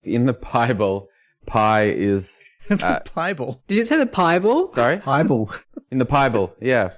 In the pible, pi is... The pible. Did you say the pible? Sorry? Pible. In the pible, yeah.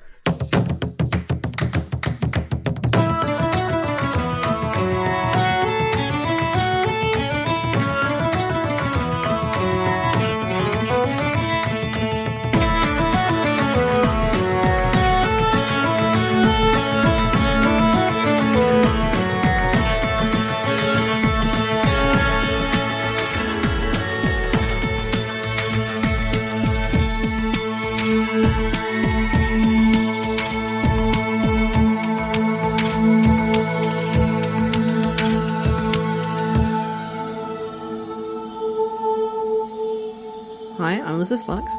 Hi, I'm Elizabeth Lux.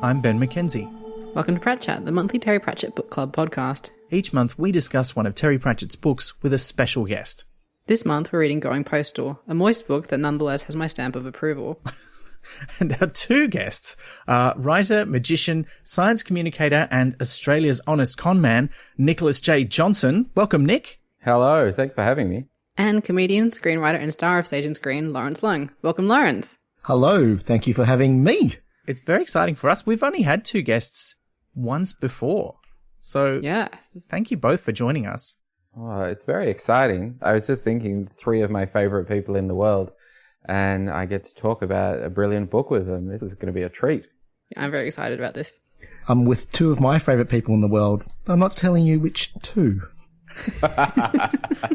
I'm Ben McKenzie. Welcome to Pratchett, the monthly Terry Pratchett Book Club podcast. Each month we discuss one of Terry Pratchett's books with a special guest. This month we're reading Going Postal, a moist book that nonetheless has my stamp of approval. And our two guests are writer, magician, science communicator, and Australia's honest conman, Nicholas J. Johnson. Welcome, Nick. Hello, thanks for having me. And comedian, screenwriter, and star of Stage and Screen, Lawrence Leung. Welcome, Lawrence. Hello, thank you for having me. It's very exciting for us. We've only had two guests once before. So Yeah. thank you both for joining us. Oh, it's very exciting. I was just thinking three of my favorite people in the world, and I get to talk about a brilliant book with them. This is going to be a treat. I'm very excited about this. I'm with two of my favourite people in the world, but I'm not telling you which two.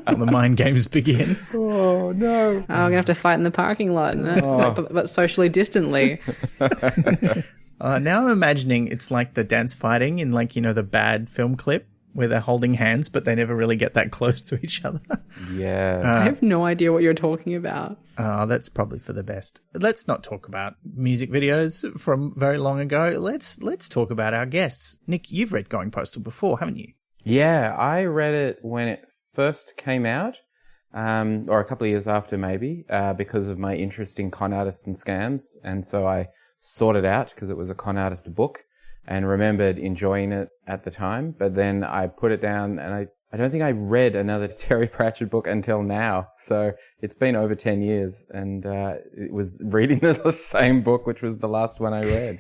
And the mind games begin. Oh, no. Oh, we're going to have to fight in the parking lot, but socially distantly. Now I'm imagining it's like the dance fighting in, like, you know, the bad film clip where they're holding hands, but they never really get that close to each other. Yeah. I have no idea what you're talking about. That's probably for the best. Let's not talk about music videos from very long ago. Let's talk about our guests. Nick, you've read Going Postal before, haven't you? Yeah, I read it when it first came out, or a couple of years after maybe, because of my interest in con artists and scams. And so I sought it out because it was a con artist book and remembered enjoying it at the time. But then I put it down and I don't think I read another Terry Pratchett book until now. So it's been over 10 years and it was reading the same book, which was the last one I read.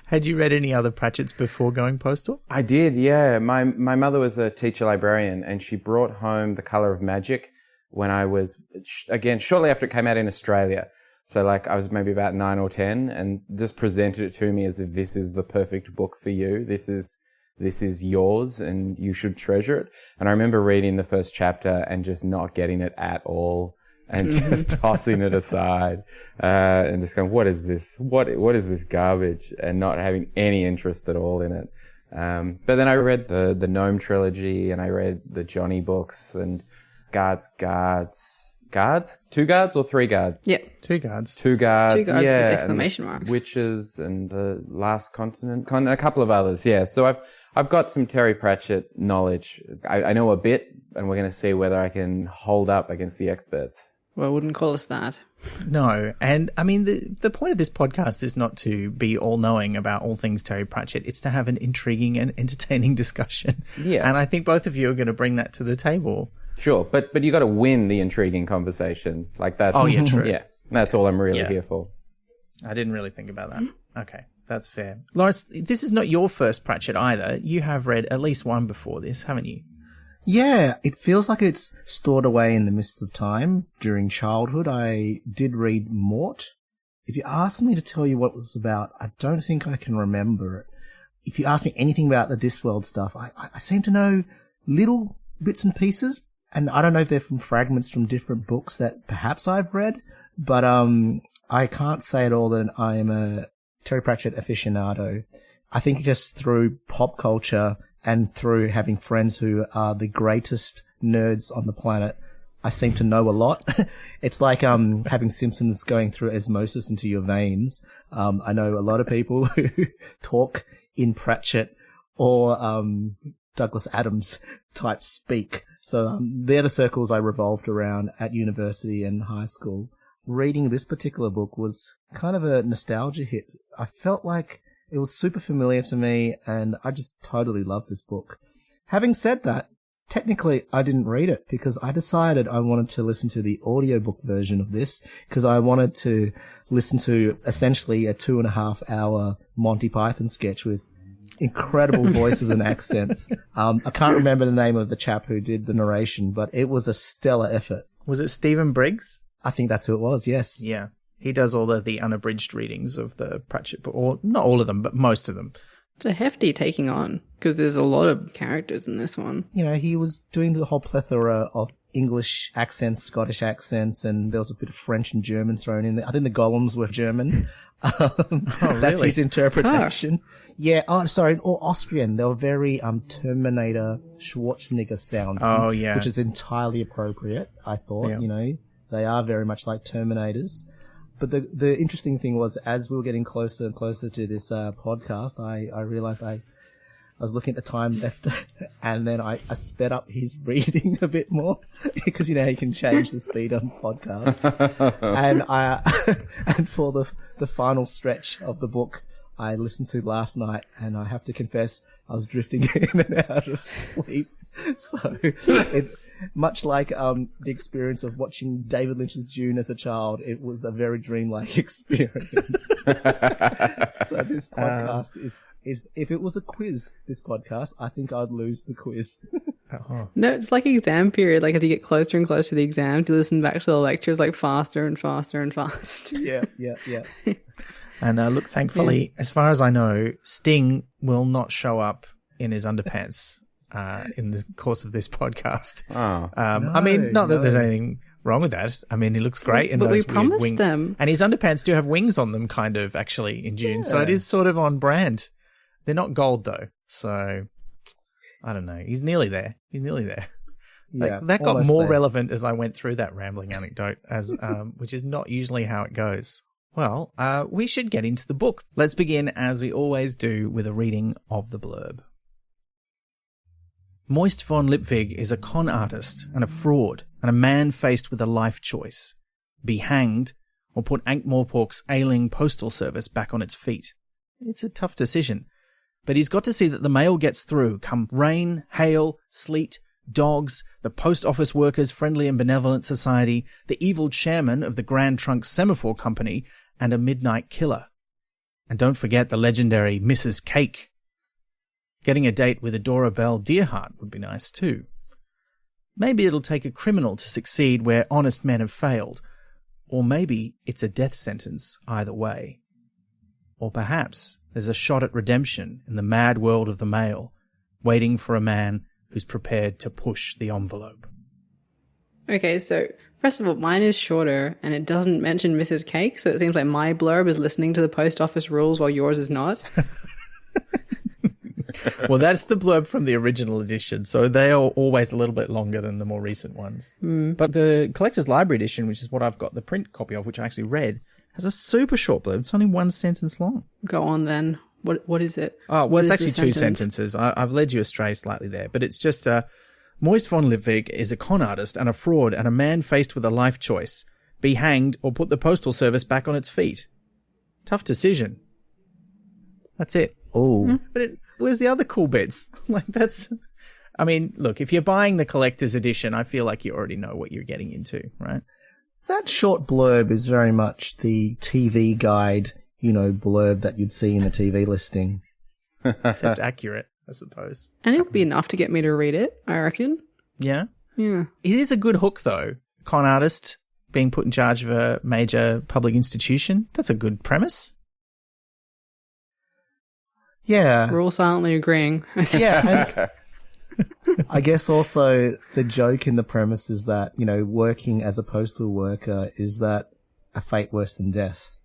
Had you read any other Pratchetts before Going Postal? I did, yeah. My mother was a teacher librarian and she brought home The Colour of Magic when I was, again, shortly after it came out in Australia. So like I was maybe about 9 or 10 and just presented it to me as if this is the perfect book for you. This is yours and you should treasure it. And I remember reading the first chapter and just not getting it at all. And just tossing it aside, and just going, what is this? What is this garbage? And not having any interest at all in it. But then I read the Gnome trilogy and I read the Johnny books and Guards? 2 guards or 3 guards? Yep. 2 guards. 2 guards. With Yeah. exclamation marks. Witches and the Last Continent, and a couple of others. Yeah. So I've got some Terry Pratchett knowledge. I know a bit and we're going to see whether I can hold up against the experts. Well, I wouldn't call us that. No, and I mean, the point of this podcast is not to be all-knowing about all things Terry Pratchett. It's to have an intriguing and entertaining discussion. Yeah. And I think both of you are going to bring that to the table. Sure, but you got to win the intriguing conversation. Like that. Oh, yeah, true. Yeah, that's all I'm really here for. I didn't really think about that. Okay, that's fair. Lawrence, this is not your first Pratchett either. You have read at least one before this, haven't you? Yeah, it feels like it's stored away in the mists of time. During childhood, I did read Mort. If you ask me to tell you what it was about, I don't think I can remember it. If you ask me anything about the Discworld stuff, I seem to know little bits and pieces, and I don't know if they're from fragments from different books that perhaps I've read, but I can't say at all that I am a Terry Pratchett aficionado. I think just through pop culture and through having friends who are the greatest nerds on the planet, I seem to know a lot. It's like having Simpsons going through osmosis into your veins. I know a lot of people who talk in Pratchett or Douglas Adams type speak. So they're the circles I revolved around at university and high school. Reading this particular book was kind of a nostalgia hit. I felt like it was super familiar to me, and I just totally loved this book. Having said that, technically, I didn't read it because I decided I wanted to listen to the audiobook version of this because I wanted to listen to essentially a 2.5-hour Monty Python sketch with incredible voices and accents. I can't remember the name of the chap who did the narration, but it was a stellar effort. Was it Stephen Briggs? I think that's who it was, yes. Yeah. He does all of the unabridged readings of the Pratchett book, or not all of them, but most of them. It's a hefty taking on, because there's a lot of characters in this one. You know, he was doing the whole plethora of English accents, Scottish accents, and there was a bit of French and German thrown in there. I think the golems were German. That's his interpretation. Yeah, or Austrian. They were very Terminator Schwarzenegger sound. Oh, yeah. Which is entirely appropriate, I thought, you know. They are very much like Terminators. But the interesting thing was, as we were getting closer and closer to this podcast, I realized I was looking at the time left, and then I sped up his reading a bit more because you know you can change the speed on podcasts. And for the final stretch of the book, I listened to last night, and I have to confess I was drifting in and out of sleep. So it's much like the experience of watching David Lynch's Dune as a child. It was a very dreamlike experience. So this podcast is if it was a quiz, this podcast, I think I'd lose the quiz. No, it's like exam period. Like as you get closer and closer to the exam, to listen back to the lectures like faster and faster and fast. Yeah. And look, thankfully, as far as I know, Sting will not show up in his underpants in the course of this podcast. I mean, not that there's anything wrong with that. I mean, he looks great in but those we promised weird them. And his underpants do have wings on them, kind of, actually, in June. So it is sort of on brand. They're not gold, though. So, I don't know. He's nearly there. Yeah, that got more there. relevant as I went through that rambling anecdote, as which is not usually how it goes. Well, we should get into the book. Let's begin, as we always do, with a reading of the blurb. Moist von Lipwig is a con artist and a fraud and a man faced with a life choice. Be hanged or put Ankh-Morpork's ailing postal service back on its feet. It's a tough decision, but he's got to see that the mail gets through, come rain, hail, sleet, dogs, the post office workers' friendly and benevolent society, the evil chairman of the Grand Trunk Semaphore Company, and a midnight killer. And don't forget the legendary Mrs. Cake. Getting a date with Adora Bell Deerheart would be nice too. Maybe it'll take a criminal to succeed where honest men have failed. Or maybe it's a death sentence either way. Or perhaps there's a shot at redemption in the mad world of the mail, waiting for a man who's prepared to push the envelope. Okay, so first of all, mine is shorter and it doesn't mention Mrs. Cake, so it seems like my blurb is listening to the post office rules while yours is not. Well, that's the blurb from the original edition, so they are always a little bit longer than the more recent ones. But the Collector's Library edition, which is what I've got the print copy of, which I actually read, has a super short blurb. It's only one sentence long. Go on then. What is it? Oh, well, What it's is actually the two sentence? sentences. I've led you astray slightly there, but it's just Moist von Lipwig is a con artist and a fraud and a man faced with a life choice. Be hanged or put the postal service back on its feet. Tough decision. That's it. Oh. But where's the other cool bits? I mean, look, if you're buying the collector's edition, I feel like you already know what you're getting into, right? That short blurb is very much the TV guide, blurb that you'd see in a TV listing. Except accurate, I suppose. And it would be enough to get me to read it, I reckon. Yeah? Yeah. It is a good hook, though. Con artist being put in charge of a major public institution. That's a good premise. Yeah. We're all silently agreeing. Yeah. And I guess also the joke in the premise is that, working as a postal worker, is that a fate worse than death?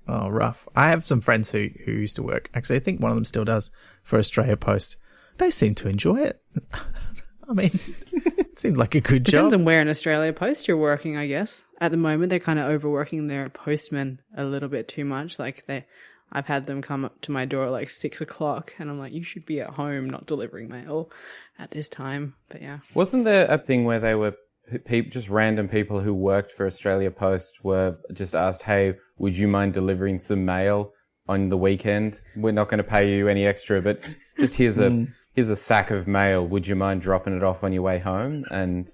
Oh, rough. I have some friends who used to work. Actually, I think one of them still does for Australia Post. They seem to enjoy it. I mean, it seems like a good job. Depends on where in Australia Post you're working, I guess. At the moment, they're kind of overworking their postmen a little bit too much. I've had them come up to my door at 6 o'clock, and I'm like, you should be at home, not delivering mail at this time. But yeah. Wasn't there a thing where they were just random people who worked for Australia Post were just asked, hey, would you mind delivering some mail on the weekend? We're not going to pay you any extra, but just here's a here's a sack of mail. Would you mind dropping it off on your way home? And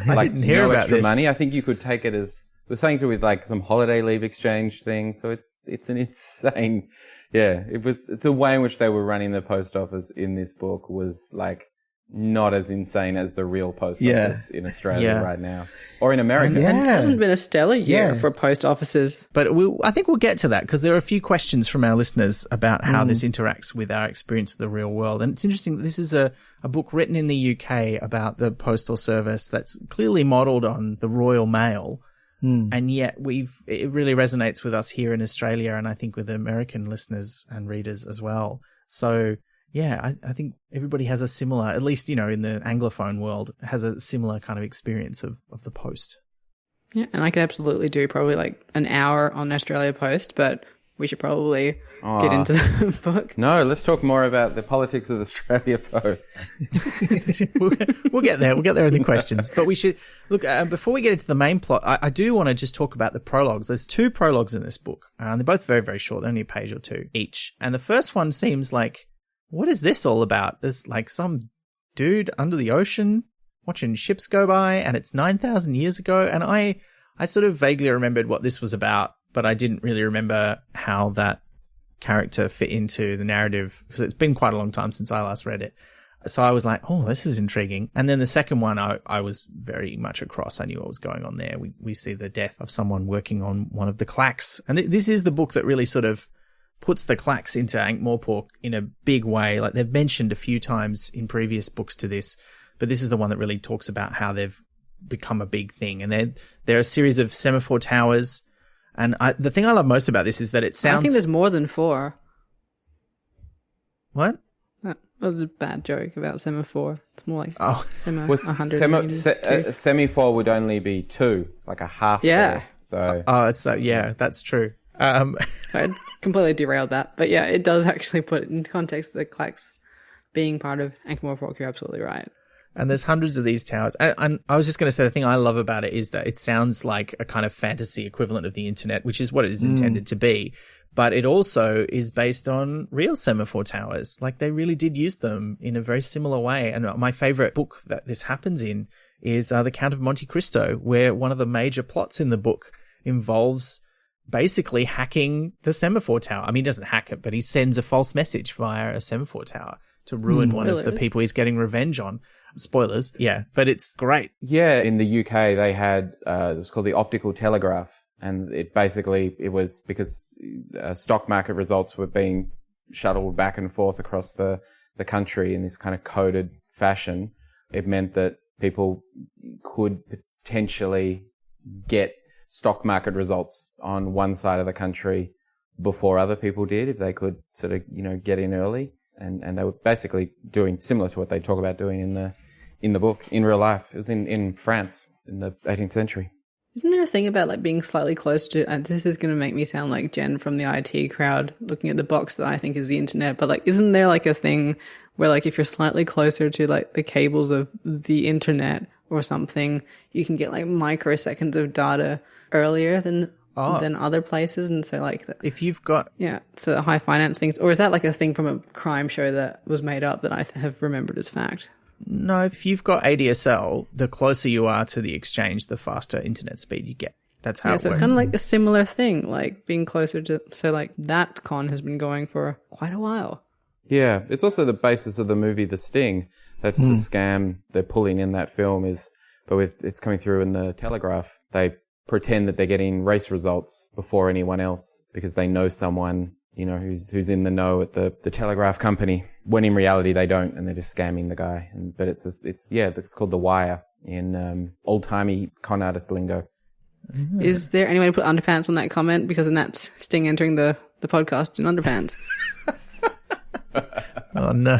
I didn't hear no about extra this. money. I think you could take it as, it was something to do with like some holiday leave exchange thing. So it's an insane, the way in which they were running the post office in this book was like not as insane as the real post office in Australia right now, or in America. And it hasn't been a stellar year for post offices. But I think we'll get to that because there are a few questions from our listeners about how this interacts with our experience of the real world. And it's interesting that this is a book written in the UK about the postal service that's clearly modelled on the Royal Mail. And yet it really resonates with us here in Australia, and I think with American listeners and readers as well. So yeah, I think everybody has a similar, at least, in the Anglophone world, has a similar kind of experience of the Post. Yeah, and I could absolutely do probably like an hour on Australia Post, but we should probably get into the book. No, let's talk more about the politics of Australia Post. We'll get there. We'll get there in the questions. But we should, look, before we get into the main plot, I do want to just talk about the prologues. There's 2 prologues in this book, and they're both very, very short. They're only a page or 2 each. And the first one seems like, what is this all about? There's like some dude under the ocean watching ships go by, and it's 9,000 years ago. And I sort of vaguely remembered what this was about, but I didn't really remember how that character fit into the narrative because it's been quite a long time since I last read it. So I was like, oh, this is intriguing. And then the second one, I was very much across. I knew what was going on there. We see the death of someone working on one of the clacks. And this is the book that really sort of puts the clacks into Ankh-Morpork in a big way. Like they've mentioned a few times in previous books to this, but this is the one that really talks about how they've become a big thing. And they're a series of semaphore towers. And the thing I love most about this is that it sounds... I think there's more than 4. What? That was a bad joke about semaphore. It's more like Semaphore would only be 2, like a half. Yeah. So. It's that. Yeah, that's true. I completely derailed that, but yeah, it does actually put it into context the clacks being part of Ankh-Morpork. You're absolutely right. And there's hundreds of these towers. And I was just going to say the thing I love about it is that it sounds like a kind of fantasy equivalent of the internet, which is what it is intended to be. But it also is based on real semaphore towers. Like they really did use them in a very similar way. And my favorite book that this happens in is The Count of Monte Cristo, where one of the major plots in the book involves basically hacking the semaphore tower. I mean, he doesn't hack it, but he sends a false message via a semaphore tower to ruin one of the people he's getting revenge on. Spoilers. Yeah, but it's great. Yeah, in the UK, they had, it was called the optical telegraph. And it was because stock market results were being shuttled back and forth across the country in this kind of coded fashion. It meant that people could potentially get stock market results on one side of the country before other people did, if they could sort of, get in early. And they were basically doing similar to what they talk about doing in the book, in real life. It was in France in the 18th century. Isn't there a thing about like being slightly closer to, and this is going to make me sound like Jen from the IT crowd looking at the box that I think is the internet, but like, isn't there like a thing where like if you're slightly closer to like the cables of the internet or something, you can get like microseconds of data earlier than other places? And so like, if you've got, so the high finance things, or is that like a thing from a crime show that was made up that I have remembered as fact? No, if you've got ADSL, the closer you are to the exchange, the faster internet speed you get. That's how it works. So it's kind of like a similar thing, like being closer to, so like that con has been going for quite a while. Yeah, it's also the basis of the movie The Sting. That's the scam they're pulling in that film it's coming through in the Telegraph. They pretend that they're getting race results before anyone else because they know someone, who's in the know at the telegraph company, when in reality they don't, and they're just scamming the guy. But it's called The Wire in old-timey con artist lingo. Mm-hmm. Is there any way to put underpants on that comment? Because then that's Sting entering the podcast in underpants. Oh no.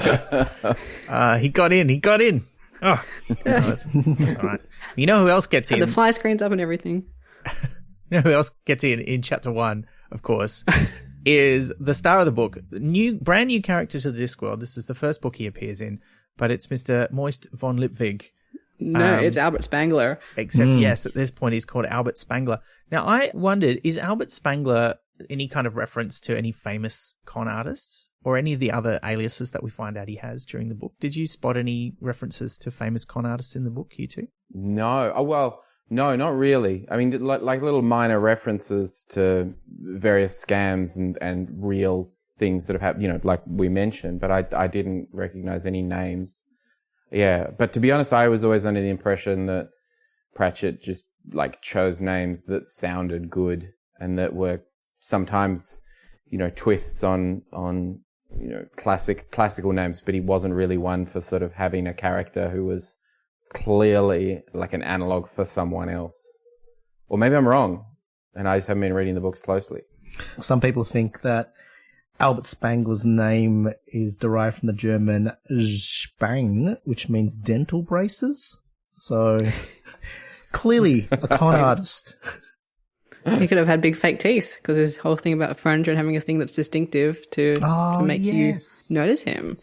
He got in. Oh, no, that's all right. You know who else gets in? The fly screens up and everything. You know who else gets in chapter 1, of course, is the star of the book. Brand new character to the Discworld. This is the first book he appears in, but it's Mr. Moist von Lipwig. No, it's Albert Spangler. Except, yes, at this point he's called Albert Spangler. Now, I wondered, is Albert Spangler any kind of reference to any famous con artists or any of the other aliases that we find out he has during the book? Did you spot any references to famous con artists in the book, you two? No. Oh, well, no, not really. I mean, like little minor references to various scams and real things that have happened, you know, like we mentioned, but I didn't recognize any names. Yeah. But to be honest, I was always under the impression that Pratchett just like chose names that sounded good and that were sometimes, you know, twists on, you know, classical names, but he wasn't really one for sort of having a character who was clearly like an analog for someone else. Or maybe I'm wrong and I just haven't been reading the books closely. Some people think that Albert Spangler's name is derived from the German Spang, which means dental braces. So clearly a con artist. He could have had big fake teeth because his whole thing about furniture and having a thing that's distinctive to make you notice him.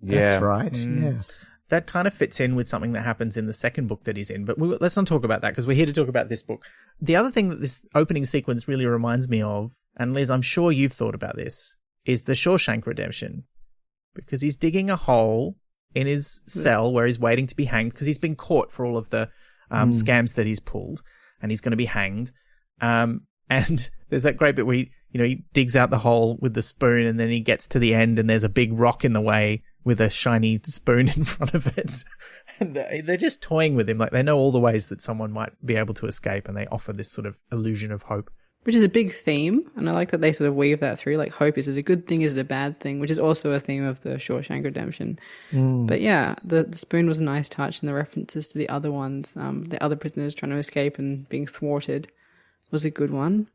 Yeah. That's right. Yes. That kind of fits in with something that happens in the second book that he's in, but let's not talk about that because we're here to talk about this book. The other thing that this opening sequence really reminds me of, and Liz, I'm sure you've thought about this, is the Shawshank Redemption, because he's digging a hole in his cell where he's waiting to be hanged because he's been caught for all of the scams that he's pulled, and he's going to be hanged. And there's that great bit where he digs out the hole with the spoon, and then he gets to the end, and there's a big rock in the way with a shiny spoon in front of it. And they're just toying with him, like they know all the ways that someone might be able to escape, and they offer this sort of illusion of hope. Which is a big theme, and I like that they sort of weave that through, like hope, is it a good thing, is it a bad thing, which is also a theme of the Shawshank Redemption. But yeah, the spoon was a nice touch, and the references to the other ones, the other prisoners trying to escape and being thwarted, was a good one.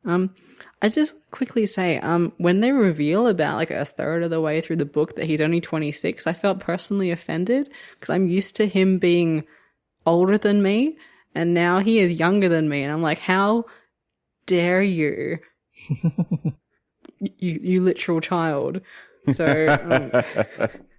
I just quickly say, when they reveal about like a third of the way through the book that he's only 26, I felt personally offended because I'm used to him being older than me, and now he is younger than me, and I'm like, how dare you, you literal child. So,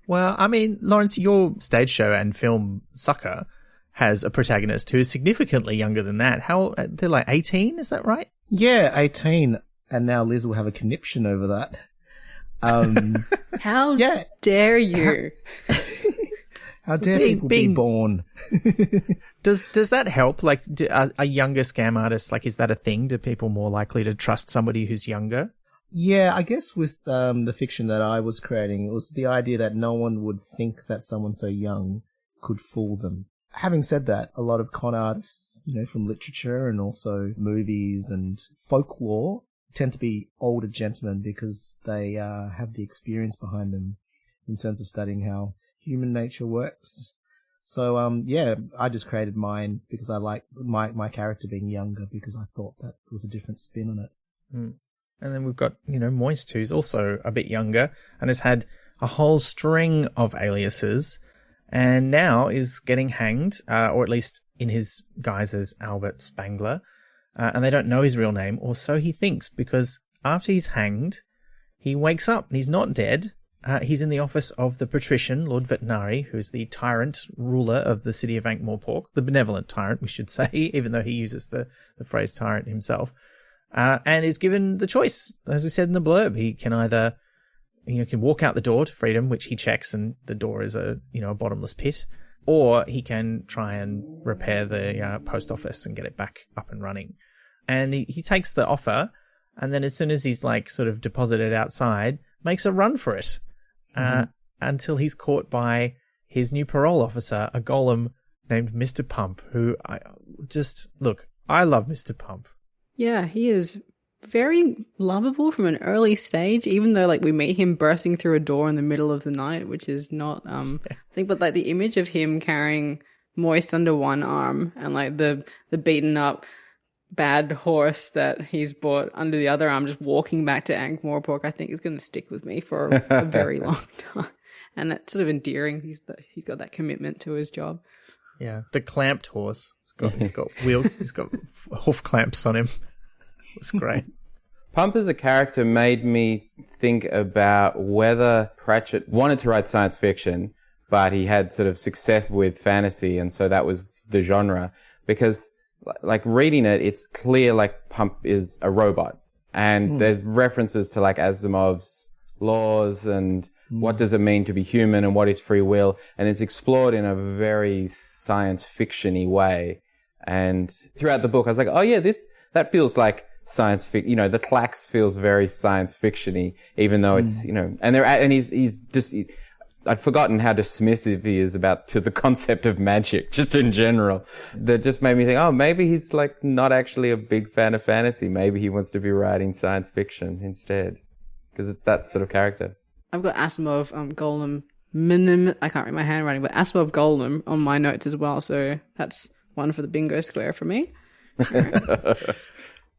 well, I mean, Lawrence, your stage show and film Sucker has a protagonist who is significantly younger than that. They're like 18, is that right? Yeah, 18. And now Liz will have a conniption over that. How dare you? How dare people be born? Does that help? Like, are younger scam artists, like, is that a thing? Do people more likely to trust somebody who's younger? Yeah, I guess with the fiction that I was creating, it was the idea that no one would think that someone so young could fool them. Having said that, a lot of con artists, you know, from literature and also movies and folklore tend to be older gentlemen because they have the experience behind them in terms of studying how human nature works. So, I just created mine because I like my character being younger because I thought that was a different spin on it. And then we've got, Moist, who's also a bit younger and has had a whole string of aliases and now is getting hanged, or at least in his guise as Albert Spangler. And they don't know his real name, or so he thinks, because after he's hanged, he wakes up and he's not dead. He's in the office of the patrician, Lord Vetinari, who's the tyrant ruler of the city of Ankh-Morpork, the benevolent tyrant, we should say, even though he uses the phrase tyrant himself, and is given the choice. As we said in the blurb, he can either, can walk out the door to freedom, which he checks, and the door is a bottomless pit, or he can try and repair the post office and get it back up and running. And he takes the offer, and then as soon as he's sort of deposited outside, makes a run for it. Until he's caught by his new parole officer, a golem named Mr. Pump, who I love Mr. Pump. Yeah, he is very lovable from an early stage, even though we meet him bursting through a door in the middle of the night, which is not, I think, but the image of him carrying Moist under one arm and the beaten up bad horse that he's bought under the other arm, just walking back to Ankh-Morpork, I think is going to stick with me for a very long time. And that's sort of endearing. He's got that commitment to his job. Yeah, the clamped horse. He's got hoof clamps on him. It's great. Pump as a character made me think about whether Pratchett wanted to write science fiction, but he had sort of success with fantasy, and so that was the genre. Because reading it, it's clear Pump is a robot And there's references to like Asimov's laws and what does it mean to be human and what is free will. And it's explored in a very science fiction-y way. And throughout the book, I was like, oh yeah, that feels like science fiction. You know, the Tlax feels very science fiction-y, even though it's, you know, and he's just, I'd forgotten how dismissive he is to the concept of magic, just in general. That just made me think, oh, maybe he's like not actually a big fan of fantasy. Maybe he wants to be writing science fiction instead, because it's that sort of character. I've got Asimov, Golem, I can't read my handwriting, but Asimov Golem on my notes as well. So that's one for the bingo square for me.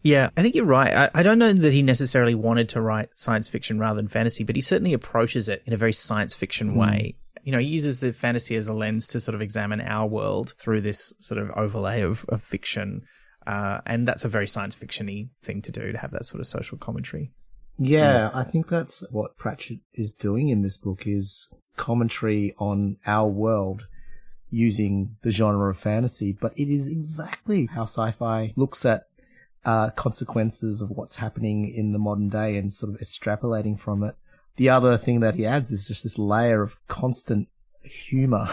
Yeah, I think you're right. I don't know that he necessarily wanted to write science fiction rather than fantasy, but he certainly approaches it in a very science fiction way. You know, he uses the fantasy as a lens to sort of examine our world through this sort of overlay of fiction. And that's a very science fiction-y thing to do, to have that sort of social commentary. Yeah, I think that's what Pratchett is doing in this book, is commentary on our world using the genre of fantasy. But it is exactly how sci-fi looks at consequences of what's happening in the modern day and sort of extrapolating from it. The other thing that he adds is just this layer of constant humor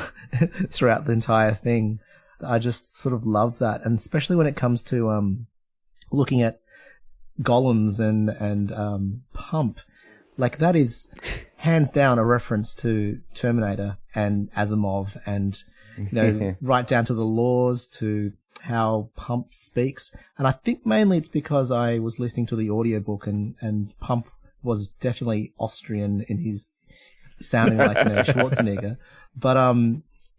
throughout the entire thing. I just sort of love that. And especially when it comes to looking at golems and Pump, like that is hands down a reference to Terminator and Asimov, and you know, right down to the laws, to how Pump speaks. And I think mainly it's because I was listening to the audiobook and Pump was definitely Austrian in his sounding like, you know, Schwarzenegger. But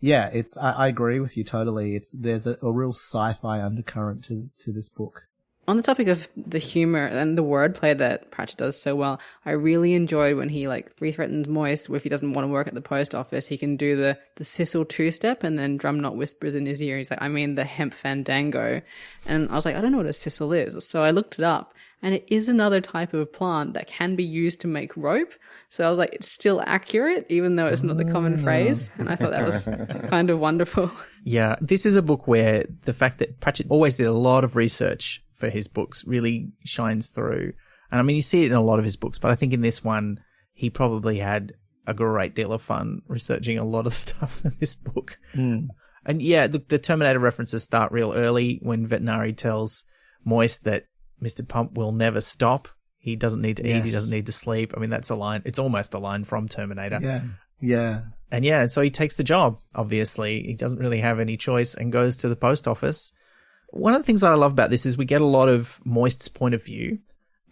yeah, I agree with you totally. There's a real sci-fi undercurrent to this book. On the topic of the humor and the wordplay that Pratchett does so well, I really enjoyed when he like threatens Moist if he doesn't want to work at the post office. He can do the Sissel two-step, and then Drumknot whispers in his ear. He's like, I mean the hemp fandango. And I was like, I don't know what a Sissel is. So I looked it up, and it is another type of plant that can be used to make rope. So I was like, it's still accurate, even though it's not the common phrase. And I thought that was kind of wonderful. Yeah, this is a book where the fact that Pratchett always did a lot of research for his books really shines through. And I mean, you see it in a lot of his books, but I think in this one, he probably had a great deal of fun researching a lot of stuff in this book. And yeah, the Terminator references start real early when Vetinari tells Moist that Mr. Pump will never stop. He doesn't need to eat. He doesn't need to sleep. I mean, that's a line. It's almost a line from Terminator. Yeah. And so he takes the job, obviously. He doesn't really have any choice and goes to the post office. One of the things that I love about this is we get a lot of Moist's point of view,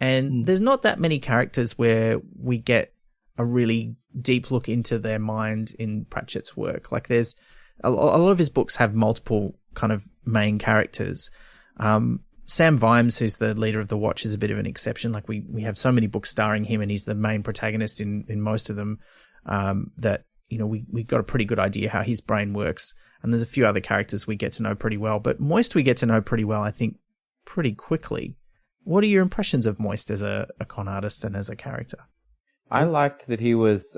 and there's not that many characters where we get a really deep look into their mind in Pratchett's work. Like there's a lot of his books have multiple kind of main characters. Sam Vimes, who's the leader of the Watch, is a bit of an exception. Like we have so many books starring him, and he's the main protagonist in most of them, that, you know, we got a pretty good idea how his brain works. And there's a few other characters we get to know pretty well, but Moist we get to know pretty well, I think, pretty quickly. What are your impressions of Moist as a con artist and as a character? I liked that he was,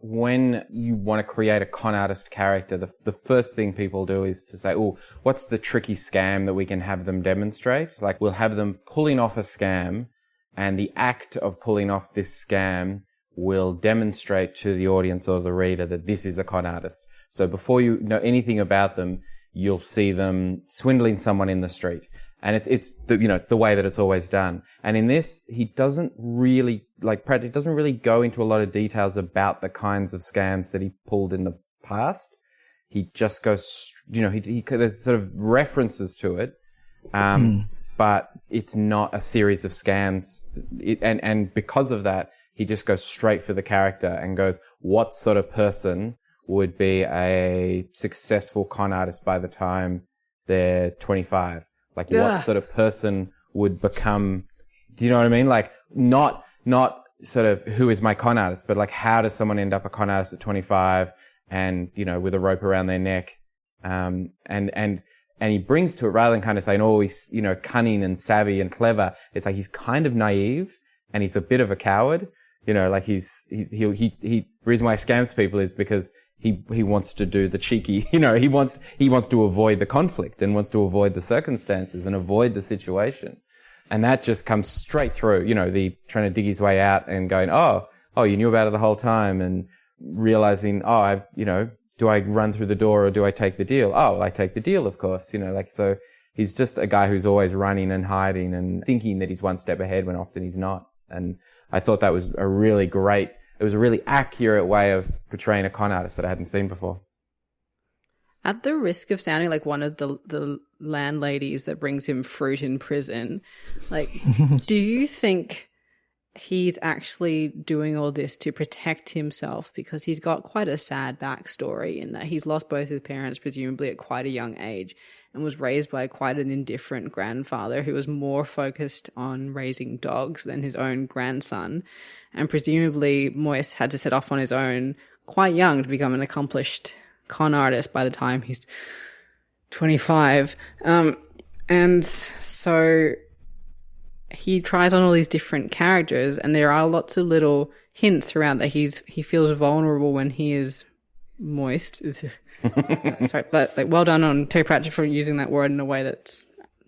when you want to create a con artist character, the first thing people do is to say, oh, what's the tricky scam that we can have them demonstrate? Like, we'll have them pulling off a scam, and the act of pulling off this scam will demonstrate to the audience or the reader that this is a con artist. So before you know anything about them, you'll see them swindling someone in the street. And it's the way that it's always done. And in this, he doesn't really, like Pratchett doesn't really go into a lot of details about the kinds of scams that he pulled in the past. He just goes, there's sort of references to it. But it's not a series of scams. And because of that, he just goes straight for the character and goes, what sort of person would be a successful con artist by the time they're 25? Like, what sort of person would become, do you know what I mean? Like, not sort of who is my con artist, but like, how does someone end up a con artist at 25 and, you know, with a rope around their neck? And he brings to it, rather than kind of saying, oh, he's, you know, cunning and savvy and clever. It's like, he's kind of naive and he's a bit of a coward. You know, like the reason why he scams people is because he wants to do the cheeky, you know, he wants to avoid the conflict and wants to avoid the circumstances and avoid the situation. And that just comes straight through, the trying to dig his way out and going, oh, you knew about it the whole time, and realizing, do I run through the door or do I take the deal? Oh, I take the deal, of course, so he's just a guy who's always running and hiding and thinking that he's one step ahead when often he's not. And I thought that was a really accurate way of portraying a con artist that I hadn't seen before. At the risk of sounding like one of the landladies that brings him fruit in prison, do you think he's actually doing all this to protect himself? Because he's got quite a sad backstory in that he's lost both his parents, presumably at quite a young age, and was raised by quite an indifferent grandfather who was more focused on raising dogs than his own grandson. And presumably Moist had to set off on his own quite young to become an accomplished con artist by the time he's 25. And so he tries on all these different characters, and there are lots of little hints throughout that he feels vulnerable when he is moist. Sorry, but well done on Terry Pratchett for using that word in a way that's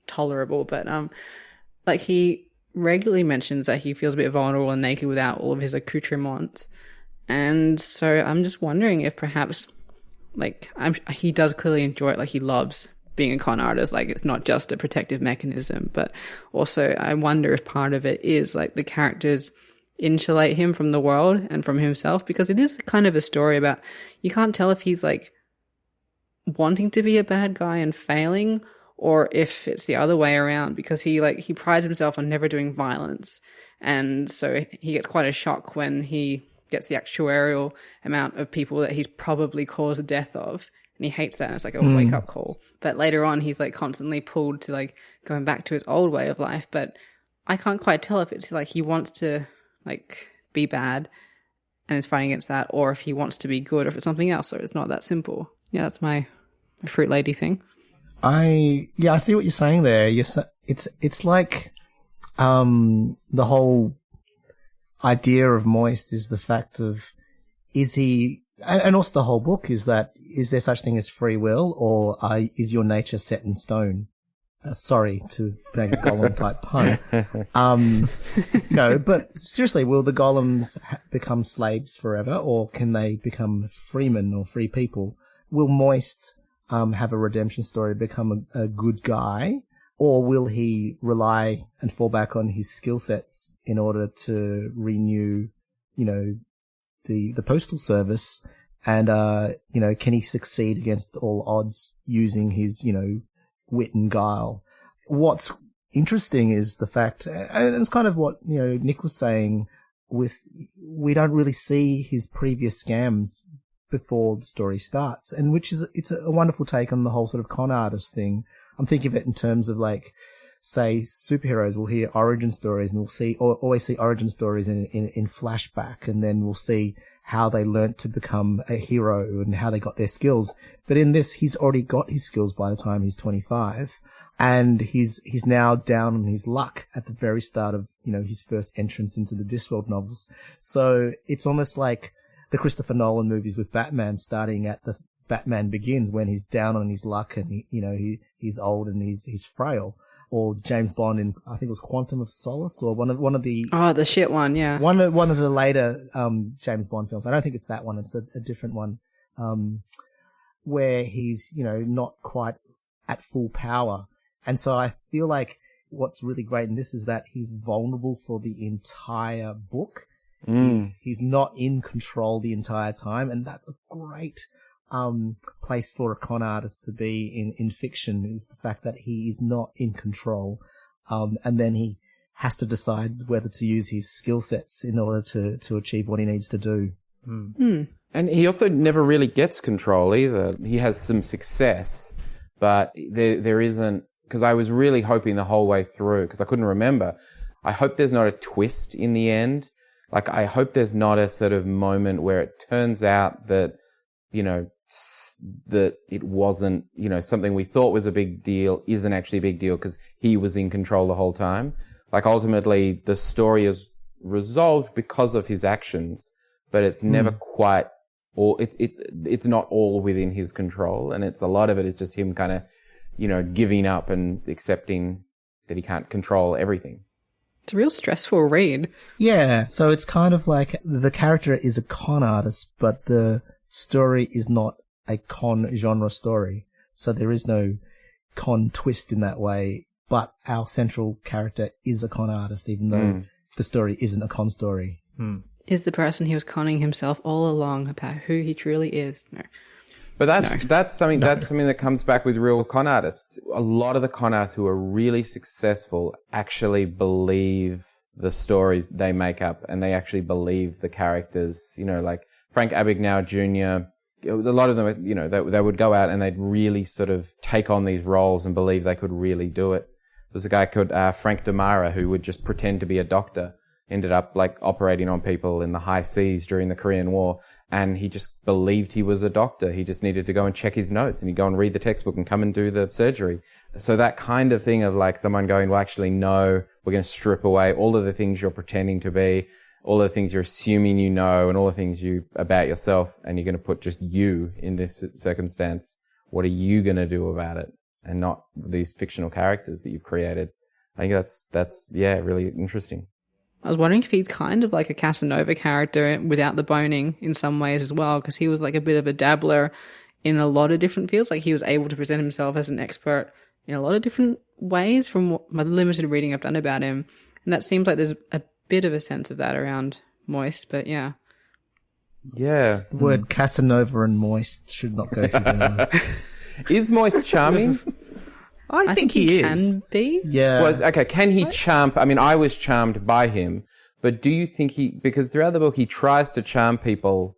tolerable. But he regularly mentions that he feels a bit vulnerable and naked without all of his accoutrements. And so I'm just wondering if perhaps he does clearly enjoy it. He loves being a con artist. It's not just a protective mechanism, but also I wonder if part of it is the characters insulate him from the world and from himself, because it is kind of a story about, you can't tell if he's wanting to be a bad guy and failing, or if it's the other way around, because he prides himself on never doing violence. And so he gets quite a shock when he gets the actuarial amount of people that he's probably caused the death of, and he hates that, and it's a wake-up call. But later on, he's constantly pulled to going back to his old way of life. But I can't quite tell if it's he wants to be bad and is fighting against that, or if he wants to be good, or if it's something else, or it's not that simple. Yeah, that's my fruit lady thing. I see what you're saying there. It's like the whole idea of Moist is the fact of, is he, and also the whole book is that, is there such thing as free will, or is your nature set in stone? Sorry to make a Gollum type pun. No, but seriously, will the Golems become slaves forever, or can they become freemen or free people? Will Moist have a redemption story, become a good guy, or will he rely and fall back on his skill sets in order to renew, the Postal Service? And, can he succeed against all odds using his, wit and guile? What's interesting is the fact, and it's kind of what, Nick was saying, we don't really see his previous scams before the story starts, and it's a wonderful take on the whole sort of con artist thing. I'm thinking of it in terms of say superheroes will hear origin stories, and we'll always see origin stories in flashback, and then we'll see how they learnt to become a hero and how they got their skills. But in this, he's already got his skills by the time he's 25, and he's now down on his luck at the very start of, his first entrance into the Discworld novels. So it's almost like the Christopher Nolan movies with Batman, starting at the Batman Begins, when he's down on his luck and he's old and he's frail. Or James Bond in, I think it was Quantum of Solace, or one of the the shit one, yeah, one of the later James Bond films. I don't think it's that one; it's a different one, where he's not quite at full power. And so I feel like what's really great in this is that he's vulnerable for the entire book. He's not in control the entire time, and that's a great place for a con artist to be in fiction, is the fact that he is not in control, and then he has to decide whether to use his skill sets in order to achieve what he needs to do. And he also never really gets control either. He has some success, but there isn't, because I was really hoping the whole way through, because I couldn't remember, I hope there's not a twist in the end. I hope there's not a sort of moment where it turns out that, that it wasn't, something we thought was a big deal isn't actually a big deal because he was in control the whole time. Ultimately, the story is resolved because of his actions, but it's never quite, or it's not all within his control, and a lot of it is just him kind of, giving up and accepting that he can't control everything. It's a real stressful read. Yeah, so it's kind of like the character is a con artist, but the story is not a con genre story. So there is no con twist in that way, but our central character is a con artist, even though the story isn't a con story. Is the person he was conning himself all along about who he truly is. No. But that's something that comes back with real con artists. A lot of the con artists who are really successful actually believe the stories they make up, and they actually believe the characters. You know, like Frank Abagnale Jr. A lot of them, you know, they would go out and they'd really sort of take on these roles and believe they could really do it. There's a guy called Frank Damara who would just pretend to be a doctor. Ended up like operating on people in the high seas during the Korean War, and he just believed he was a doctor. He just needed to go and check his notes, and he'd go and read the textbook and come and do the surgery. So that kind of thing of like someone going, well, actually, no, we're going to strip away all of the things you're pretending to be, all of the things you're assuming you know, and all the things about yourself, and you're going to put just you in this circumstance. What are you going to do about it? And not these fictional characters that you've created. I think that's really interesting. I was wondering if he's kind of like a Casanova character without the boning in some ways as well, because he was like a bit of a dabbler in a lot of different fields. Like he was able to present himself as an expert in a lot of different ways from my limited reading I've done about him. And that seems like there's a bit of a sense of that around Moist, but yeah. Yeah. The word Casanova and moist should not go together. Is Moist charming? I think he can be. Yeah. Well, okay, can he charm? I mean, I was charmed by him, but do you think because throughout the book he tries to charm people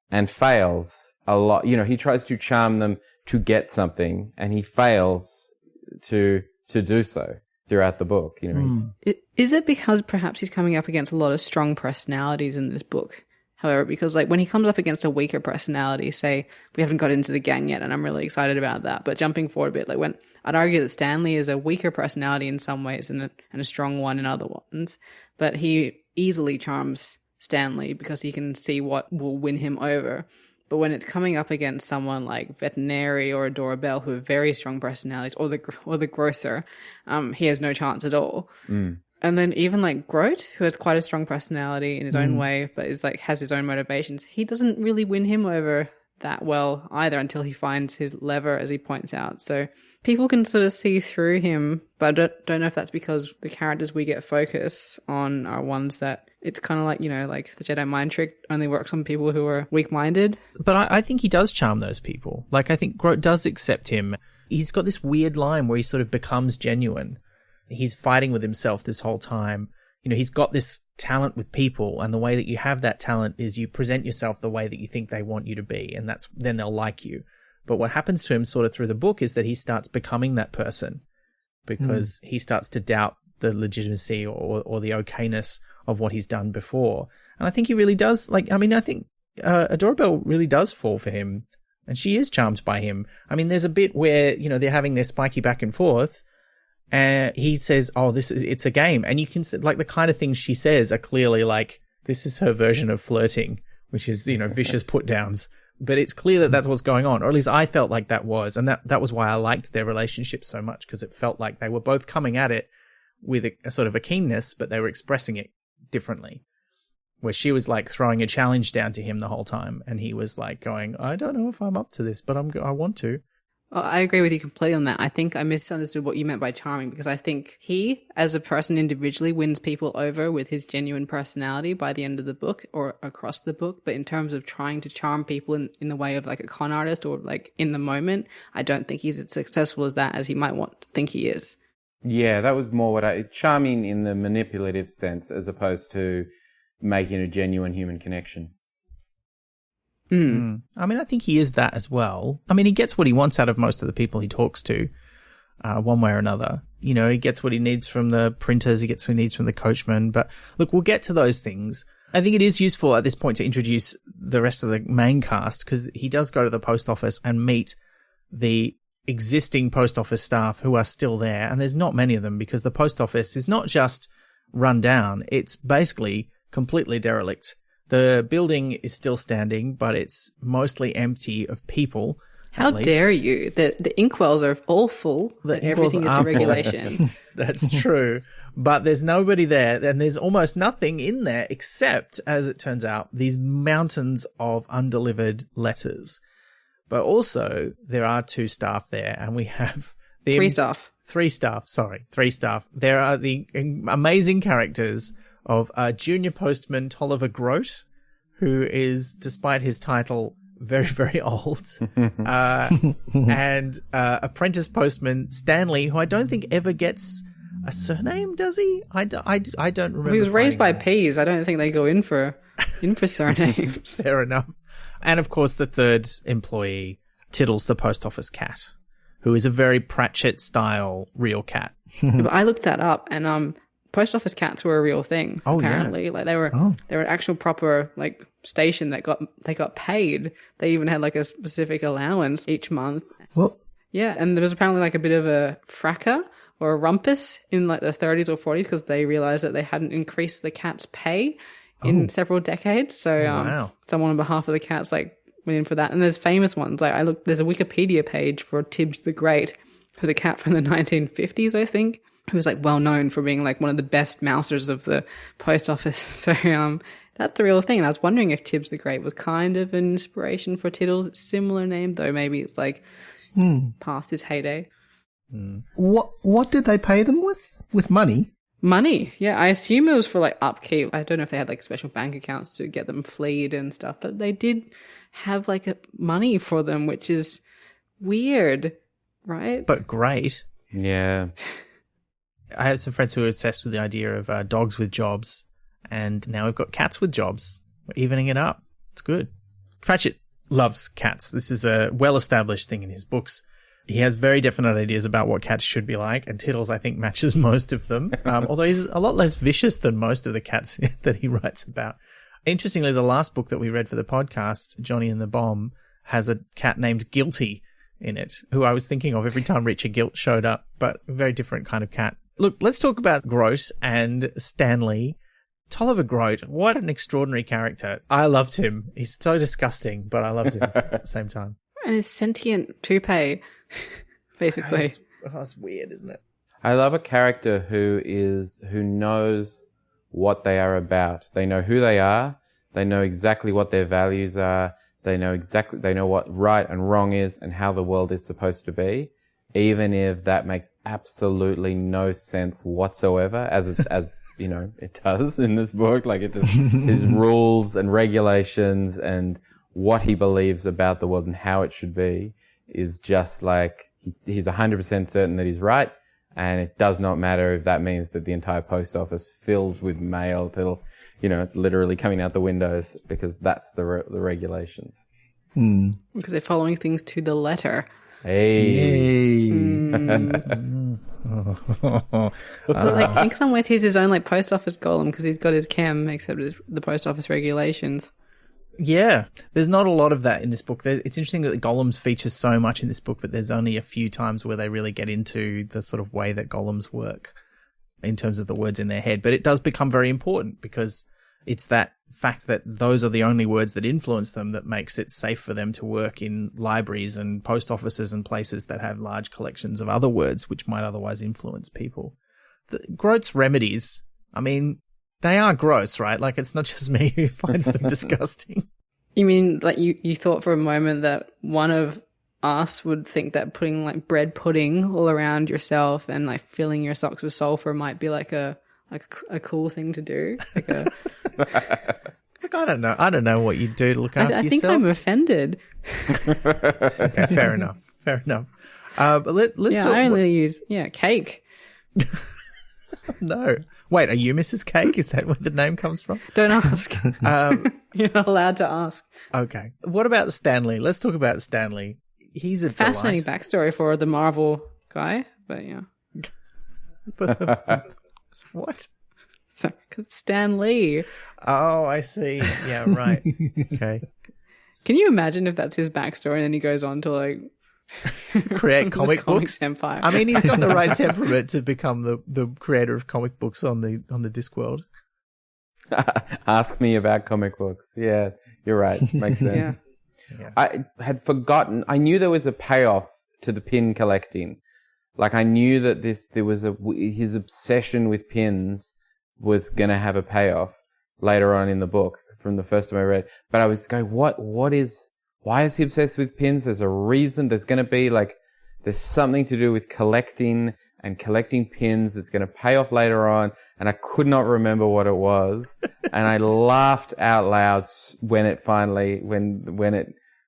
and fails a lot. You know, he tries to charm them to get something, and he fails to do so throughout the book. You know, Is it because perhaps he's coming up against a lot of strong personalities in this book? However, because like when he comes up against a weaker personality, say we haven't got into the gang yet, and I'm really excited about that. But jumping forward a bit, like when I'd argue that Stanley is a weaker personality in some ways and a strong one in other ones, but he easily charms Stanley because he can see what will win him over. But when it's coming up against someone like Veterinary or Adora Bell, who have very strong personalities, or the grocer, he has no chance at all. And then even like Grote, who has quite a strong personality in his own way, but is like has his own motivations, he doesn't really win him over that well either until he finds his lever, as he points out. So people can sort of see through him, but I don't know if that's because the characters we get focus on are ones that it's kind of like, you know, like the Jedi mind trick only works on people who are weak-minded. But I think he does charm those people. Like, I think Grote does accept him. He's got this weird line where he sort of becomes genuine. He's fighting with himself this whole time. You know, he's got this talent with people, and the way that you have that talent is you present yourself the way that you think they want you to be, and then they'll like you. But what happens to him sort of through the book is that he starts becoming that person because he starts to doubt the legitimacy or the okayness of what he's done before. And I think he really does, like, I mean, I think Adora Bell really does fall for him, and she is charmed by him. I mean, there's a bit where, you know, they're having their spiky back and forth, and he says, oh, it's a game. And you can, like, the kind of things she says are clearly like, this is her version of flirting, which is, you know, vicious put downs. But it's clear that that's what's going on, or at least I felt like that was. And that was why I liked their relationship so much, because it felt like they were both coming at it with a sort of a keenness, but they were expressing it differently. Where she was like throwing a challenge down to him the whole time, and he was like going, I don't know if I'm up to this, but I want to. Oh, I agree with you completely on that. I think I misunderstood what you meant by charming, because I think he, as a person individually, wins people over with his genuine personality by the end of the book or across the book. But in terms of trying to charm people in the way of like a con artist or like in the moment, I don't think he's as successful as that as he might want to think he is. Yeah, that was more charming in the manipulative sense as opposed to making a genuine human connection. I mean, I think he is that as well. I mean, he gets what he wants out of most of the people he talks to, one way or another. You know, he gets what he needs from the printers, he gets what he needs from the coachman. But look, we'll get to those things. I think it is useful at this point to introduce the rest of the main cast, because he does go to the post office and meet the existing post office staff who are still there. And there's not many of them, because the post office is not just run down, it's basically completely derelict. The building is still standing, but it's mostly empty of people. How dare you? The inkwells are all full. The Everything is inkwells to are regulation. That's true. But there's nobody there, and there's almost nothing in there except, as it turns out, these mountains of undelivered letters. But also, there are 2 staff there, and we have... 3 staff. 3 staff, sorry. 3 staff. There are the amazing characters of junior postman Tolliver Grote, who is, despite his title, very, very old. And apprentice postman Stanley, who I don't think ever gets a surname, does he? I don't remember. He was raised by peas. I don't think they go in for surnames. Fair enough. And of course, the 3rd employee, Tiddles the post office cat, who is a very Pratchett-style real cat. But I looked that up, and post office cats were a real thing. Oh, apparently, yeah. like they were an actual proper like station that got paid. They even had like a specific allowance each month. Well, Yeah, and there was apparently like a bit of a fracas or a rumpus in like the 30s or 40s because they realized that they hadn't increased the cat's pay in several decades. So wow. Someone on behalf of the cats like went in for that. And there's famous ones. Like there's a Wikipedia page for Tibbs the Great, who's a cat from the 1950s, I think, who was like well known for being like one of the best mousers of the post office. So that's a real thing. And I was wondering if Tibbs the Great was kind of an inspiration for Tiddles. It's a similar name, though maybe it's like past his heyday. what did they pay them with? With money? Money. Yeah, I assume it was for like upkeep. I don't know if they had like special bank accounts to get them fleed and stuff, but they did have like money for them, which is weird, right? But great. Yeah. I have some friends who are obsessed with the idea of dogs with jobs, and now we've got cats with jobs. We're evening it up. It's good. Pratchett loves cats. This is a well-established thing in his books. He has very definite ideas about what cats should be like, and Tiddles, I think, matches most of them, although he's a lot less vicious than most of the cats that he writes about. Interestingly, the last book that we read for the podcast, Johnny and the Bomb, has a cat named Guilty in it, who I was thinking of every time Richard Gilt showed up, but a very different kind of cat. Look, let's talk about Grote and Stanley. Tolliver Grote, what an extraordinary character. I loved him. He's so disgusting, but I loved him at the same time. And his sentient toupee, basically. It's weird, isn't it? I love a character who knows what they are about. They know who they are. They know exactly what their values are. They know what right and wrong is and how the world is supposed to be, even if that makes absolutely no sense whatsoever, as you know, it does in this book. Like it just, his rules and regulations and what he believes about the world and how it should be is just like, he's 100% certain that he's right. And it does not matter if that means that the entire post office fills with mail till, you know, it's literally coming out the windows, because that's the regulations. Because they're following things to the letter. Hey. But like, in some ways, he's his own like post office golem because he's got his chem, except it's the post office regulations. Yeah, there's not a lot of that in this book. It's interesting that the golems feature so much in this book, but there's only a few times where they really get into the sort of way that golems work in terms of the words in their head. But it does become very important because it's that fact that those are the only words that influence them that makes it safe for them to work in libraries and post offices and places that have large collections of other words which might otherwise influence people. Grote's remedies, I mean, they are gross, right? Like, it's not just me who finds them disgusting. You mean like you thought for a moment that one of us would think that putting like bread pudding all around yourself and like filling your socks with sulfur might be like a cool thing to do? Like a Like, I don't know what you do to look after yourself. I think I'm offended. Okay, fair enough. But let's talk. I only use cake. No. Wait, are you Mrs. Cake? Is that where the name comes from? Don't ask. You're not allowed to ask. Okay. What about Stanley? Let's talk about Stanley. He's a fascinating delight. backstory for the Marvel guy, but yeah. What? So, because Stan Lee. Oh, I see. Yeah, right. Okay. Can you imagine if that's his backstory and then he goes on to like create comic books? Empire. I mean, he's got the right temperament to become the creator of comic books on the Discworld. Ask me about comic books. Yeah, you're right. Makes sense. Yeah. I had forgotten. I knew there was a payoff to the pin collecting. Like I knew that his obsession with pins was going to have a payoff later on in the book from the first time I read. But I was going, why is he obsessed with pins? There's a reason. There's going to be there's something to do with collecting pins that's going to pay off later on. And I could not remember what it was. And I laughed out loud when it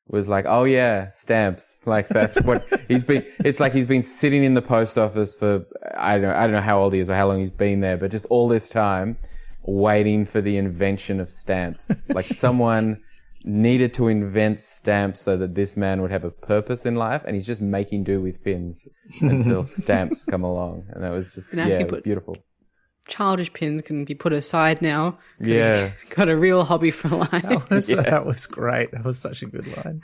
was like, oh yeah, stamps. Like that's what it's like he's been sitting in the post office for, I don't know how old he is or how long he's been there, but just all this time waiting for the invention of stamps. Like someone needed to invent stamps so that this man would have a purpose in life, and he's just making do with pins until stamps come along. And that was just, it was beautiful. Childish pins can be put aside now. Yeah. He's got a real hobby for life. That was great. That was such a good line.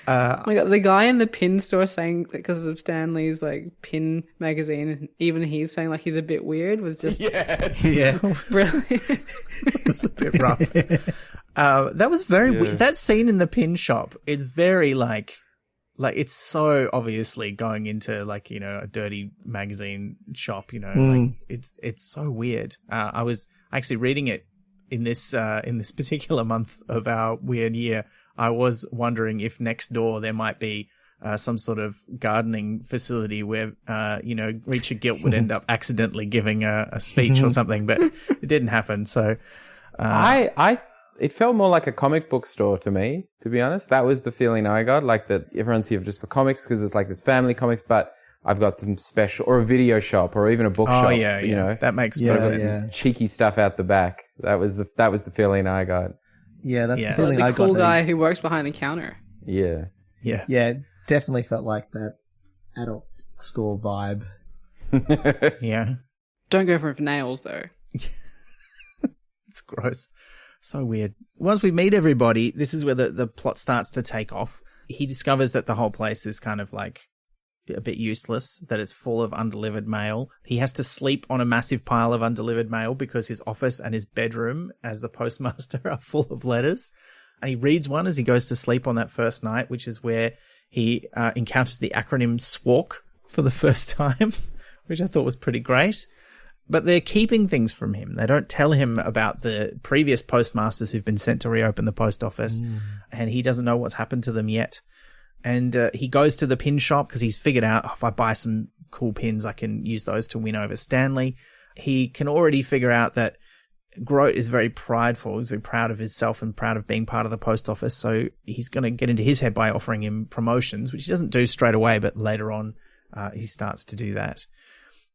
Oh my God, the guy in the pin store saying that because of Stanley's pin magazine, and even he's saying he's a bit weird, was just brilliant. It was a bit rough. That was very weird. That scene in the pin shop, it's very it's so obviously going into a dirty magazine shop, it's so weird. I was actually reading it in this particular month of our weird year. I was wondering if next door there might be some sort of gardening facility where Richard Gilt would end up accidentally giving a speech or something, but it didn't happen. So it felt more like a comic book store to me, to be honest. That was the feeling I got, that everyone's here just for comics because it's this family comics, but I've got some special, or a video shop, or even a bookshop. Oh yeah. That makes sense. Cheeky stuff out the back. That was the feeling I got. Yeah, that's the feeling I got. The cool guy who works behind the counter. Yeah. Yeah. Yeah, definitely felt like that adult store vibe. Yeah. Don't go for nails though. It's gross. So weird. Once we meet everybody, this is where the plot starts to take off. He discovers that the whole place is kind of a bit useless, that it's full of undelivered mail. He has to sleep on a massive pile of undelivered mail because his office and his bedroom as the postmaster are full of letters. And he reads one as he goes to sleep on that first night, which is where he encounters the acronym SWORK for the first time, which I thought was pretty great. But they're keeping things from him. They don't tell him about the previous postmasters who've been sent to reopen the post office, and he doesn't know what's happened to them yet. And he goes to the pin shop because he's figured out, if I buy some cool pins, I can use those to win over Stanley. He can already figure out that Grote is very prideful. He's very proud of himself and proud of being part of the post office. So he's going to get into his head by offering him promotions, which he doesn't do straight away, but later on he starts to do that.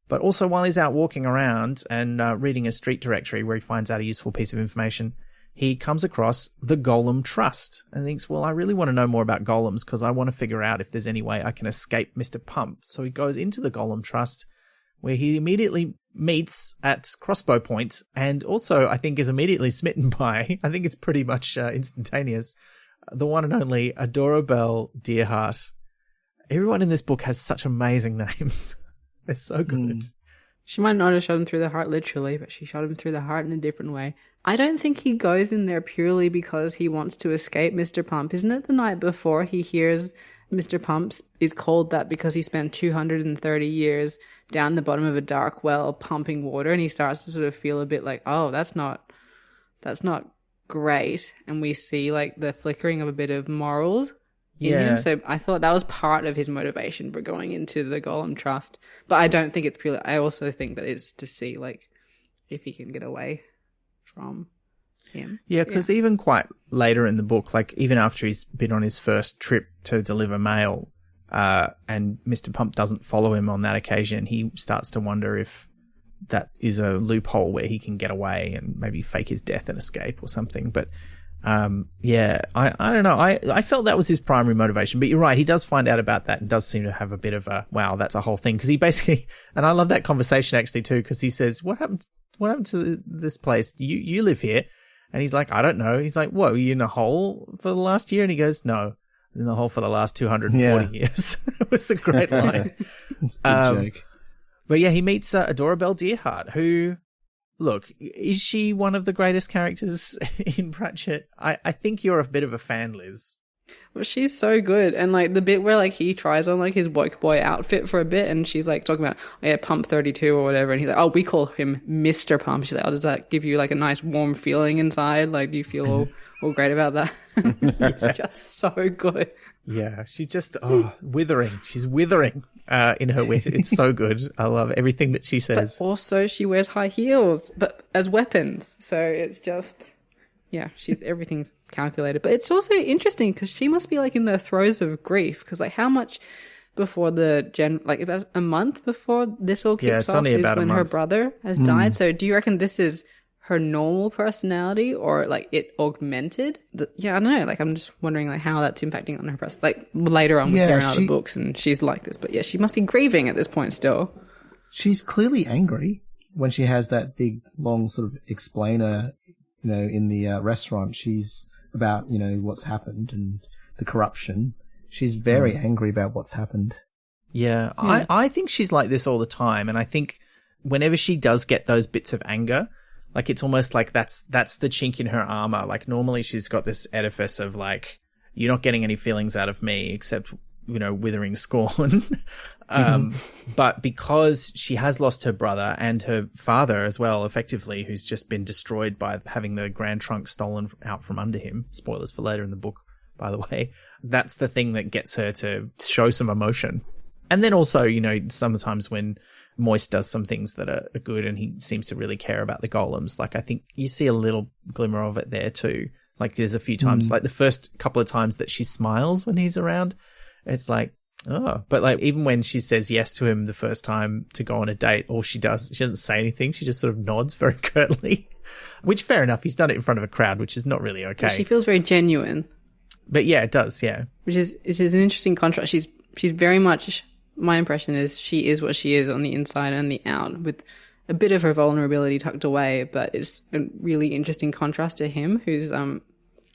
But also while he's out walking around and reading a street directory where he finds out a useful piece of information, he comes across the Golem Trust and thinks, well, I really want to know more about golems because I want to figure out if there's any way I can escape Mr. Pump. So he goes into the Golem Trust, where he immediately meets at crossbow point and also I think is immediately smitten by, I think it's pretty much instantaneous, the one and only Adorabelle Deerheart. Everyone in this book has such amazing names. They're so good. She might not have shot him through the heart literally, but she shot him through the heart in a different way. I don't think he goes in there purely because he wants to escape Mr. Pump. Isn't it the night before he hears Mr. Pump is called that because he spent 230 years down the bottom of a dark well pumping water, and he starts to sort of feel a bit like, oh, that's not great. And we see the flickering of a bit of morals in him. So I thought that was part of his motivation for going into the Golem Trust. But I don't think it's purely, I also think that it's to see if he can get away from him. Yeah, because even quite later in the book, even after he's been on his first trip to deliver mail, and Mr. Pump doesn't follow him on that occasion, he starts to wonder if that is a loophole where he can get away and maybe fake his death and escape or something. But I don't know. I felt that was his primary motivation, but you're right. He does find out about that and does seem to have a bit of a, wow, that's a whole thing. Cause he basically, and I love that conversation actually too, cause he says, what happened to this place? You live here. And he's like, I don't know. He's like, whoa, are you in a hole for the last year? And he goes, no, in the hole for the last 240 years. It was a great line. Joke. But yeah, he meets Adorabelle Deerheart, who, look, is she one of the greatest characters in Pratchett? I think you're a bit of a fan, Liz. Well, she's so good. And like the bit where like he tries on like his woke boy outfit for a bit and she's like talking about, oh, yeah, Pump 32 or whatever. And he's like, oh, we call him Mr. Pump. She's like, oh, does that give you like a nice warm feeling inside? Like, do you feel all great about that? It's just so good. Yeah, she's just withering. She's withering in her wit. It's so good. I love everything that she says. But also she wears high heels, but as weapons. So it's just, yeah, everything's calculated. But it's also interesting because she must be like in the throes of grief. Because like how much before like about a month before this all kicks off is when her brother has died. So do you reckon this is her normal personality or like it augmented? I don't know. Like I'm just wondering like how that's impacting on her person. Like later on, we're hearing other books and she's like this, but yeah, she must be grieving at this point still. She's clearly angry when she has that big long sort of explainer, in the restaurant. She's about, what's happened and the corruption. She's very angry about what's happened. Yeah. I think she's like this all the time. And I think whenever she does get those bits of anger, like it's almost like that's the chink in her armor. Like normally she's got this edifice of like, you're not getting any feelings out of me except, withering scorn. But because she has lost her brother and her father as well, effectively, who's just been destroyed by having the Grand Trunk stolen out from under him. Spoilers for later in the book, by the way. That's the thing that gets her to show some emotion. And then also, sometimes when Moist does some things that are good and he seems to really care about the golems. Like I think you see a little glimmer of it there too. Like there's a few times, like the first couple of times that she smiles when he's around, it's like, oh, but like even when she says yes to him the first time to go on a date, all she doesn't say anything. She just sort of nods very curtly, which fair enough. He's done it in front of a crowd, which is not really okay. Well, she feels very genuine. But yeah, it does. Yeah. Which is an interesting contrast. She's very much, my impression is she is what she is on the inside and the out, with a bit of her vulnerability tucked away, but it's a really interesting contrast to him, who's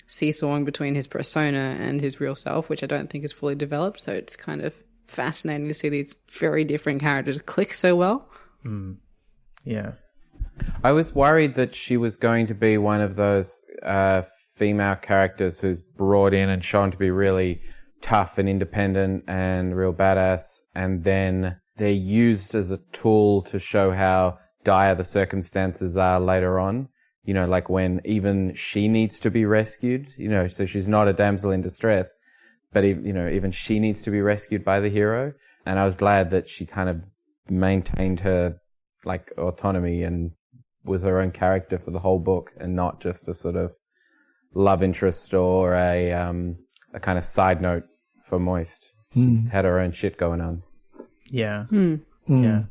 seesawing between his persona and his real self, which I don't think is fully developed. So it's kind of fascinating to see these very different characters click so well. Yeah. I was worried that she was going to be one of those female characters who's brought in and shown to be really tough and independent and real badass, and then they're used as a tool to show how dire the circumstances are later on. Like when even she needs to be rescued, so she's not a damsel in distress, but even she needs to be rescued by the hero. And I was glad that she kind of maintained her like autonomy and was her own character for the whole book and not just a sort of love interest or a kind of side note for Moist. She had her own shit going on. Yeah. Yeah.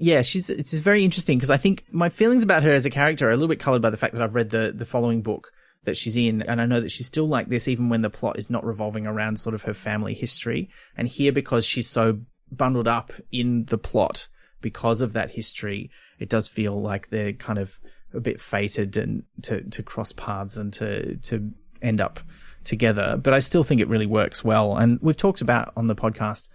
Yeah, it's very interesting because I think my feelings about her as a character are a little bit coloured by the fact that I've read the following book that she's in, and I know that she's still like this even when the plot is not revolving around sort of her family history. And here, because she's so bundled up in the plot because of that history, it does feel like they're kind of a bit fated and to cross paths and to end up together. But I still think it really works well. And we've talked about on the podcast,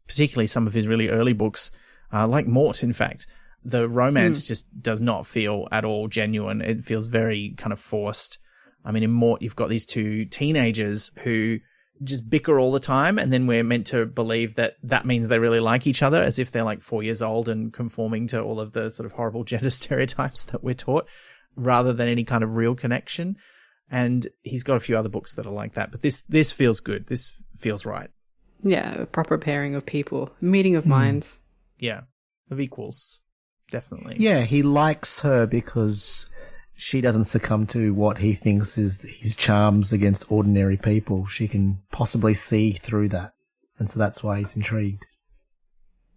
particularly some of his really early books, like Mort, in fact, the romance just does not feel at all genuine. It feels very kind of forced. I mean, in Mort, you've got these two teenagers who just bicker all the time, and then we're meant to believe that means they really like each other, as if they're like 4 years old and conforming to all of the sort of horrible gender stereotypes that we're taught, rather than any kind of real connection. And he's got a few other books that are like that, but this feels good. This feels right. Yeah, a proper pairing of people, meeting of minds. Yeah, of equals, definitely. Yeah, he likes her because she doesn't succumb to what he thinks is his charms against ordinary people. She can possibly see through that, and so that's why he's intrigued.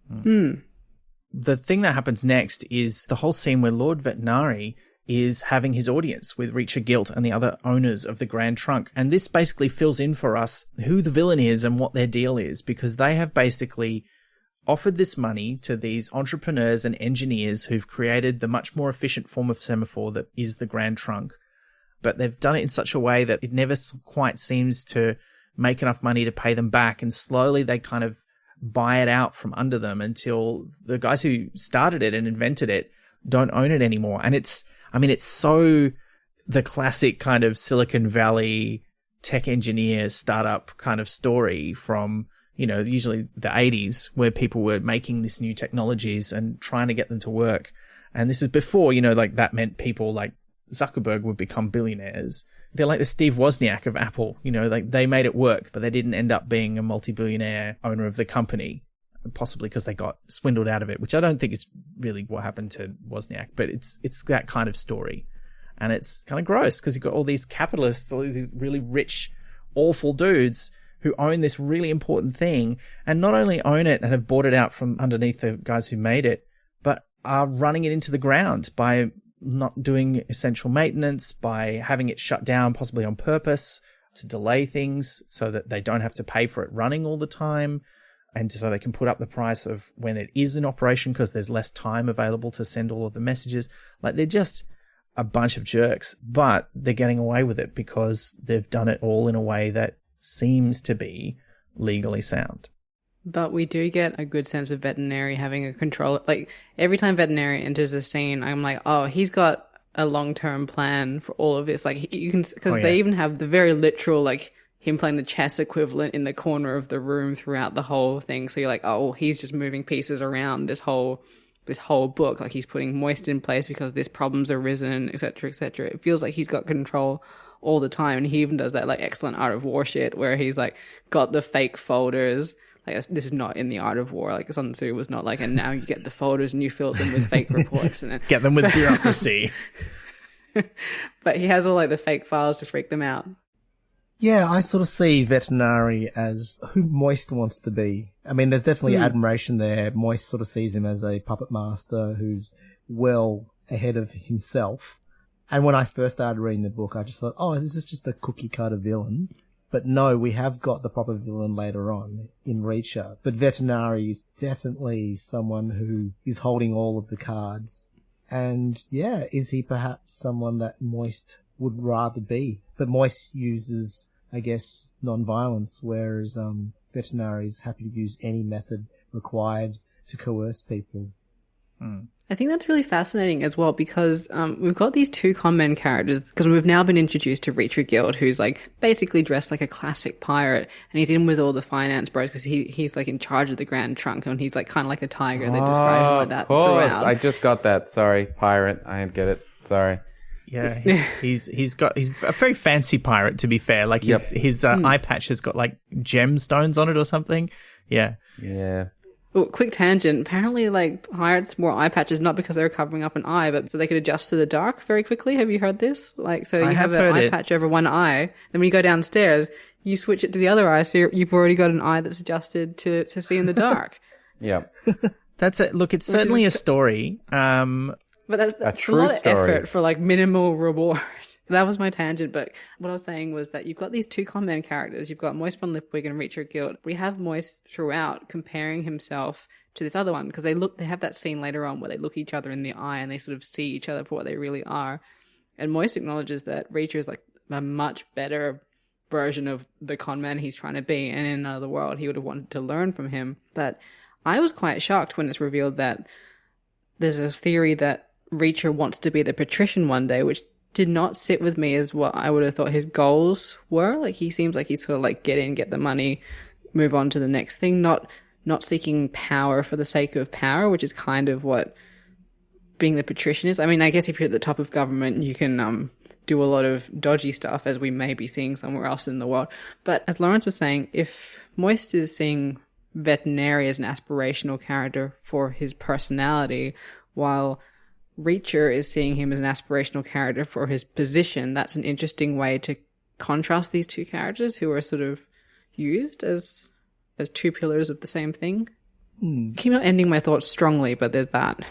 The thing that happens next is the whole scene where Lord Vetinari is having his audience with Reacher Gilt and the other owners of the Grand Trunk. And this basically fills in for us who the villain is and what their deal is, because they have basically offered this money to these entrepreneurs and engineers who've created the much more efficient form of semaphore that is the Grand Trunk. But they've done it in such a way that it never quite seems to make enough money to pay them back. And slowly they kind of buy it out from under them until the guys who started it and invented it don't own it anymore. And it's so the classic kind of Silicon Valley tech engineer startup kind of story from, usually the 80s, where people were making these new technologies and trying to get them to work. And this is before, that meant people like Zuckerberg would become billionaires. They're like the Steve Wozniak of Apple, they made it work, but they didn't end up being a multi-billionaire owner of the company, possibly because they got swindled out of it, which I don't think is really what happened to Wozniak, but it's that kind of story. And it's kind of gross because you've got all these capitalists, all these really rich, awful dudes who own this really important thing, and not only own it and have bought it out from underneath the guys who made it, but are running it into the ground by not doing essential maintenance, by having it shut down, possibly on purpose, to delay things so that they don't have to pay for it running all the time, and so they can put up the price of when it is in operation because there's less time available to send all of the messages. Like, they're just a bunch of jerks, but they're getting away with it because they've done it all in a way that seems to be legally sound. But we do get a good sense of Veterinary having a control. Like, every time Veterinary enters a scene, I'm like, oh, he's got a long-term plan for all of this. Like, you can, because they even have the very literal, like, him playing the chess equivalent in the corner of the room throughout the whole thing. So you're like, oh, he's just moving pieces around this whole book. Like, he's putting Moist in place because this problem's arisen, etc., etc. It feels like he's got control all the time. And he even does that, like, excellent Art of War shit where he's, like, got the fake folders. Like, this is not in the Art of War. Like, Sun Tzu was not like, and now you get the folders and you fill them with fake reports and then get them with bureaucracy. But he has all, like, the fake files to freak them out. Yeah, I sort of see Veterinary as who Moist wants to be. I mean, there's definitely admiration there. Moist sort of sees him as a puppet master who's well ahead of himself. And when I first started reading the book, I just thought, oh, this is just a cookie-cutter villain. But no, we have got the proper villain later on in Reacher. But Veterinary is definitely someone who is holding all of the cards. And yeah, is he perhaps someone that Moist would rather be? But Moist uses, I guess, non-violence, whereas Veterinary is happy to use any method required to coerce people. I think that's really fascinating as well because we've got these two con-men characters because we've now been introduced to Reacher Guild, who's like basically dressed like a classic pirate, and he's in with all the finance bros because he's like in charge of the Grand Trunk, and he's like kind of like a tiger. They describe him like that throughout. I just got that. Sorry, pirate. I didn't get it. Sorry. Yeah, he's a very fancy pirate, to be fair. Like his eye patch has got like gemstones on it or something. Yeah. Oh, quick tangent. Apparently, like, pirates wore eye patches not because they were covering up an eye, but so they could adjust to the dark very quickly. Have you heard this? Like, so you have an eye patch over one eye, then when you go downstairs, you switch it to the other eye, so you've already got an eye that's adjusted to see in the dark. Yep. That's it. Look, it's certainly a story. But that's a lot of effort for, like, minimal reward. That was my tangent, but what I was saying was that you've got these two con-men characters. You've got Moist von Lipwig and Reacher Guild. We have Moist throughout comparing himself to this other one because they have that scene later on where they look each other in the eye and they sort of see each other for what they really are. And Moist acknowledges that Reacher is like a much better version of the con-man he's trying to be, and in another world he would have wanted to learn from him. But I was quite shocked when it's revealed that there's a theory that Reacher wants to be the patrician one day, which did not sit with me as what I would have thought his goals were. Like, he seems like he's sort of like get in, get the money, move on to the next thing, not seeking power for the sake of power, which is kind of what being the patrician is. I mean, I guess if you're at the top of government, you can do a lot of dodgy stuff, as we may be seeing somewhere else in the world. But as Lawrence was saying, if Moist is seeing Veterinary as an aspirational character for his personality, while Reacher is seeing him as an aspirational character for his position, that's an interesting way to contrast these two characters who are sort of used as two pillars of the same thing. Keep not ending my thoughts strongly, but there's that.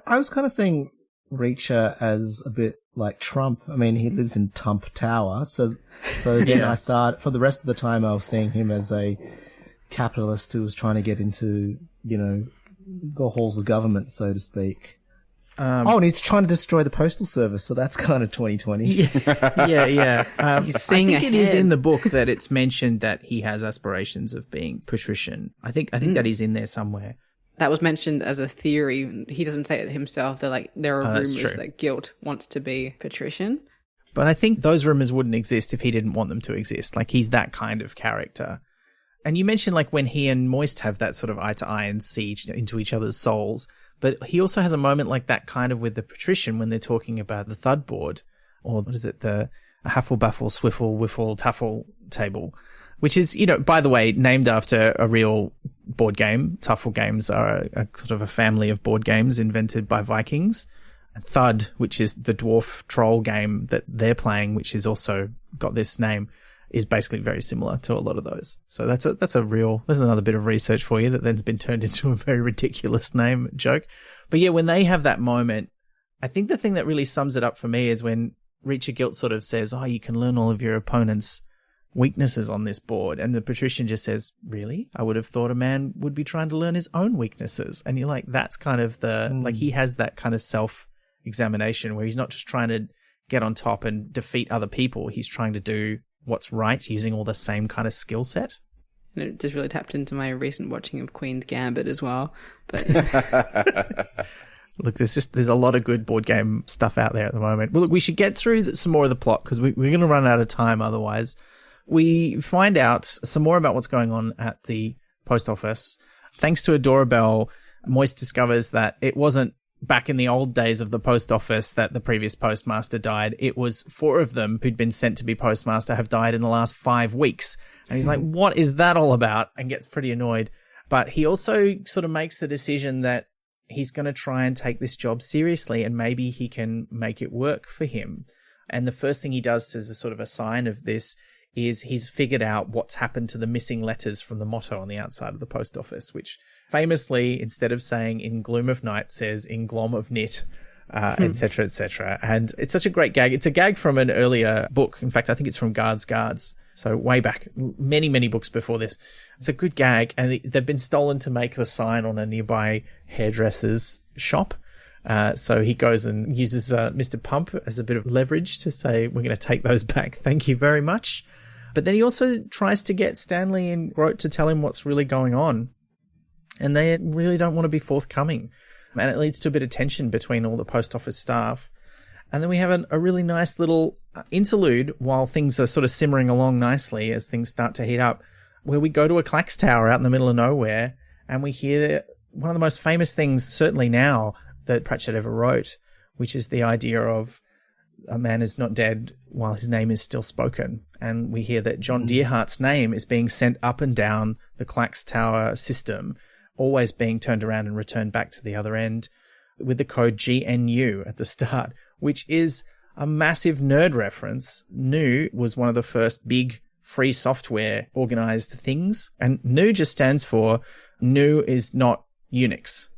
I was kind of seeing Reacher as a bit like Trump. I mean, he lives in Trump Tower, so then I start, for the rest of the time I was seeing him as a capitalist who was trying to get into, the halls of government, so to speak. And he's trying to destroy the postal service, so that's kind of 2020. Yeah. He's seeing I think it is in the book that it's mentioned that he has aspirations of being patrician. I think that is in there somewhere. That was mentioned as a theory. He doesn't say it himself. There are rumors that Guilt wants to be patrician. But I think those rumors wouldn't exist if he didn't want them to exist. Like, he's that kind of character. And you mentioned, like, when he and Moist have that sort of eye-to-eye and see into each other's souls. But he also has a moment like that kind of with the Patrician when they're talking about the thud board. Or what is it? The Haffle, Baffle, Swiffle, Wiffle, Taffle table. Which is, you know, by the way, named after a real board game. Taffle games are a sort of a family of board games invented by Vikings. And Thud, which is the dwarf troll game that they're playing, which is also got this name, is basically very similar to a lot of those. So there's another bit of research for you that then's been turned into a very ridiculous name joke. But yeah, when they have that moment, I think the thing that really sums it up for me is when Reach of Guilt sort of says, oh, you can learn all of your opponent's weaknesses on this board. And the Patrician just says, really? I would have thought a man would be trying to learn his own weaknesses. And you're like, that's kind of like he has that kind of self-examination where he's not just trying to get on top and defeat other people. He's trying to do what's right using all the same kind of skill set. And it just really tapped into my recent watching of Queen's Gambit as well. But Look, there's a lot of good board game stuff out there at the moment. Well, look, we should get through some more of the plot because we're going to run out of time otherwise. We find out some more about what's going on at the post office. Thanks to a doorbell, Moist discovers that it wasn't back in the old days of the post office that the previous postmaster died. It was 4 of them who'd been sent to be postmaster have died in the last 5 weeks. And he's like, what is that all about? And gets pretty annoyed. But he also sort of makes the decision that he's going to try and take this job seriously and maybe he can make it work for him. And the first thing he does as a sort of a sign of this is he's figured out what's happened to the missing letters from the motto on the outside of the post office, which famously, instead of saying in gloom of night, says in glom of knit, etc., etc. And it's such a great gag. It's a gag from an earlier book. In fact, I think it's from Guards. So way back, many, many books before this. It's a good gag, and they've been stolen to make the sign on a nearby hairdresser's shop. So he goes and uses Mr. Pump as a bit of leverage to say, we're going to take those back. Thank you very much. But then he also tries to get Stanley and Grote to tell him what's really going on. And they really don't want to be forthcoming. And it leads to a bit of tension between all the post office staff. And then we have a really nice little interlude while things are sort of simmering along nicely as things start to heat up, where we go to a clacks tower out in the middle of nowhere and we hear one of the most famous things, certainly now, that Pratchett ever wrote, which is the idea of a man is not dead while his name is still spoken. And we hear that John Deerhart's name is being sent up and down the clacks tower system, always being turned around and returned back to the other end with the code GNU at the start, which is a massive nerd reference. GNU was one of the first big free software organized things. And GNU just stands for GNU is not Unix,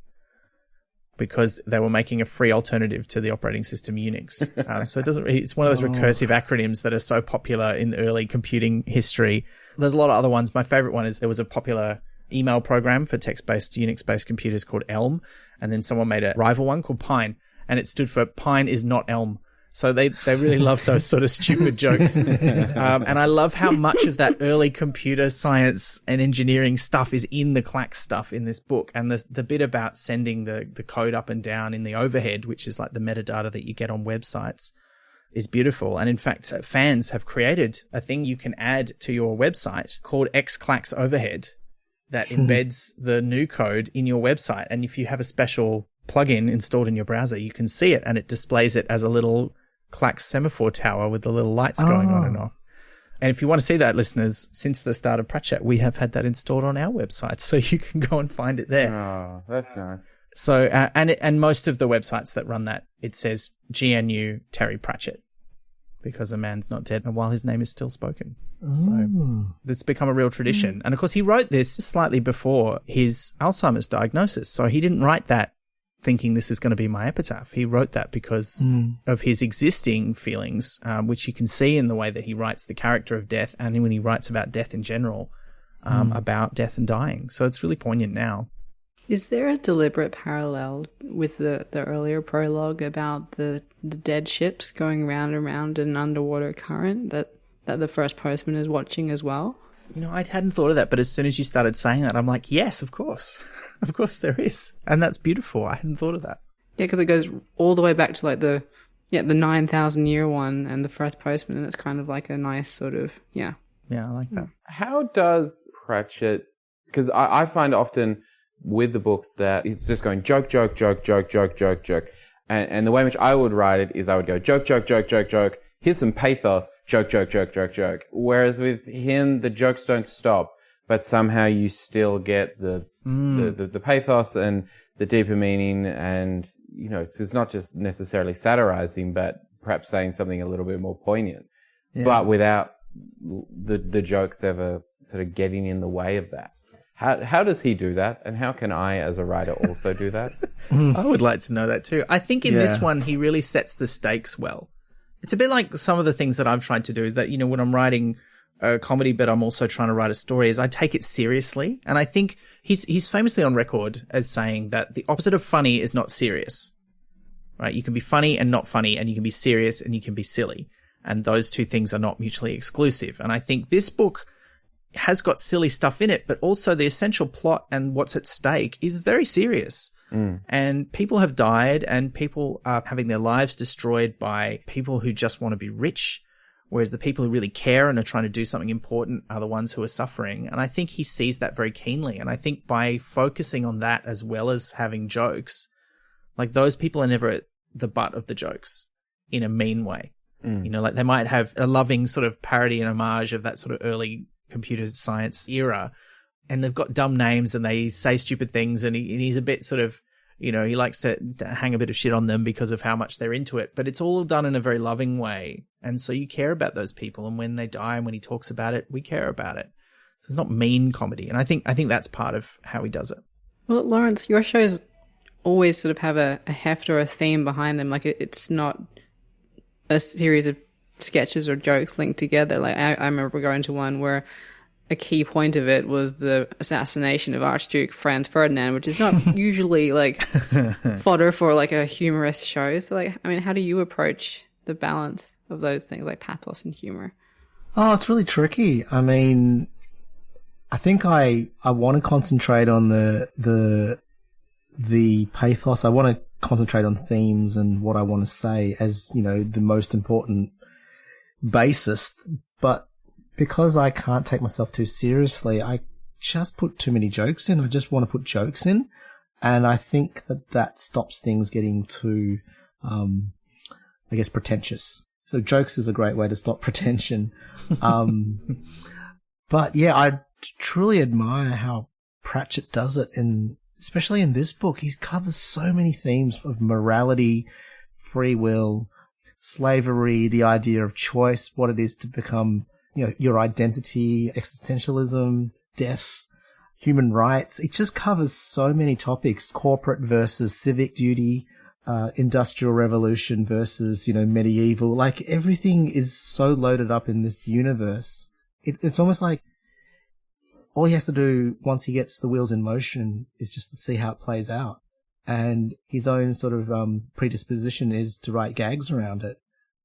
because they were making a free alternative to the operating system Unix. So it doesn't really, it's one of those recursive acronyms that are so popular in early computing history. There's a lot of other ones. My favorite one is there was a popular email program for text-based Unix-based computers called Elm, and then someone made a rival one called Pine, and it stood for Pine is not Elm. So they really love those sort of stupid jokes. And I love how much of that early computer science and engineering stuff is in the clacks stuff in this book. And the bit about sending the code up and down in the overhead, which is like the metadata that you get on websites, is beautiful. And in fact, fans have created a thing you can add to your website called xclax overhead that embeds the new code in your website. And if you have a special plugin installed in your browser, you can see it and it displays it as a little clacks semaphore tower with the little lights going on and off. And if you want to see that, listeners, since the start of Pratchett, we have had that installed on our website, so you can go and find it there. Oh, that's nice. So, and most of the websites that run that, it says GNU Terry Pratchett, because a man's not dead and while his name is still spoken. So it's become a real tradition. And of course, he wrote this slightly before his Alzheimer's diagnosis. So he didn't write that thinking this is going to be my epitaph. He wrote that because of his existing feelings, which you can see in the way that he writes the character of death and when he writes about death in general, about death and dying. So it's really poignant now. Is there a deliberate parallel with the earlier prologue about the dead ships going round and round in an underwater current that the first postman is watching as well? You know, I hadn't thought of that, but as soon as you started saying that, I'm like, yes, of course. Of course there is. And that's beautiful. I hadn't thought of that. Yeah, because it goes all the way back to like the the 9,000-year one and the first postman, and it's kind of like a nice sort of, Yeah, I like that. How does Pratchett, because I find often with the books that it's just going joke, joke, joke, joke, joke, joke, joke. And the way in which I would write it is I would go joke, joke, joke, joke, joke. Here's some pathos, joke, joke, joke, joke, joke. Whereas with him, the jokes don't stop, but somehow you still get the pathos and the deeper meaning. And, you know, it's not just necessarily satirizing, but perhaps saying something a little bit more poignant, but without the jokes ever sort of getting in the way of that. How does he do that? And how can I, as a writer, also do that? I would like to know that too. I think in this one, he really sets the stakes well. It's a bit like some of the things that I've tried to do is that, you know, when I'm writing a comedy, but I'm also trying to write a story, is I take it seriously. And I think he's famously on record as saying that the opposite of funny is not serious, right? You can be funny and not funny, and you can be serious and you can be silly. And those two things are not mutually exclusive. And I think this book has got silly stuff in it, but also the essential plot and what's at stake is very serious. And people have died, and people are having their lives destroyed by people who just want to be rich, whereas the people who really care and are trying to do something important are the ones who are suffering. And I think he sees that very keenly. And I think by focusing on that as well as having jokes, like those people are never at the butt of the jokes in a mean way. You know, like they might have a loving sort of parody and homage of that sort of early computer science era, and they've got dumb names and they say stupid things, and he's a bit sort of, you know, he likes to hang a bit of shit on them because of how much they're into it, but it's all done in a very loving way. And so you care about those people, and when they die and when he talks about it, we care about it. So it's not mean comedy. And I think that's part of how he does it. Well, Lawrence, your shows always sort of have a heft or a theme behind them. Like it's not a series of sketches or jokes linked together. Like I remember going to one where a key point of it was the assassination of Archduke Franz Ferdinand, which is not usually like fodder for like a humorous show. So like, I mean, how do you approach the balance of those things, like pathos and humor? Oh, it's really tricky. I mean, I think I want to concentrate on the pathos. I want to concentrate on themes and what I want to say as, you know, the most important basis. But because I can't take myself too seriously, I just put too many jokes in. I just want to put jokes in. And I think that stops things getting too, I guess, pretentious. So jokes is a great way to stop pretension. But yeah, I truly admire how Pratchett does it, and especially in this book, he covers so many themes of morality, free will, slavery, the idea of choice, what it is to become, you know, your identity, existentialism, death, human rights. It just covers so many topics: corporate versus civic duty, industrial revolution versus, you know, medieval. Like everything is so loaded up in this universe. It's almost like all he has to do once he gets the wheels in motion is just to see how it plays out. And his own sort of predisposition is to write gags around it,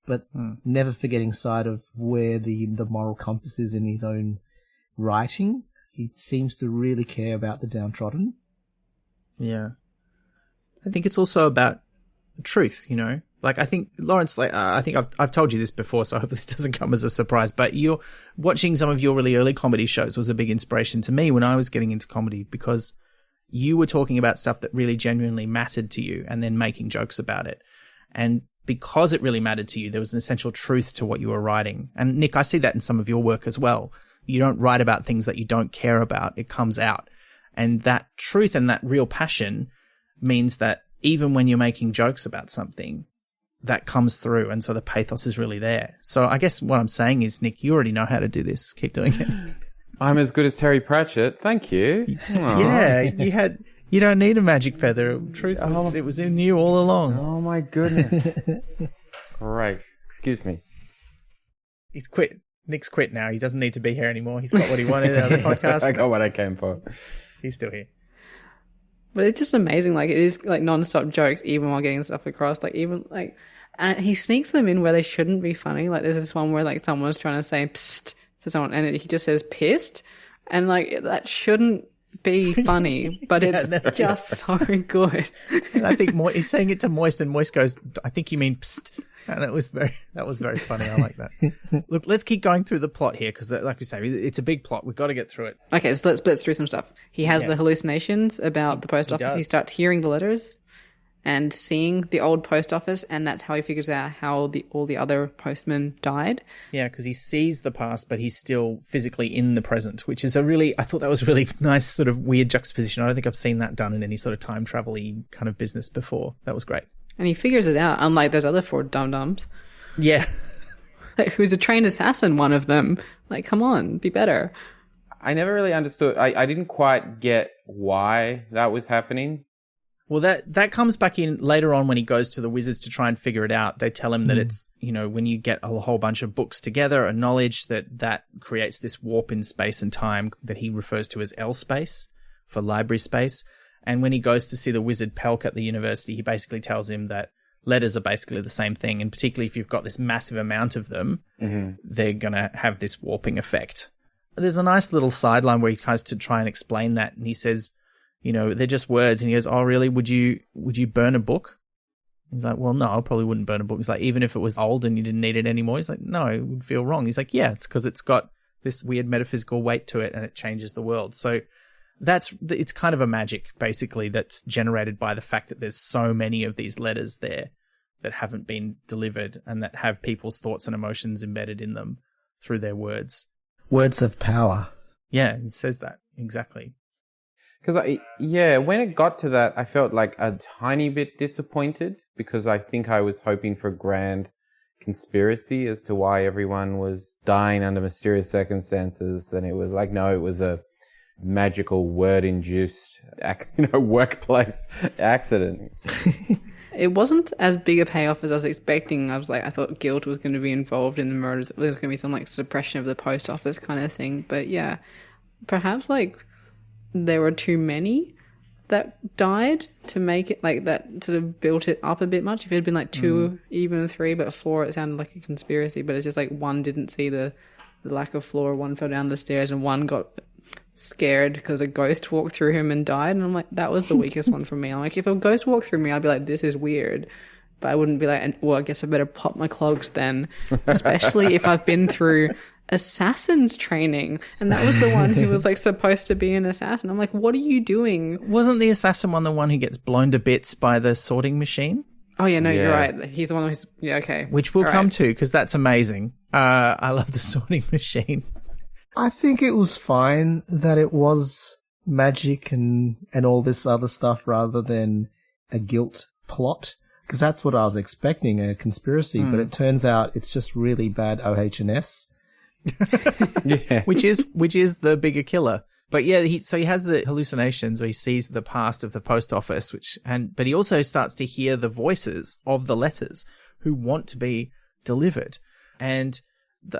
but never forgetting sight of where the moral compass is in his own writing. He seems to really care about the downtrodden. Yeah. I think it's also about truth, you know? Like, I think, Lawrence, like, I think I've told you this before, so I hope this doesn't come as a surprise, but you're watching some of your really early comedy shows was a big inspiration to me when I was getting into comedy, because you were talking about stuff that really genuinely mattered to you and then making jokes about it. And because it really mattered to you, there was an essential truth to what you were writing. And Nick, I see that in some of your work as well. You don't write about things that you don't care about. It comes out. And that truth and that real passion means that even when you're making jokes about something, that comes through. And so the pathos is really there. So I guess what I'm saying is, Nick, you already know how to do this. Keep doing it. I'm as good as Terry Pratchett. Thank you. Yeah, you don't need a magic feather. Truth was, it was in you all along. Oh my goodness. Great. Excuse me. He's quit. Nick's quit now. He doesn't need to be here anymore. He's got what he wanted out of the podcast. I got what I came for. He's still here. But it's just amazing. Like, it is like non-stop jokes, even while getting stuff across. Like, even like, and he sneaks them in where they shouldn't be funny. Like, there's this one where like someone's trying to say psst to someone, and he just says pissed, and like that shouldn't be funny, but it's just so good. And I think he's saying it to Moisten. Moist goes, "I think you mean psst." And that was very funny. I like that. Look, let's keep going through the plot here because, like we say, it's a big plot. We've got to get through it. Okay, so let's blitz through some stuff. He has the hallucinations about the post office. He starts hearing the letters and seeing the old post office, and that's how he figures out how all the other postmen died. Yeah, because he sees the past, but he's still physically in the present, which is I thought that was a really nice sort of weird juxtaposition. I don't think I've seen that done in any sort of time travel-y kind of business before. That was great. And he figures it out, unlike those other 4 dum-dums. Yeah. Like, who's a trained assassin, one of them. Like, come on, be better. I never really understood. I didn't quite get why that was happening. Well, that comes back in later on when he goes to the wizards to try and figure it out. They tell him that it's, when you get a whole bunch of books together, a knowledge that creates this warp in space and time that he refers to as L space for library space. And when he goes to see the wizard Pelk at the university, he basically tells him that letters are basically the same thing. And particularly if you've got this massive amount of them, they're going to have this warping effect. There's a nice little sideline where he tries to try and explain that. And he says, they're just words. And he goes, oh, really? Would you burn a book? He's like, well, no, I probably wouldn't burn a book. He's like, even if it was old and you didn't need it anymore? He's like, no, it would feel wrong. He's like, yeah, it's because it's got this weird metaphysical weight to it and it changes the world. So it's kind of a magic, basically, that's generated by the fact that there's so many of these letters there that haven't been delivered and that have people's thoughts and emotions embedded in them through their words. Words of power. Yeah, it says that. Exactly. Because, when it got to that, I felt like a tiny bit disappointed because I think I was hoping for a grand conspiracy as to why everyone was dying under mysterious circumstances. And it was like, no, it was a magical word-induced, workplace accident. It wasn't as big a payoff as I was expecting. I thought guilt was going to be involved in the murders. There was going to be some like suppression of the post office kind of thing. But yeah, perhaps like there were too many that died to make it like that, sort of built it up a bit much. If it had been like 2, even 3, but 4, it sounded like a conspiracy. But it's just like one didn't see the lack of floor, one fell down the stairs, and one got scared because a ghost walked through him and died. And I'm like, that was the weakest one for me. I'm like, if a ghost walked through me, I'd be like, this is weird. But I wouldn't be like, well, I guess I better pop my clogs then. Especially if I've been through assassin's training. And that was the one who was like supposed to be an assassin. I'm like, what are you doing? Wasn't the assassin one the one who gets blown to bits by the sorting machine? Oh, yeah, no, you're right. He's the one who's... Yeah, okay. Which we'll come to, because that's amazing. I love the sorting machine. I think it was fine that it was magic and all this other stuff rather than a guilt plot, because that's what I was expecting, a conspiracy, but it turns out it's just really bad OH&S. Yeah. Which is the bigger killer. But yeah, he has the hallucinations, or he sees the past of the post office, but he also starts to hear the voices of the letters who want to be delivered. And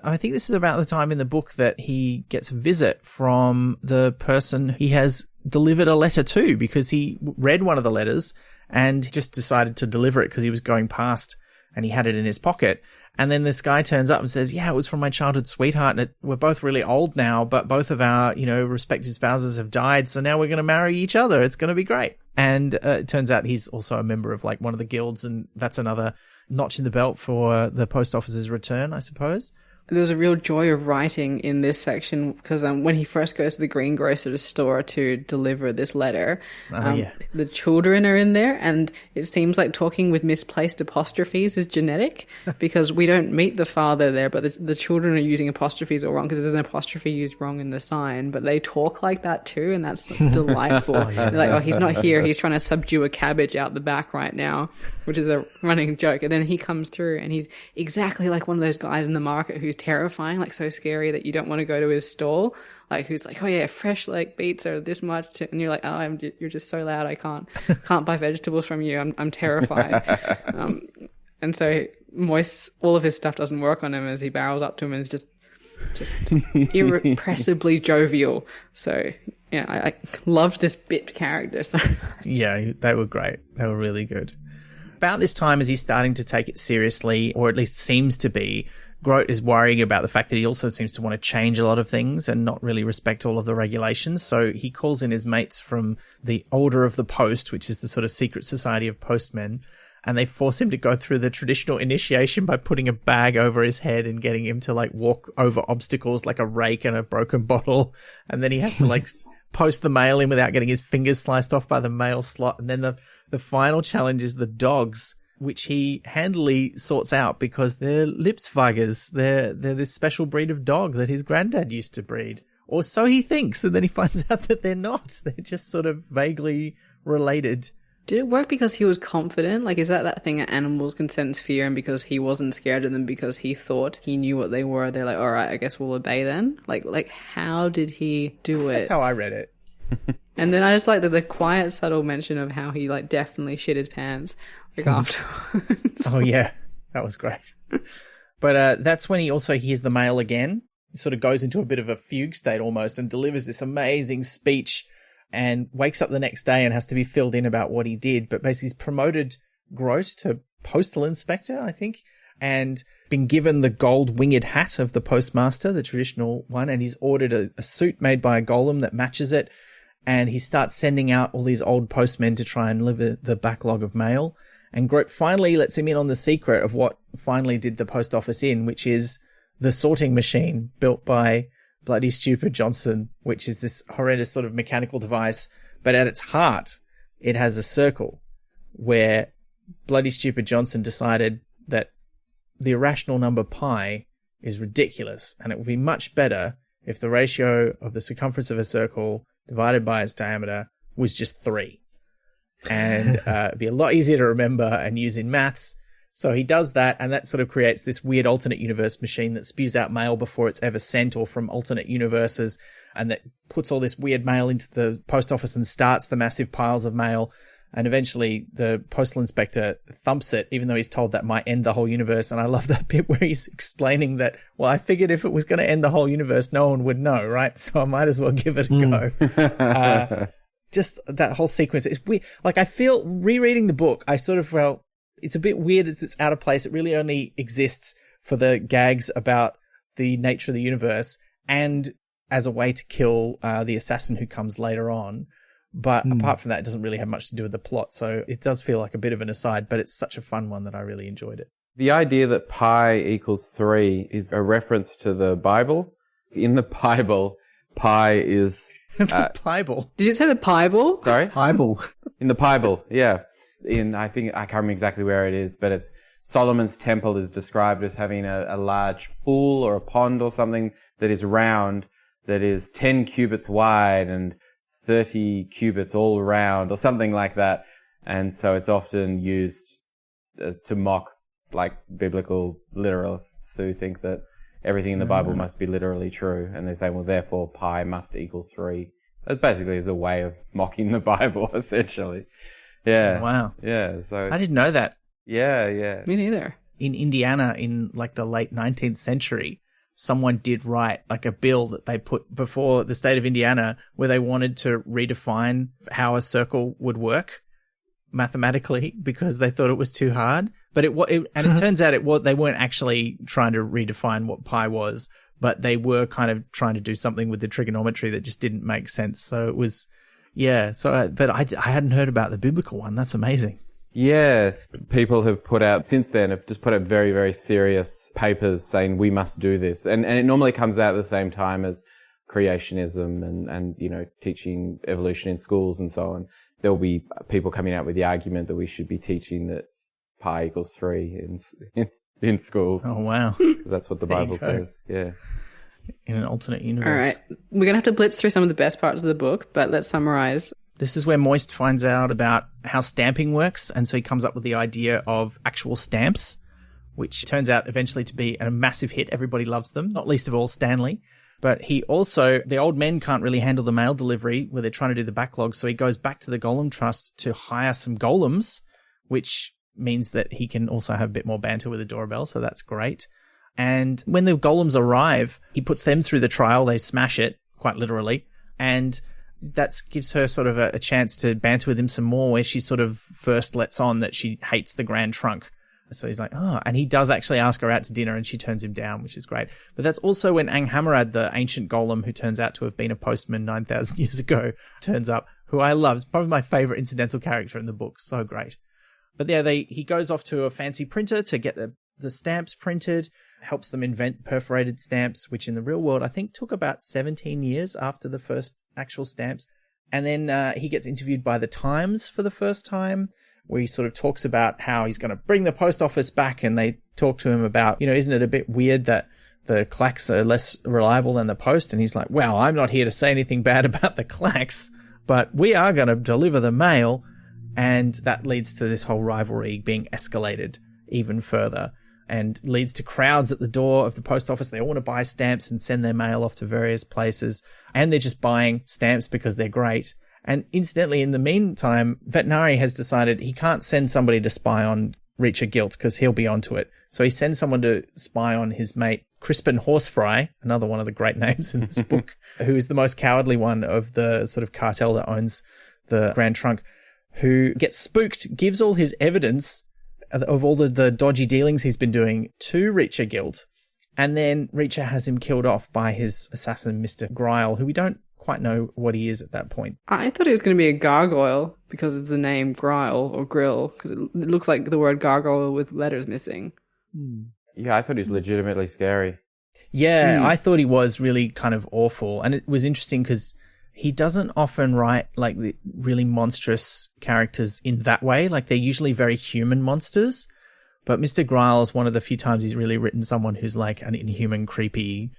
I think this is about the time in the book that he gets a visit from the person he has delivered a letter to, because he read one of the letters and just decided to deliver it because he was going past and he had it in his pocket. And then this guy turns up and says, yeah, it was from my childhood sweetheart. And we're both really old now, but both of our, respective spouses have died. So now we're going to marry each other. It's going to be great. And it turns out he's also a member of like one of the guilds. And that's another notch in the belt for the post office's return, I suppose. There was a real joy of writing in this section because when he first goes to the greengrocer's store to deliver this letter, the children are in there, and it seems like talking with misplaced apostrophes is genetic because we don't meet the father there, but the children are using apostrophes all wrong because there's an apostrophe used wrong in the sign, but they talk like that too, and that's delightful. They're like, oh, he's not here. He's trying to subdue a cabbage out the back right now, which is a running joke. And then he comes through and he's exactly like one of those guys in the market who's terrifying, like so scary that you don't want to go to his stall, like who's like, oh yeah, fresh like beets are this much, and you're like, oh, you're just so loud, I can't buy vegetables from you, I'm terrified. And so Moist, all of his stuff doesn't work on him as he barrels up to him and is just irrepressibly jovial. So yeah, I loved this bit character so much. Yeah, they were great. They were really good. About this time, as he's starting to take it seriously, or at least seems to be, Grote is worrying about the fact that he also seems to want to change a lot of things and not really respect all of the regulations. So he calls in his mates from the Order of the Post, which is the sort of secret society of postmen, and they force him to go through the traditional initiation by putting a bag over his head and getting him to like walk over obstacles like a rake and a broken bottle. And then he has to like post the mail in without getting his fingers sliced off by the mail slot. And then the final challenge is the dogs, which he handily sorts out because they're Lipsweigers. They're this special breed of dog that his granddad used to breed. Or so he thinks. And then he finds out that they're not. They're just sort of vaguely related. Did it work because he was confident? Like, is that thing that animals can sense fear, and because he wasn't scared of them because he thought he knew what they were, they're like, all right, I guess we'll obey then? Like how did he do it? That's how I read it. And then I just like the quiet, subtle mention of how he like definitely shit his pants like afterwards. Oh, yeah. That was great. But that's when he also hears the mail again. He sort of goes into a bit of a fugue state almost and delivers this amazing speech and wakes up the next day and has to be filled in about what he did. But basically he's promoted Grote to postal inspector, I think, and been given the gold winged hat of the postmaster, the traditional one, and he's ordered a suit made by a golem that matches it. And he starts sending out all these old postmen to try and deliver the backlog of mail. And Grote finally lets him in on the secret of what finally did the post office in, which is the sorting machine built by Bloody Stupid Johnson, which is this horrendous sort of mechanical device. But at its heart, it has a circle where Bloody Stupid Johnson decided that the irrational number pi is ridiculous, and it would be much better if the ratio of the circumference of a circle divided by its diameter was just 3. And it'd be a lot easier to remember and use in maths. So he does that, and that sort of creates this weird alternate universe machine that spews out mail before it's ever sent or from alternate universes, and that puts all this weird mail into the post office and starts the massive piles of mail. And eventually the postal inspector thumps it, even though he's told that might end the whole universe. And I love that bit where he's explaining that, well, I figured if it was going to end the whole universe, no one would know, right? So I might as well give it a go. Just that whole sequence is weird. Like, I feel rereading the book, I sort of felt it's a bit weird as it's out of place. It really only exists for the gags about the nature of the universe and as a way to kill the assassin who comes later on. But apart from that, it doesn't really have much to do with the plot. So it does feel like a bit of an aside, but it's such a fun one that I really enjoyed it. The idea that pi equals 3 is a reference to the Bible. In the Bible, pi is... the Bible. Did you say the pible? Sorry? Bible. In the Bible, yeah. I think, I can't remember exactly where it is, but it's Solomon's temple is described as having a large pool or a pond or something that is round, that is 10 cubits wide and 30 cubits all around or something like that. And so it's often used to mock like biblical literalists who think that everything in the Bible must be literally true. And they say, well, therefore pi must equal 3. That basically is a way of mocking the Bible, essentially. Yeah. Wow. Yeah. So I didn't know that. Yeah. Yeah. Me neither. In Indiana in like the late 19th century, someone did write like a bill that they put before the state of Indiana where they wanted to redefine how a circle would work mathematically because they thought it was too hard. But it turns out they weren't actually trying to redefine what pi was, but they were kind of trying to do something with the trigonometry that just didn't make sense. So it was, yeah. So, but I hadn't heard about the biblical one. That's amazing. Yeah, people have put out, since then, have just put out very, very serious papers saying we must do this. And it normally comes out at the same time as creationism and, you know, teaching evolution in schools and so on. There'll be people coming out with the argument that we should be teaching that pi equals 3 in schools. Oh, wow. That's what the Bible says. Yeah. In an alternate universe. All right. We're going to have to blitz through some of the best parts of the book, but let's summarize. This is where Moist finds out about how stamping works, and so he comes up with the idea of actual stamps, which turns out eventually to be a massive hit. Everybody loves them, not least of all Stanley. But he also, the old men can't really handle the mail delivery where they're trying to do the backlog, so he goes back to the Golem Trust to hire some golems, which means that he can also have a bit more banter with the doorbell, so that's great. And when the golems arrive, he puts them through the trial. They smash it, quite literally, and that gives her sort of a chance to banter with him some more, where she sort of first lets on that she hates the Grand Trunk. So he's like, oh, and he does actually ask her out to dinner and she turns him down, which is great. But that's also when Anghammarad, the ancient golem who turns out to have been a postman 9,000 years ago, turns up, who I love. It's probably my favorite incidental character in the book. So great. But yeah, he goes off to a fancy printer to get the stamps printed, helps them invent perforated stamps, which in the real world I think took about 17 years after the first actual stamps. And then he gets interviewed by the Times for the first time, where he sort of talks about how he's going to bring the post office back, and they talk to him about, isn't it a bit weird that the clacks are less reliable than the post? And he's like, well, I'm not here to say anything bad about the clacks, but we are going to deliver the mail. And that leads to this whole rivalry being escalated even further, and leads to crowds at the door of the post office. They all want to buy stamps and send their mail off to various places, and they're just buying stamps because they're great. And incidentally, in the meantime, Vetinari has decided he can't send somebody to spy on Reacher Gilt because he'll be onto it. So he sends someone to spy on his mate, Crispin Horsefry, another one of the great names in this book, who is the most cowardly one of the sort of cartel that owns the Grand Trunk, who gets spooked, gives all his evidence of all the dodgy dealings he's been doing to Reacher Gilt, and then Reacher has him killed off by his assassin, Mr. Gryle, who we don't quite know what he is at that point. I thought it was going to be a gargoyle because of the name Gryle or Grill, because it looks like the word gargoyle with letters missing. Yeah, I thought he was legitimately scary. Yeah, I thought he was really kind of awful. And it was interesting because he doesn't often write like the really monstrous characters in that way. Like they're usually very human monsters. But Mr. Gryle is one of the few times he's really written someone who's like an inhuman, creepy,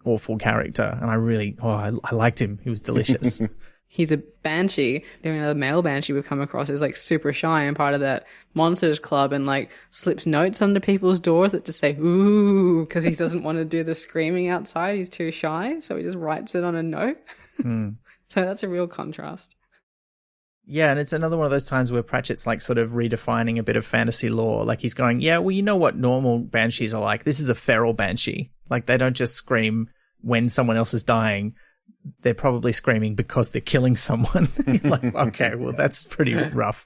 awful character. And I liked him. He was delicious. He's a banshee. The only other male banshee we've come across is like super shy and part of that monsters club, and like slips notes under people's doors that just say ooh, because he doesn't want to do the screaming outside. He's too shy, so he just writes it on a note. So that's a real contrast. Yeah, and it's another one of those times where Pratchett's like sort of redefining a bit of fantasy lore. Like he's going, yeah, well, you know what normal banshees are like. This is a feral banshee. Like they don't just scream when someone else is dying. They're probably screaming because they're killing someone. Like, okay, well, that's pretty rough.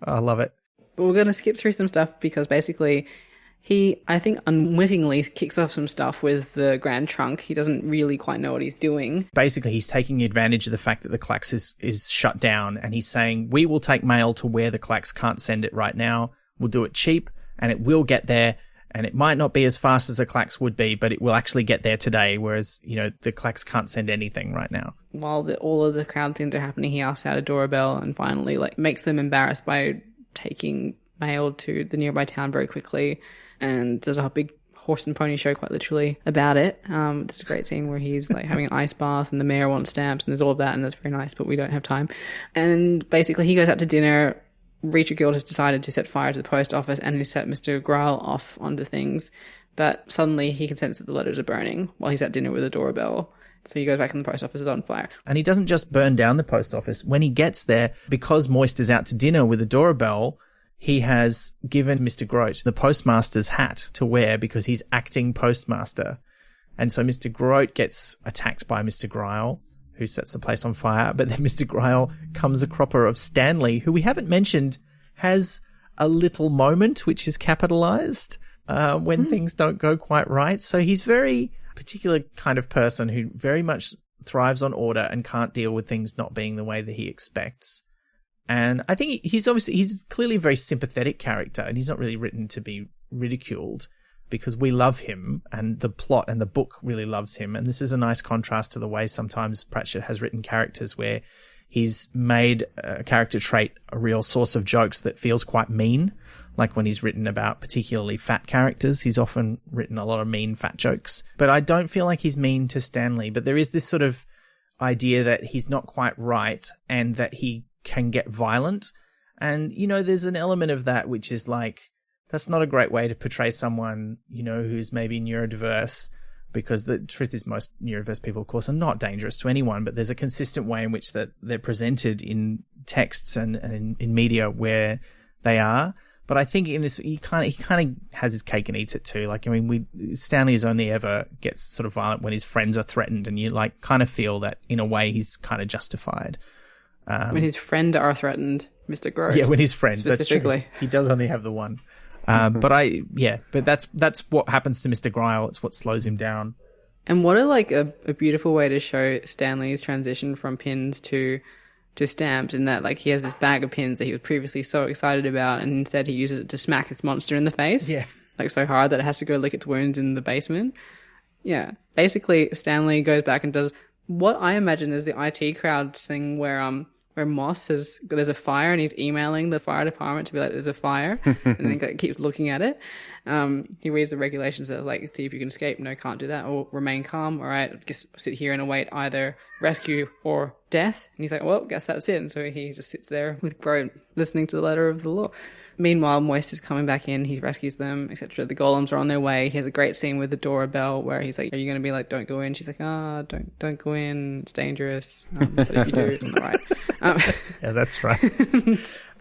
I love it. But we're going to skip through some stuff because basically he, I think, unwittingly kicks off some stuff with the Grand Trunk. He doesn't really quite know what he's doing. Basically, he's taking advantage of the fact that the Clacks is shut down, and he's saying, we will take mail to where the Clacks can't send it right now. We'll do it cheap, and it will get there. And it might not be as fast as the Clacks would be, but it will actually get there today, whereas, the Clacks can't send anything right now. While all of the crowd things are happening, he asks out a doorbell and finally makes them embarrassed by taking mail to the nearby town very quickly. And there's a big horse and pony show, quite literally, about it. There's a great scene where he's having an ice bath and the mayor wants stamps, and there's all of that, and that's very nice, but we don't have time. And basically he goes out to dinner. Reacher Gilt has decided to set fire to the post office and he set Mr. Gryle off onto things. But suddenly he can sense that the letters are burning while he's at dinner with a doorbell. So he goes back and the post office is on fire. And he doesn't just burn down the post office. When he gets there, because Moist is out to dinner with a doorbell, he has given Mr. Grote the postmaster's hat to wear because he's acting postmaster. And so Mr. Grote gets attacked by Mr. Gryle, who sets the place on fire. But then Mr. Gryle comes a cropper of Stanley, who we haven't mentioned, has a little moment, which is capitalized when things don't go quite right. So he's very particular kind of person who very much thrives on order and can't deal with things not being the way that he expects. And I think he's clearly a very sympathetic character, and he's not really written to be ridiculed, because we love him and the plot and the book really loves him. And this is a nice contrast to the way sometimes Pratchett has written characters, where he's made a character trait a real source of jokes that feels quite mean. Like when he's written about particularly fat characters, he's often written a lot of mean fat jokes. But I don't feel like he's mean to Stanley. But there is this sort of idea that he's not quite right and that he can get violent. And, there's an element of that which is like, that's not a great way to portray someone, who's maybe neurodiverse, because the truth is most neurodiverse people, of course, are not dangerous to anyone, but there's a consistent way in which that they're presented in texts and in media where they are. But I think in this, he kind of has his cake and eats it too. Stanley is only ever gets sort of violent when his friends are threatened, and you kind of feel that in a way he's kind of justified. When his friend are threatened, Mr. Grote. Yeah, when his friend, that's true. He does only have the one. But that's what happens to Mr. Gryle. It's what slows him down. And what a beautiful way to show Stanley's transition from Pins to to stamps, in that like he has this bag of pins that he was previously so excited about, and instead he uses it to smack this monster in the face. Yeah. Like so hard that it has to go lick its wounds in the basement. Yeah. Basically, Stanley goes back and does what I imagine is the IT crowd thing where Moss says there's a fire and he's emailing the fire department to be like, there's a fire, and then like, keeps looking at it. He reads the regulations that like, see if you can escape. No, can't do that. Or remain calm. All right, just sit here and await either rescue or death. And he's like, well, guess that's it. And so he just sits there with Bro listening to the letter of the law. Meanwhile, Moist is coming back in. He rescues them, etc. The golems are on their way. He has a great scene with the doorbell where he's like, are you going to be like, don't go in? She's like, don't go in. It's dangerous. But if you do, it's all right. Yeah, that's right.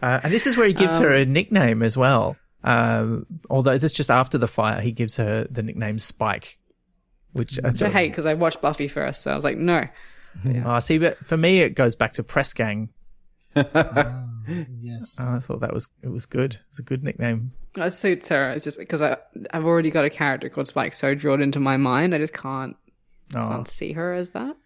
And this is where he gives her a nickname as well. Although this is just after the fire, he gives her the nickname Spike, which I hate because I watched Buffy first, so I was like, no. Yeah. See, but for me, it goes back to Press Gang. Yes. I thought it was good. It's a good nickname. That suits Sarah. It's just because I've already got a character called Spike so drilled into my mind, I just can't see her as that.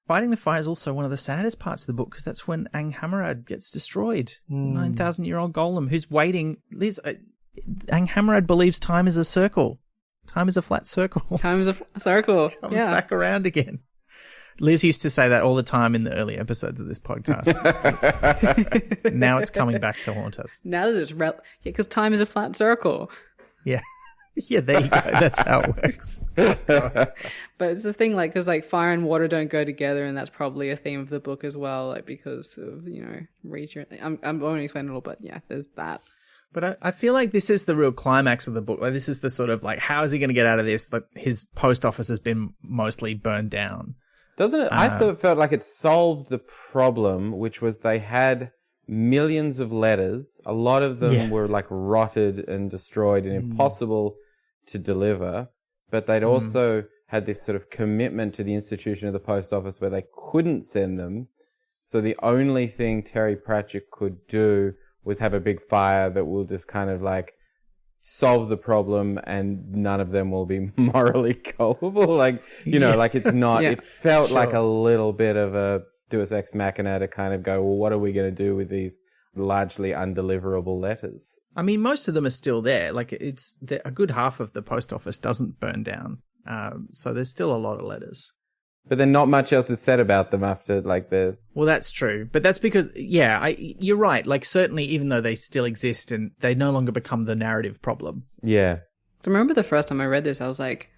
Fighting the fire is also one of the saddest parts of the book because that's when Anghammarad gets destroyed. 9,000-year-old golem who's waiting. Liz, Anghammarad believes time is a circle. Time is a flat circle. Time is a circle. Comes back around again. Liz used to say that all the time in the early episodes of this podcast. Now it's coming back to haunt us. Now that it's because time is a flat circle. Yeah. Yeah, there you go. That's how it works. But it's the thing, like, because like fire and water don't go together, and that's probably a theme of the book as well, like because of region. I won't explain it all, but yeah, there's that. But I feel like this is the real climax of the book. Like this is the sort of like, how is he going to get out of this? Like his post office has been mostly burned down. Doesn't it? I thought it felt like it solved the problem, which was they had millions of letters. A lot of them were like rotted and destroyed and impossible to deliver. But they'd also had this sort of commitment to the institution of the post office where they couldn't send them. So the only thing Terry Pratchett could do was have a big fire that will just kind of like solve the problem, and none of them will be morally culpable. Like, like it's not, it felt like a little bit of a Deus Ex Machina to kind of go, well, what are we going to do with these largely undeliverable letters? I mean, most of them are still there. Like a good half of the post office doesn't burn down. So there's still a lot of letters. But then not much else is said about them after like the... Well, that's true. But that's because, you're right. Like certainly even though they still exist and they no longer become the narrative problem. Yeah. So remember the first time I read this, I was like,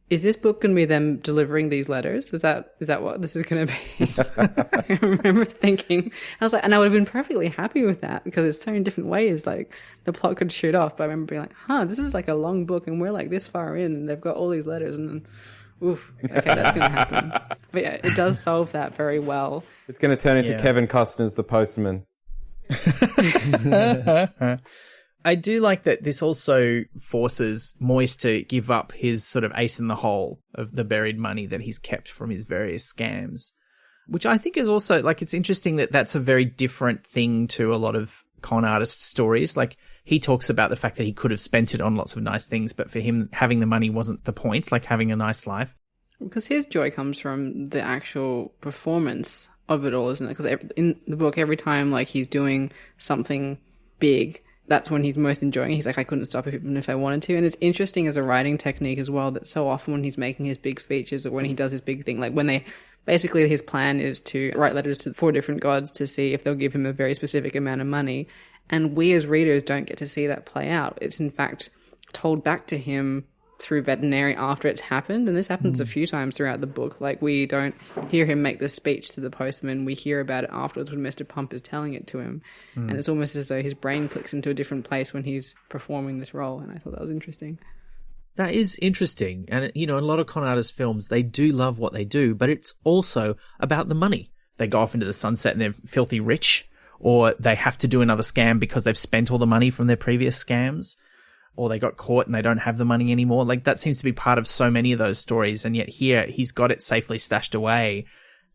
is this book going to be them delivering these letters? Is that what this is going to be? I remember thinking, I was like, and I would have been perfectly happy with that because it's so in different ways, like the plot could shoot off. But I remember being like, this is like a long book and we're like this far in and they've got all these letters and then, oof, okay, that's going to happen. But yeah, it does solve that very well. It's going to turn into Kevin Costner's The Postman. I do like that this also forces Moist to give up his sort of ace in the hole of the buried money that he's kept from his various scams, which I think is also, like, it's interesting that that's a very different thing to a lot of con artist stories. Like, he talks about the fact that he could have spent it on lots of nice things, but for him, having the money wasn't the point, like having a nice life. Because his joy comes from the actual performance of it all, isn't it? Because in the book, every time, like, he's doing something big, that's when he's most enjoying it. He's like, I couldn't stop it even if I wanted to. And it's interesting as a writing technique as well that so often when he's making his big speeches or when he does his big thing, like when basically his plan is to write letters to 4 different gods to see if they'll give him a very specific amount of money. And we as readers don't get to see that play out. It's in fact told back to him through veterinary after it's happened. And this happens a few times throughout the book. Like we don't hear him make the speech to the postman. We hear about it afterwards when Mr. Pump is telling it to him. And it's almost as though his brain clicks into a different place when he's performing this role. And I thought that was interesting. That is interesting. And, in a lot of con artist films, they do love what they do, but it's also about the money. They go off into the sunset and they're filthy rich, or they have to do another scam because they've spent all the money from their previous scams, or they got caught and they don't have the money anymore. Like, that seems to be part of so many of those stories. And yet here, he's got it safely stashed away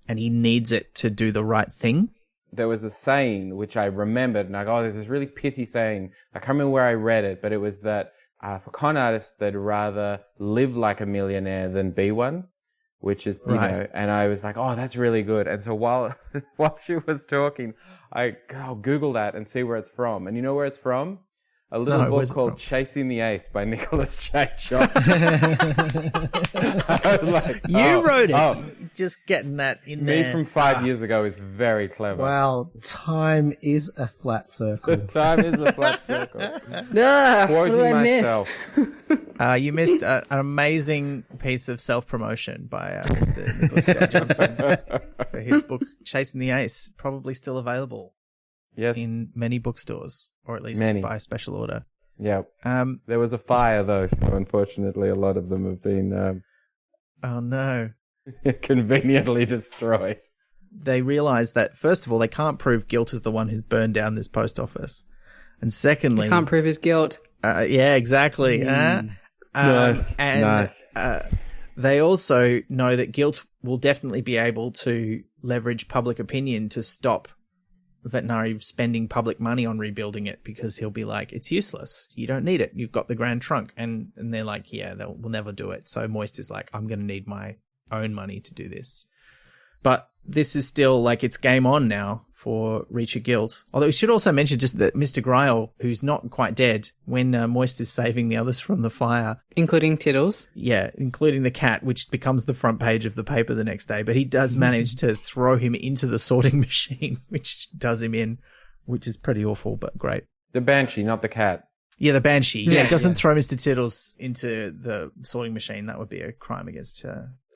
and he needs it to do the right thing. There was a saying which I remembered, and I go, there's this really pithy saying. I can't remember where I read it, but it was that for con artists, they'd rather live like a millionaire than be one. which is, you know, and I was like, oh, that's really good. And so while she was talking, I'll Google that and see where it's from. And you know where it's from? A little book called Chasing the Ace by Nicholas J. Johnson. I was like, you wrote it. Just getting that in there. Me from 5 years ago is very clever. Wow, time is a flat circle. Time is a flat circle. Quoting myself. You missed an amazing piece of self-promotion by Mr. Nicholas J. Johnson for his book Chasing the Ace, probably still available. Yes. In many bookstores, or at least by special order. Yeah. There was a fire, though, so unfortunately a lot of them have been... oh, no. conveniently destroyed. They realise that, first of all, they can't prove guilt as the one who's burned down this post office. And secondly... They can't prove his guilt. Yeah, exactly. Nice. And they also know that guilt will definitely be able to leverage public opinion to stop Vetinari spending public money on rebuilding it, because he'll be like, it's useless. You don't need it. You've got the Grand Trunk. And they're like, yeah, we'll never do it. So Moist is like, I'm going to need my own money to do this. But this is still like, it's game on now for Reacher Guilt. Although we should also mention just that Mr. Greil, who's not quite dead, when Moist is saving the others from the fire. Including Tiddles. Yeah, including the cat, which becomes the front page of the paper the next day. But he does manage to throw him into the sorting machine, which does him in, which is pretty awful, but great. The Banshee, not the cat. Yeah, the Banshee. Yeah, doesn't throw Mr. Tiddles into the sorting machine. That would be a crime against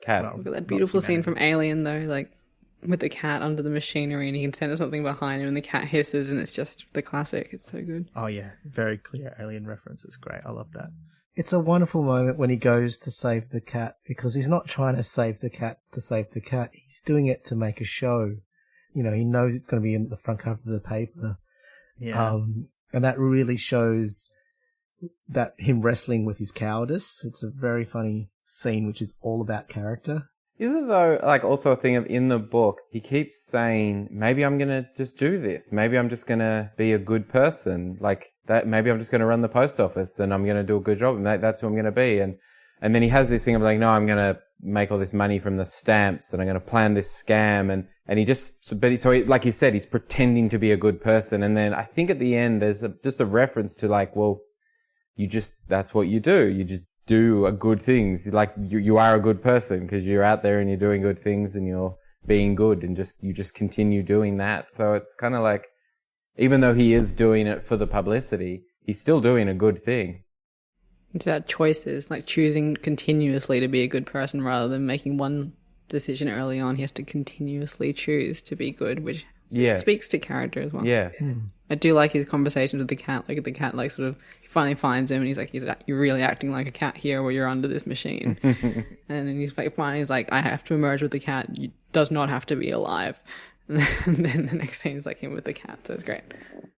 cats. Well, look at that beautiful scene from Alien, though, like with the cat under the machinery, and he can sense something behind him, and the cat hisses, and it's just the classic. It's so good. Oh yeah, very clear Alien reference. It's great. I love that. It's a wonderful moment when he goes to save the cat, because he's not trying to save the cat to save the cat. He's doing it to make a show. You know, he knows it's going to be in the front cover of the paper. Yeah. And that really shows that him wrestling with his cowardice. It's a very funny scene, which is all about character. Isn't though, like, also a thing of, in the book, he keeps saying, maybe I'm going to just do this. Maybe I'm just going to be a good person. Like, that, maybe I'm just going to run the post office and I'm going to do a good job, and that's who I'm going to be. And then he has this thing of like, no, I'm going to make all this money from the stamps and I'm going to plan this scam. And he just, like you said, he's pretending to be a good person. And then I think at the end, there's just a reference to like, well, that's what you do. You just do good things. Like you are a good person because you're out there and you're doing good things and you're being good, and you just continue doing that. So it's kind of like, even though he is doing it for the publicity, he's still doing a good thing. It's about choices, like choosing continuously to be a good person rather than making one decision early on. He has to continuously choose to be good, which speaks to character as well. Yeah. I do like his conversations with the cat. Like the cat, like sort of, he finally finds him and he's like, you're really acting like a cat here where you're under this machine. And then he's like, finally, he's like, I have to emerge with the cat. You does not have to be alive. And then the next scene is like him with the cat. So it's great.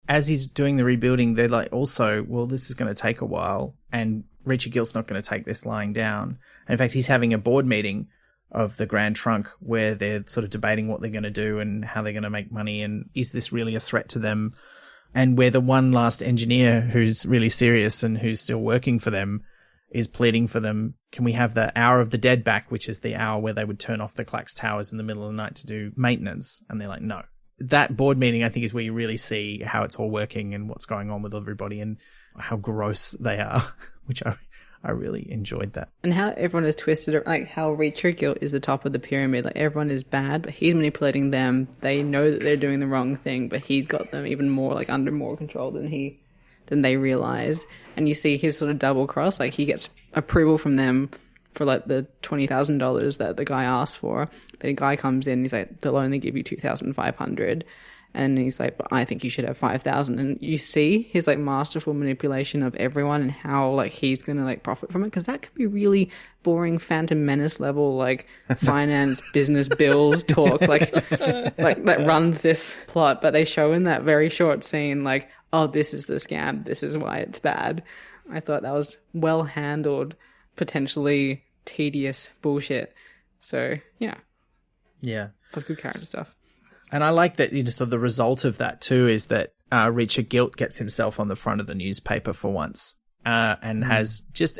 As he's doing the rebuilding, they're like, also, well, this is going to take a while, and Reacher Gilt's not going to take this lying down. And in fact, he's having a board meeting of the Grand Trunk where they're sort of debating what they're going to do and how they're going to make money, and is this really a threat to them? And where the one last engineer who's really serious and who's still working for them is pleading for them, can we have the hour of the dead back, which is the hour where they would turn off the Clacks Towers in the middle of the night to do maintenance? And they're like, no. That board meeting, I think, is where you really see how it's all working and what's going on with everybody and how gross they are, which I really enjoyed that. And how everyone is twisted, like how Reacher Guilt is the top of the pyramid. Like everyone is bad, but he's manipulating them. They know that they're doing the wrong thing, but he's got them even more, like under more control than they realize. And you see his sort of double cross. Like he gets approval from them for like the $20,000 that the guy asked for. The guy comes in, he's like, they'll only give you $2,500. And he's like, but I think you should have 5,000. And you see his like masterful manipulation of everyone and how like he's going to like profit from it. Cause that could be really boring Phantom Menace level, like finance, business bills talk, like that runs this plot. But they show in that very short scene, like, oh, this is the scam. This is why it's bad. I thought that was well handled, potentially tedious bullshit. So yeah. Yeah. That's good character stuff. And I like that, so the result of that too is that Reacher Guilt gets himself on the front of the newspaper for once. and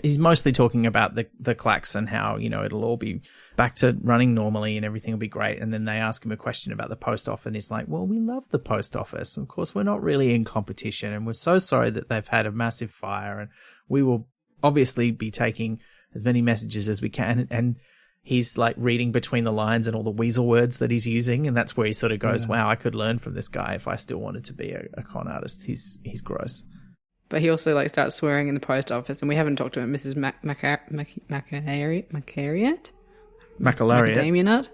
he's mostly talking about the clacks and how, it'll all be back to running normally and everything will be great. And then they ask him a question about the post office and he's like, well, we love the post office. Of course, we're not really in competition and we're so sorry that they've had a massive fire and we will obviously be taking as many messages as we can. And he's like reading between the lines and all the weasel words that he's using. And that's where he sort of goes, wow, I could learn from this guy if I still wanted to be a con artist. He's gross. But he also like starts swearing in the post office, and we haven't talked to him. Mrs. Macariat? Macadamia nut?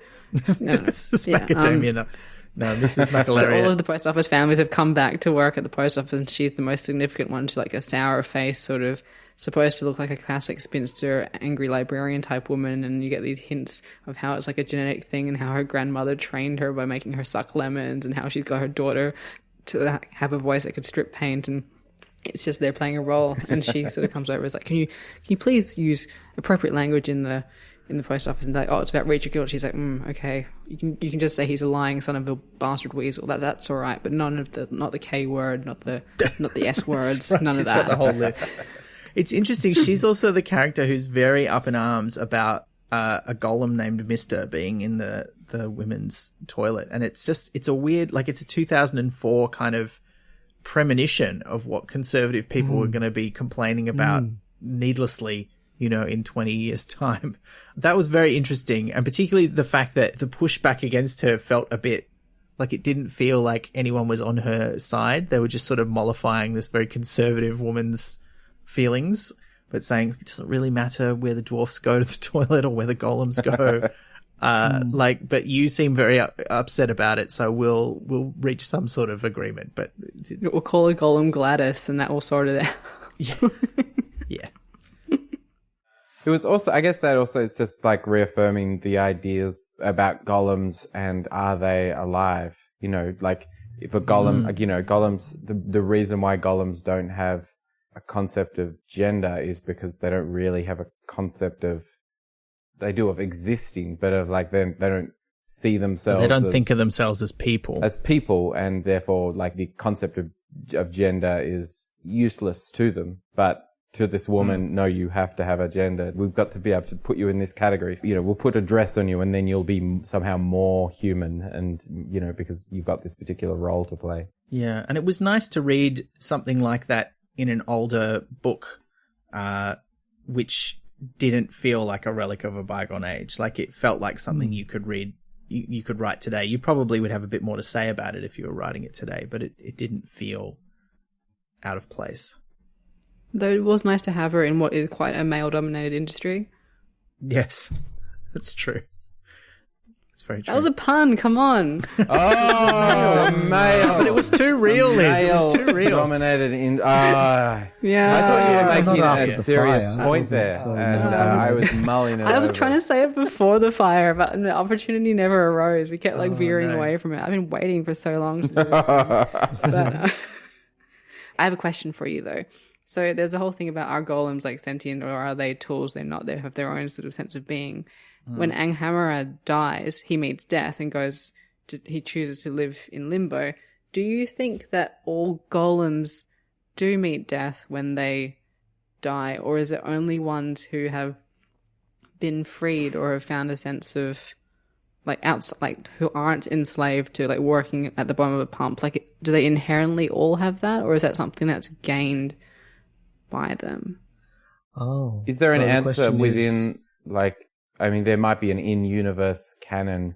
No. Mrs. Macadamia nut. No, Mrs. Macalariat. So all of the post office families have come back to work at the post office, and she's the most significant one. She's like a sour face, sort of supposed to look like a classic spinster, angry librarian type woman, and you get these hints of how it's like a genetic thing and how her grandmother trained her by making her suck lemons and how she's got her daughter to have a voice that could strip paint, and it's just they're playing a role. And she sort of comes over as like, can you please use appropriate language in the post office? And they're like, oh, it's about Rachel Guild. She's like, okay, you can just say he's a lying son of a bastard weasel. That's all right, but not the K word, not the S words, right. None She's of that. Got the whole list. It's interesting. She's also the character who's very up in arms about a golem named Mister being in the women's toilet, and it's a weird, like, it's a 2004 kind of premonition of what conservative people were going to be complaining about needlessly, in 20 years' time. That was very interesting, and particularly the fact that the pushback against her felt a bit like it didn't feel like anyone was on her side. They were just sort of mollifying this very conservative woman's feelings, but saying it doesn't really matter where the dwarfs go to the toilet or where the golems go. But you seem very upset about it, so we'll reach some sort of agreement. But we'll call a golem Gladys, and that will sort it out. Yeah. It was also, I guess that also it's just like reaffirming the ideas about golems and are they alive? Like if a golem, golems, the reason why golems don't have a concept of gender is because they don't really have a concept of, they do of existing, but of like they don't see themselves. They don't think of themselves as people. And therefore like the concept of gender is useless to them. But to this woman, no, you have to have a gender. We've got to be able to put you in this category. We'll put a dress on you and then you'll be somehow more human and, because you've got this particular role to play. Yeah. And it was nice to read something like that in an older book, which didn't feel like a relic of a bygone age. Like it felt like something you could read, you could write today. You probably would have a bit more to say about it if you were writing it today, but it didn't feel out of place. Though it was nice to have her in what is quite a male-dominated industry. Yes, that's true. That's very true. That was a pun, come on. Oh, male. But it was too real, Liz. It was too real. Dominated in... Yeah. I thought you were making a serious fire. point there. So and I was mulling it I was over. trying to say it before the fire, but the opportunity never arose. We kept veering away from it. I've been waiting for so long to do it. But, I have a question for you, though. So there's the whole thing about are golems like sentient or are they tools? They're not. They have their own sort of sense of being. When Anghamara dies, he meets death and he chooses to live in limbo. Do you think that all golems do meet death when they die, or is it only ones who have been freed or have found a sense of who aren't enslaved to working at the bottom of a pump? Do they inherently all have that, or is that something that's gained by them? Oh. Is there an the answer question within, there might be an in-universe canon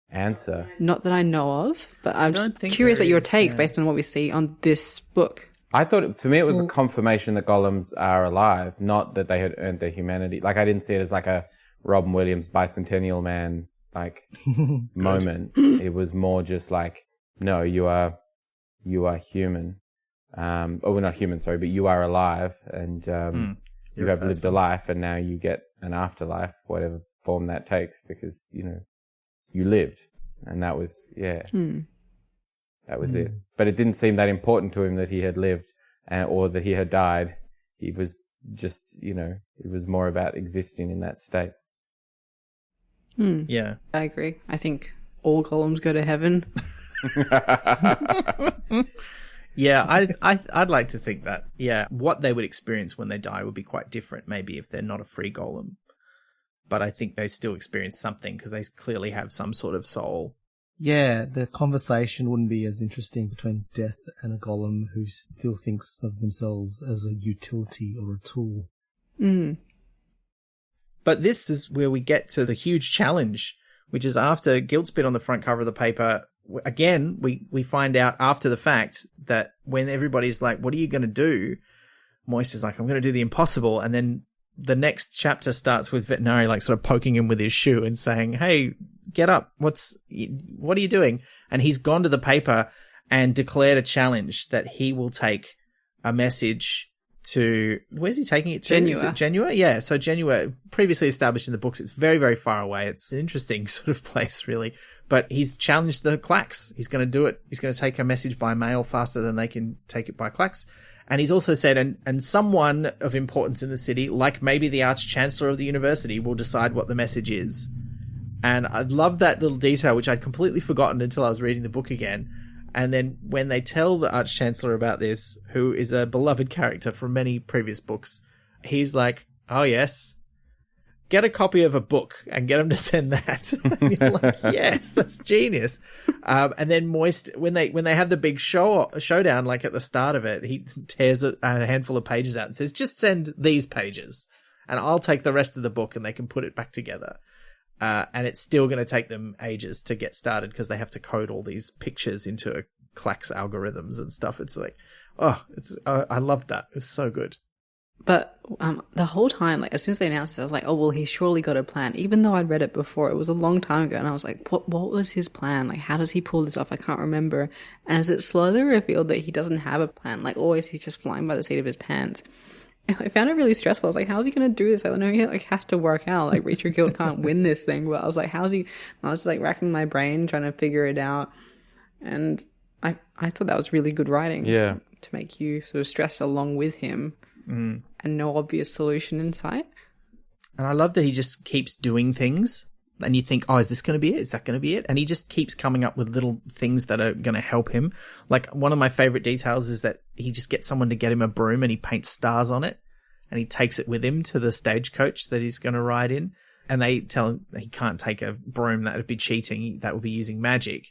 answer. Not that I know of, but I'm just think curious there about your is, take yeah. based on what we see on this book. I thought, to me, it was a confirmation that golems are alive, not that they had earned their humanity. I didn't see it as a Robin Williams bicentennial man, moment. It was more just no, you are human. We're not human, sorry, but you are alive and, you have lived a life and now you get an afterlife, whatever form that takes, because, you lived. And that was, that was it. But it didn't seem that important to him that he had lived or that he had died. He was just, it was more about existing in that state. Yeah. I agree. I think all golems go to heaven. Yeah, I'd like to think that. Yeah, what they would experience when they die would be quite different, maybe if they're not a free golem. But I think they still experience something because they clearly have some sort of soul. Yeah, the conversation wouldn't be as interesting between Death and a golem who still thinks of themselves as a utility or a tool. Mm. But this is where we get to the huge challenge, which is after Gilt's been on the front cover of the paper. Again, we find out after the fact that when everybody's like, what are you going to do? Moist is like, I'm going to do the impossible. And then the next chapter starts with Veterinary like sort of poking him with his shoe and saying, hey, get up. What are you doing? And he's gone to the paper and declared a challenge that he will take a message to, where's he taking it to? Genua. Is it Genua? Yeah. So Genua, previously established in the books, it's very, very far away. It's an interesting sort of place, really. But he's challenged the Clacks. He's going to do it. He's going to take a message by mail faster than they can take it by Clacks. And he's also said, and someone of importance in the city, like maybe the Arch-Chancellor of the university, will decide what the message is. And I love that little detail, which I'd completely forgotten until I was reading the book again. And then when they tell the Arch-Chancellor about this, who is a beloved character from many previous books, he's like, oh yes, get a copy of a book and get him to send that. And you're like, yes, that's genius. And then Moist, when they have the big showdown, like at the start of it, he tears a handful of pages out and says, just send these pages and I'll take the rest of the book and they can put it back together. And it's still going to take them ages to get started because they have to code all these pictures into Clacks algorithms and stuff. It's like, I loved that. It was so good. But the whole time, like as soon as they announced it, I was like, oh, well, he's surely got a plan. Even though I'd read it before, it was a long time ago. And I was like, what was his plan? Like, how does he pull this off? I can't remember. And as it slowly revealed that he doesn't have a plan, like always, he's just flying by the seat of his pants. I found it really stressful. I was like, how's he going to do this? I don't know. He like has to work out. Like Reacher Guild can't win this thing. But I was like, how's he? And I was just like racking my brain trying to figure it out. And I thought that was really good writing. Yeah. To make you sort of stress along with him. Mm. And no obvious solution in sight. And I love that he just keeps doing things. And you think, oh, is this going to be it? Is that going to be it? And he just keeps coming up with little things that are going to help him. Like one of my favorite details is that he just gets someone to get him a broom and he paints stars on it. And he takes it with him to the stagecoach that he's going to ride in. And they tell him he can't take a broom. That would be cheating. That would be using magic.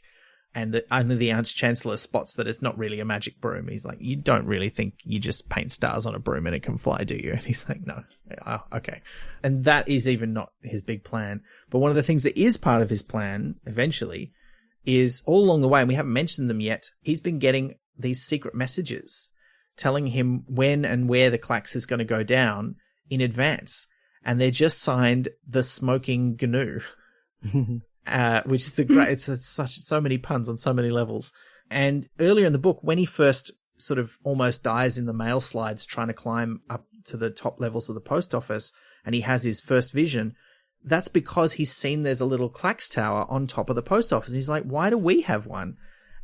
And only the Arch-Chancellor spots that it's not really a magic broom. He's like, you don't really think you just paint stars on a broom and it can fly, do you? And he's like, no. Oh, okay. And that is even not his big plan. But one of the things that is part of his plan, eventually, is all along the way, and we haven't mentioned them yet, he's been getting these secret messages telling him when and where the Clacks is going to go down in advance. And they're just signed the Smoking GNU. Which is so many puns on so many levels. And earlier in the book, when he first sort of almost dies in the mail slides trying to climb up to the top levels of the post office, and he has his first vision, that's because he's seen there's a little Clacks tower on top of the post office. He's like, why do we have one?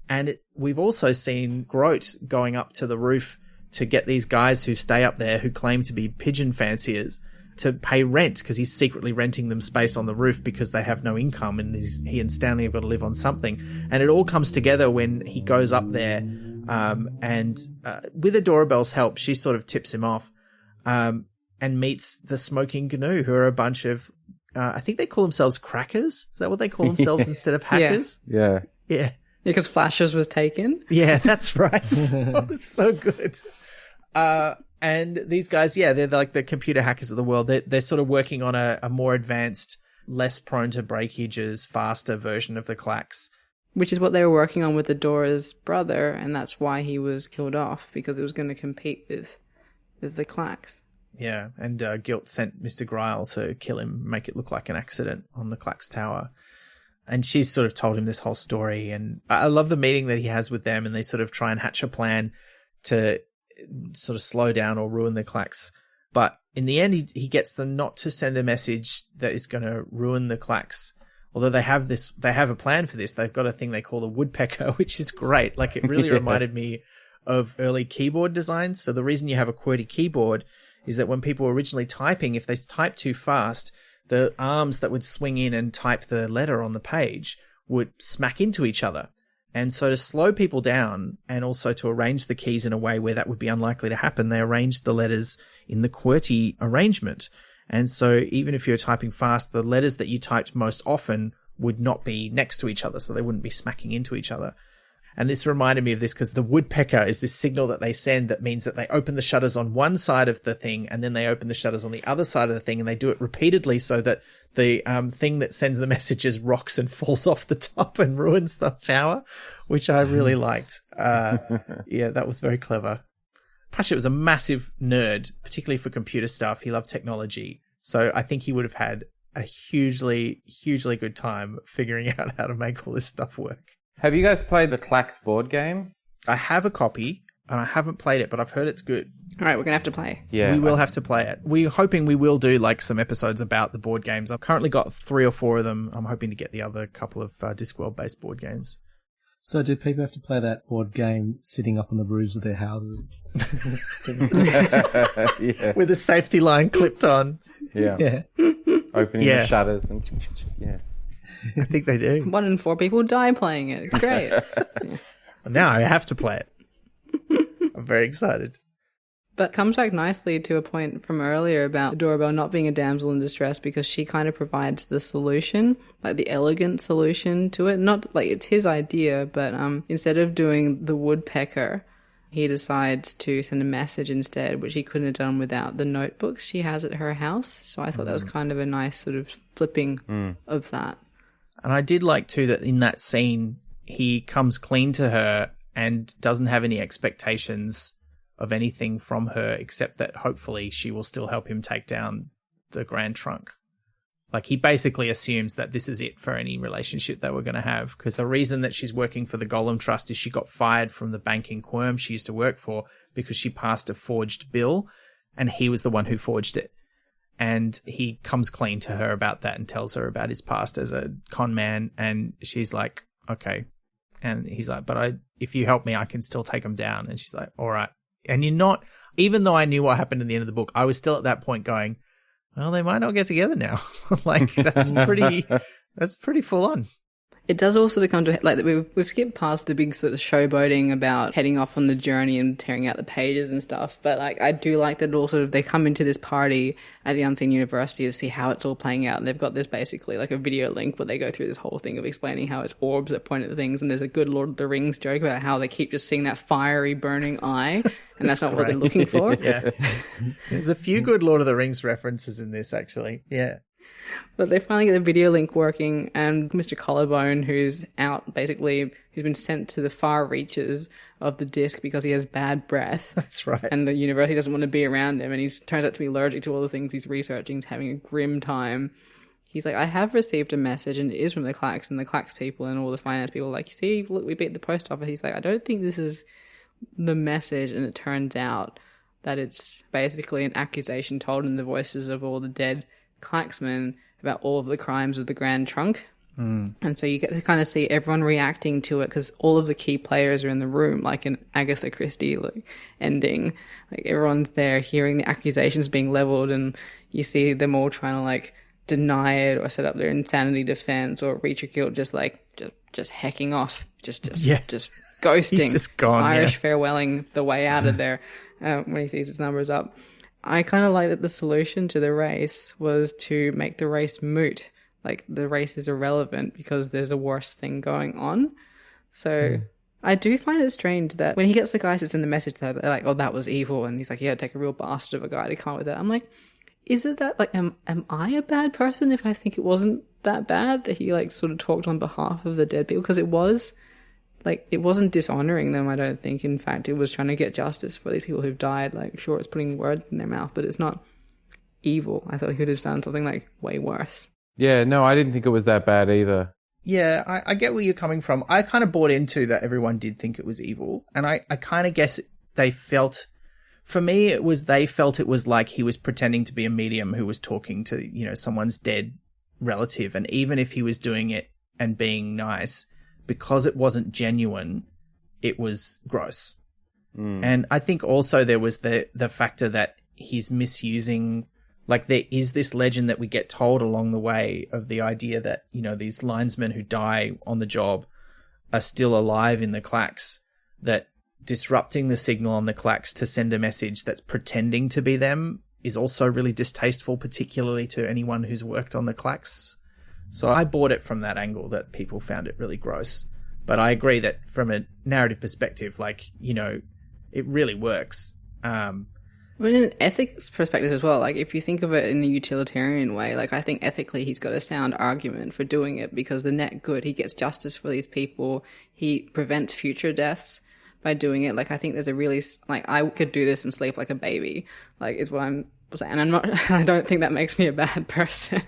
And we've also seen Grote going up to the roof to get these guys who stay up there who claim to be pigeon fanciers to pay rent because he's secretly renting them space on the roof because they have no income and he and Stanley have got to live on something. And it all comes together when he goes up there and with Adorabelle's help, she sort of tips him off and meets the Smoking GNU, who are a bunch of, I think they call themselves crackers. Is that what they call themselves instead of hackers? Yeah. Yeah. Because Flashes was taken. Yeah, that's right. Oh, it's so good. And these guys, yeah, they're like the computer hackers of the world. They're sort of working on a more advanced, less prone to breakages, faster version of the Clacks. Which is what they were working on with Adora's brother, and that's why he was killed off, because it was going to compete with the Clacks. Yeah, and Gilt sent Mr. Greil to kill him, make it look like an accident on the Clacks tower. And she's sort of told him this whole story, and I love the meeting that he has with them, and they sort of try and hatch a plan to sort of slow down or ruin the Clacks. But in the end, he gets them not to send a message that is going to ruin the Clacks. Although they have a plan for this. They've got a thing they call the woodpecker, which is great. Like, it really reminded me of early keyboard designs. So the reason you have a QWERTY keyboard is that when people were originally typing, if they typed too fast, the arms that would swing in and type the letter on the page would smack into each other. And so to slow people down and also to arrange the keys in a way where that would be unlikely to happen, they arranged the letters in the QWERTY arrangement. And so even if you're typing fast, the letters that you typed most often would not be next to each other, so they wouldn't be smacking into each other. And this reminded me of this because the woodpecker is this signal that they send that means that they open the shutters on one side of the thing and then they open the shutters on the other side of the thing, and they do it repeatedly so that the thing that sends the messages rocks and falls off the top and ruins the tower, which I really liked. Yeah, that was very clever. Pratchett was a massive nerd, particularly for computer stuff. He loved technology. So I think he would have had a hugely, hugely good time figuring out how to make all this stuff work. Have you guys played the Clax board game? I have a copy, and I haven't played it, but I've heard it's good. All right, we're going to have to play. Yeah. We will have to play it. We're hoping we will do like some episodes about the board games. I've currently got 3 or 4 of them. I'm hoping to get the other couple of Discworld-based board games. So do people have to play that board game sitting up on the roofs of their houses? Yeah. With a safety line clipped on. Yeah. Opening the shutters and yeah. I think they do. 1 in 4 people die playing it. It's great. Now I have to play it. I'm very excited. But comes back nicely to a point from earlier about the doorbell not being a damsel in distress, because she kind of provides the solution, like the elegant solution to it. Not like it's his idea, but instead of doing the woodpecker, he decides to send a message instead, which he couldn't have done without the notebooks she has at her house. So I thought that was kind of a nice sort of flipping of that. And I did like, too, that in that scene, he comes clean to her and doesn't have any expectations of anything from her, except that hopefully she will still help him take down the Grand Trunk. Like, he basically assumes that this is it for any relationship that we're going to have, because the reason that she's working for the Golem Trust is she got fired from the bank in Quirm she used to work for because she passed a forged bill, and he was the one who forged it. And he comes clean to her about that and tells her about his past as a con man, and she's like, okay. And he's like, but if you help me, I can still take him down. And she's like, all right. And you're not, even though I knew what happened in the end of the book, I was still at that point going, well, they might not get together now. Like, that's pretty full on. It does all sort of come to, like, we've skipped past the big sort of showboating about heading off on the journey and tearing out the pages and stuff. But, like, I do like that all sort of, they come into this party at the Unseen University to see how it's all playing out. And they've got this basically like a video link where they go through this whole thing of explaining how it's orbs that point at the things. And there's a good Lord of the Rings joke about how they keep just seeing that fiery burning eye. And that's not what they're looking for. Yeah. There's a few good Lord of the Rings references in this, actually. Yeah. But they finally get the video link working, and Mr. Collarbone, who's out, basically, who's been sent to the far reaches of the disc because he has bad breath. That's right. And the university doesn't want to be around him, and he turns out to be allergic to all the things he's researching. He's having a grim time. He's like, I have received a message, and it is from the Clax, and the Clax people and all the finance people are like, see, look, we beat the post office. He's like, I don't think this is the message, and it turns out that it's basically an accusation told in the voices of all the dead Claxmen about all of the crimes of the Grand Trunk. And so you get to kind of see everyone reacting to it because all of the key players are in the room, like an Agatha Christie ending. Like, everyone's there hearing the accusations being leveled, and you see them all trying to like deny it or set up their insanity defense or reach a guilt, just hecking off, just ghosting, He's just gone, Irish farewelling the way out of there when he sees his numbers up. I kind of like that the solution to the race was to make the race moot. Like, the race is irrelevant because there's a worse thing going on. So I do find it strange that when he gets the guys that's in the message, they're like, oh, that was evil. And he's like, yeah, it'd take a real bastard of a guy to come up with that. I'm like, is it that, like, am I a bad person if I think it wasn't that bad that he, like, sort of talked on behalf of the dead people? Because it was... like, it wasn't dishonoring them, I don't think. In fact, it was trying to get justice for these people who've died. Like, sure, it's putting words in their mouth, but it's not evil. I thought he could have done something, like, way worse. Yeah, no, I didn't think it was that bad either. Yeah, I get where you're coming from. I kind of bought into that everyone did think it was evil. And I kind of guess they felt... For me, they felt it was like he was pretending to be a medium who was talking to, you know, someone's dead relative. And even if he was doing it and being nice... because it wasn't genuine, it was gross. And I think also there was the factor that he's misusing, like, there is this legend that we get told along the way of the idea that, you know, these linesmen who die on the job are still alive in the clacks, that disrupting the signal on the clacks to send a message that's pretending to be them is also really distasteful, particularly to anyone who's worked on the clacks. So I bought it from that angle, that people found it really gross. But I agree that from a narrative perspective, like, you know, it really works. Well, in an ethics perspective as well, like if you think of it in a utilitarian way, like I think ethically he's got a sound argument for doing it, because the net good, he gets justice for these people, he prevents future deaths by doing it. Like I think there's a really, like I could do this and sleep like a baby, like is what I'm saying. And I don't think that makes me a bad person.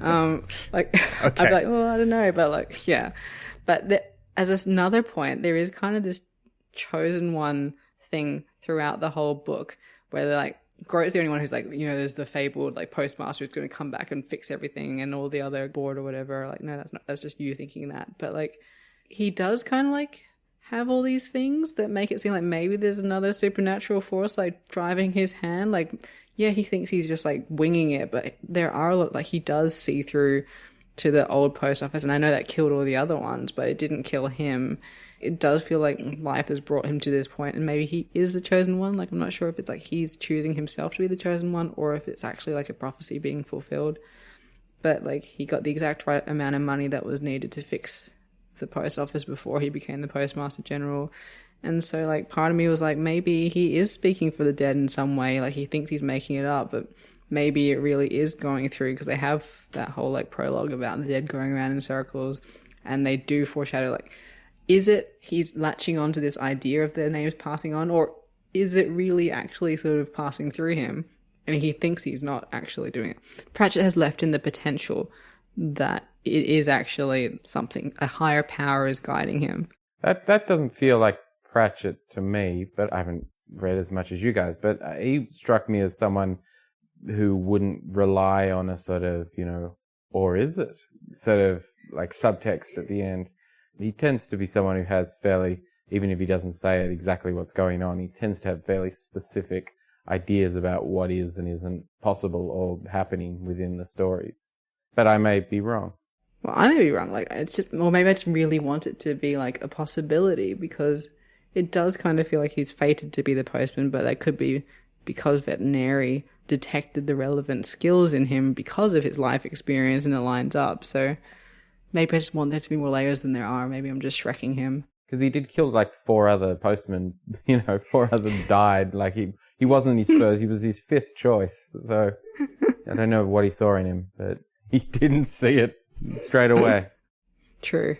Like okay. I'd be like, well, I don't know, but like, yeah. But as another point, there is kind of this chosen one thing throughout the whole book, where they're like, Groat's the only one who's like, you know, there's the fabled like postmaster who's going to come back and fix everything, and all the other board or whatever are like, no, that's just you thinking that. But like, he does kind of like have all these things that make it seem like maybe there's another supernatural force like driving his hand. Like, yeah, he thinks he's just like winging it, but there are a lot, like he does see through to the old post office, and I know that killed all the other ones, but it didn't kill him. It does feel like life has brought him to this point, and maybe he is the chosen one. Like, I'm not sure if it's like he's choosing himself to be the chosen one, or if it's actually like a prophecy being fulfilled. But like, he got the exact right amount of money that was needed to fix the post office before he became the postmaster general. And so like, part of me was like, maybe he is speaking for the dead in some way. Like, he thinks he's making it up, but maybe it really is going through, because they have that whole like prologue about the dead going around in circles, and they do foreshadow like, is it he's latching on to this idea of their names passing on, or is it really actually sort of passing through him and he thinks he's not actually doing it? Pratchett has left in the potential that it is actually something, a higher power is guiding him. That doesn't feel like Pratchett to me, but I haven't read as much as you guys, but he struck me as someone who wouldn't rely on a sort of, you know, or is it sort of like subtext at the end. He tends to be someone who has fairly, even if he doesn't say it exactly what's going on, he tends to have fairly specific ideas about what is and isn't possible or happening within the stories. But I may be wrong. Well, I may be wrong. Like, it's just, or maybe I just really want it to be like a possibility, because it does kind of feel like he's fated to be the postman, but that could be because Veterinary detected the relevant skills in him because of his life experience, and it lines up. So maybe I just want there to be more layers than there are. Maybe I'm just Shrekking him. Because he did kill like 4 other postmen, you know, 4 others died. Like he wasn't his first, he was his 5th choice. So I don't know what he saw in him, but he didn't see it straight away. True.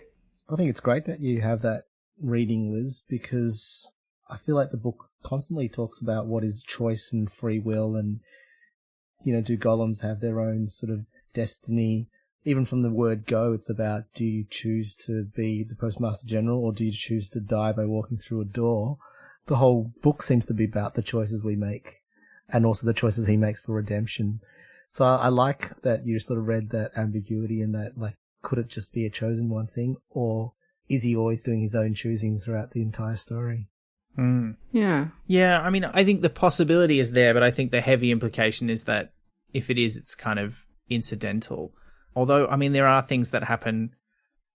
I think it's great that you have that reading, Liz, because I feel like the book constantly talks about what is choice and free will, and, you know, do golems have their own sort of destiny? Even from the word go, it's about, do you choose to be the Postmaster General, or do you choose to die by walking through a door? The whole book seems to be about the choices we make, and also the choices he makes for redemption. So I like that you sort of read that ambiguity, in that, like, could it just be a chosen one thing, or is he always doing his own choosing throughout the entire story? Mm. Yeah. Yeah, I mean, I think the possibility is there, but I think the heavy implication is that if it is, it's kind of incidental. Although, I mean, there are things that happen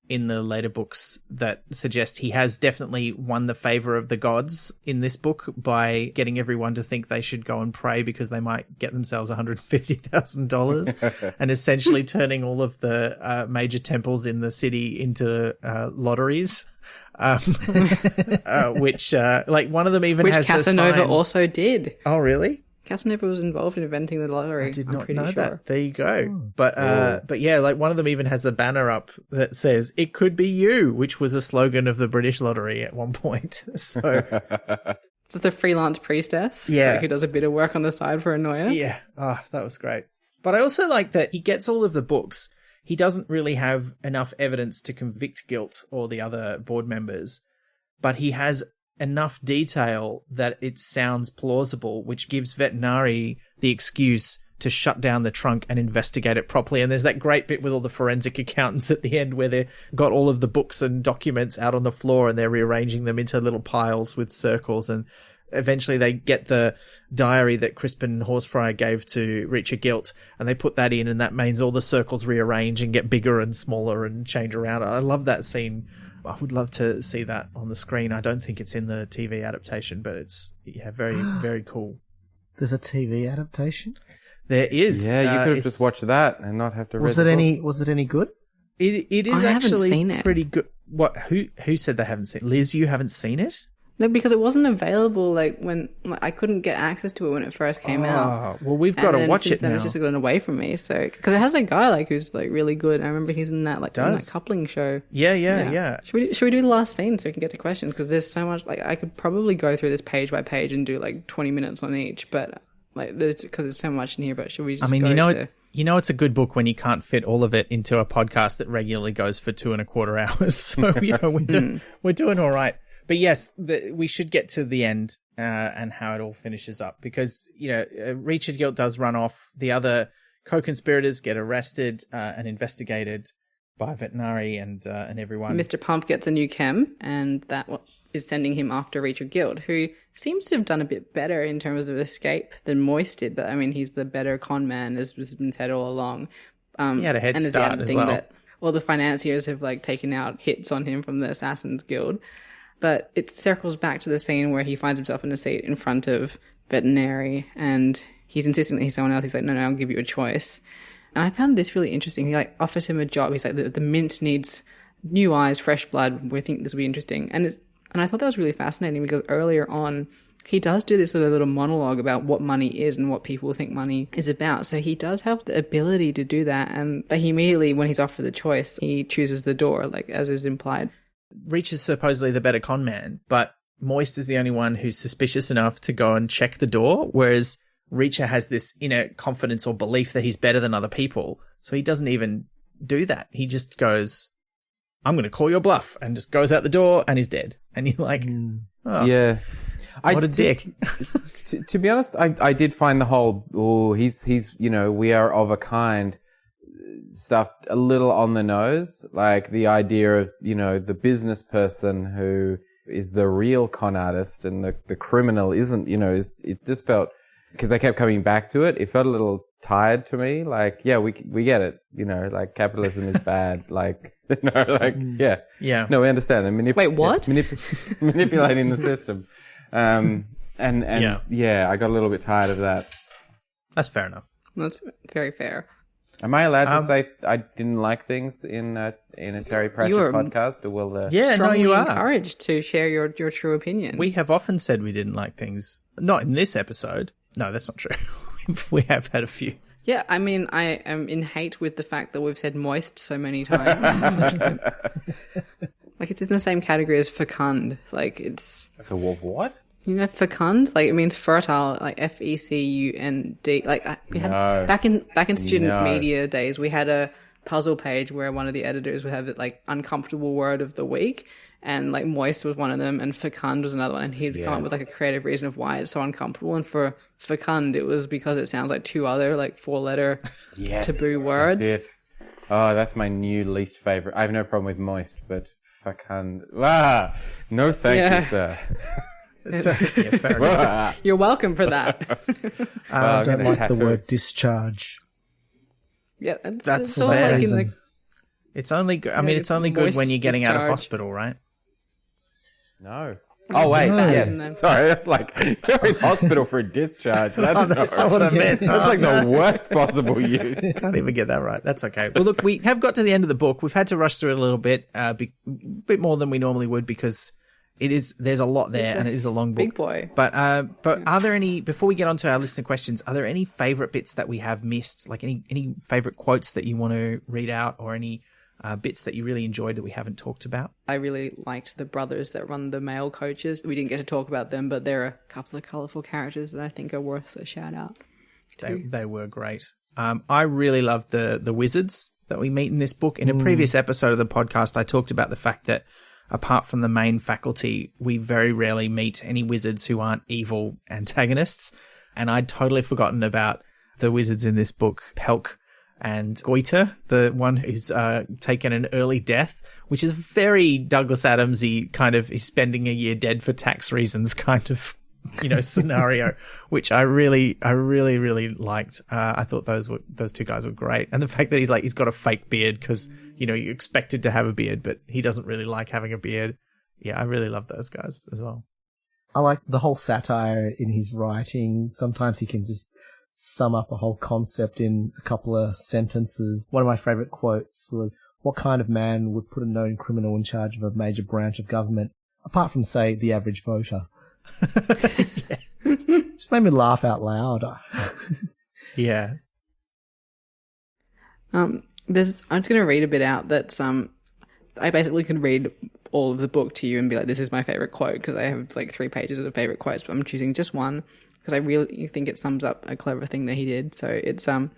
in the later books that suggest he has definitely won the favor of the gods in this book by getting everyone to think they should go and pray because they might get themselves $150,000 and essentially turning all of the major temples in the city into lotteries. Which, like, one of them even has Casanova the sign... also did. Oh, really? Casanova was involved in inventing the lottery. I did not know sure. that. There you go. But yeah, like, one of them even has a banner up that says, "It could be you," which was a slogan of the British lottery at one point. So, is it the freelance priestess? Yeah. Like, who does a bit of work on the side for Anoia? Yeah. Oh, that was great. But I also like that he gets all of the books. He doesn't really have enough evidence to convict Guilt or the other board members, but he has enough detail that it sounds plausible, which gives Veterinary the excuse to shut down the trunk and investigate it properly. And there's that great bit with all the forensic accountants at the end where they've got all of the books and documents out on the floor and they're rearranging them into little piles with circles, and eventually they get the diary that Crispin Horsefly gave to Richard Guilt, and they put that in, and that means all the circles rearrange and get bigger and smaller and change around. I love that scene I would love to see that on the screen. I don't think it's in the TV adaptation, but it's very, very cool. There's a TV adaptation? There is. Yeah, you could have just watched that and not have to read Was it any good? It is I haven't actually seen it. pretty good. What? Who said they haven't seen it? Liz, you haven't seen it? No, because it wasn't available. I couldn't get access to it when it first came out. Well, we've got to watch since it then now. It's just gotten away from me. So because it has a guy who's really good. I remember he's in that in that coupling show. Yeah. Should we do the last scene so we can get to questions? Because there's so much. I could probably go through this page by page and do 20 minutes on each, but because there's so much in here. But should we just? You know, it's a good book when you can't fit all of it into a podcast that regularly goes for 2.25 hours. So, we're doing all right. But yes, we should get to the end and how it all finishes up because, Reacher Guilt does run off. The other co-conspirators get arrested and investigated by veterinary and everyone. Mr. Pump gets a new chem, and that is sending him after Reacher Guild, who seems to have done a bit better in terms of escape than Moist did. But I mean, he's the better con man, as has been said all along. He had a head start as well. The financiers have taken out hits on him from the Assassin's Guild. But it circles back to the scene where he finds himself in a seat in front of veterinary, and he's insisting that he's someone else. He's like, no, I'll give you a choice. And I found this really interesting. He offers him a job. He's like, the mint needs new eyes, fresh blood. We think this will be interesting. And I thought that was really fascinating because earlier on, he does do this sort of little monologue about what money is and what people think money is about. So he does have the ability to do that. But he immediately, when he's offered the choice, he chooses the door, as is implied. Reach is supposedly the better con man, but Moist is the only one who's suspicious enough to go and check the door, whereas Reacher has this inner confidence or belief that he's better than other people. So he doesn't even do that. He just goes, I'm going to call your bluff, and just goes out the door and he's dead. And you're like, oh, yeah. What a dick. To be honest, I did find the whole, he's we are of a kind stuff a little on the nose. The idea of, the business person who is the real con artist and the criminal isn't, it just felt, because they kept coming back to it, it felt a little tired to me. We get it, capitalism is bad. Yeah. Yeah. No, we understand. Wait, what? Manipulating the system. I got a little bit tired of that. That's fair enough. That's very fair. Am I allowed to say I didn't like things in a Terry Pratchett podcast? Or will you are encouraged to share your true opinion. We have often said we didn't like things. Not in this episode. No, that's not true. We have had a few. Yeah, I mean, I am in hate with the fact that we've said moist so many times. It's in the same category as fecund. It's like a wolf. What? Fecund, it means fertile, fecund. We had back in student media days, we had a puzzle page where one of the editors would have it uncomfortable word of the week, and moist was one of them, and fecund was another one, and he'd come up with a creative reason of why it's so uncomfortable. And for fecund, it was because it sounds like two other 4-letter taboo words. That's it. Oh, that's my new least favorite. I have no problem with moist, but fecund. No, thank you, sir. Fair enough. You're welcome for that. I don't like the word discharge. Yeah, that's all fair. it's only good. I mean, it's only good when you're getting out of hospital, right? No. Oh wait, yes. Sorry, that's you're in hospital for a discharge. That's not what I meant. That's the worst possible use. Can't even get that right. That's okay. Well, look, we have got to the end of the book. We've had to rush through it a little bit, bit more than we normally would because there's a lot there and it is a long book. Big boy. But are there any, before we get on to our listener questions, are there any favorite bits that we have missed? Any favorite quotes that you want to read out or any bits that you really enjoyed that we haven't talked about? I really liked the brothers that run the male coaches. We didn't get to talk about them, but they're a couple of colourful characters that I think are worth a shout out. They were great. I really loved the wizards that we meet in this book. In a previous episode of the podcast, I talked about the fact that apart from the main faculty, we very rarely meet any wizards who aren't evil antagonists. And I'd totally forgotten about the wizards in this book, Pelk and Goiter, the one who's taken an early death, which is very Douglas Adams-y kind of, he's spending a year dead for tax reasons kind of scenario, which I really liked. I thought those two guys were great. And the fact that he's got a fake beard because, you expected to have a beard, but he doesn't really like having a beard. Yeah, I really love those guys as well. I like the whole satire in his writing. Sometimes he can just sum up a whole concept in a couple of sentences. One of my favorite quotes was, "What kind of man would put a known criminal in charge of a major branch of government, apart from, say, the average voter?" Just made me laugh out loud. Yeah. I'm just going to read a bit out that I basically could read all of the book to you and be like, this is my favorite quote, because I have like 3 pages of favorite quotes, but I'm choosing just one because I really think it sums up a clever thing that he did. So it's and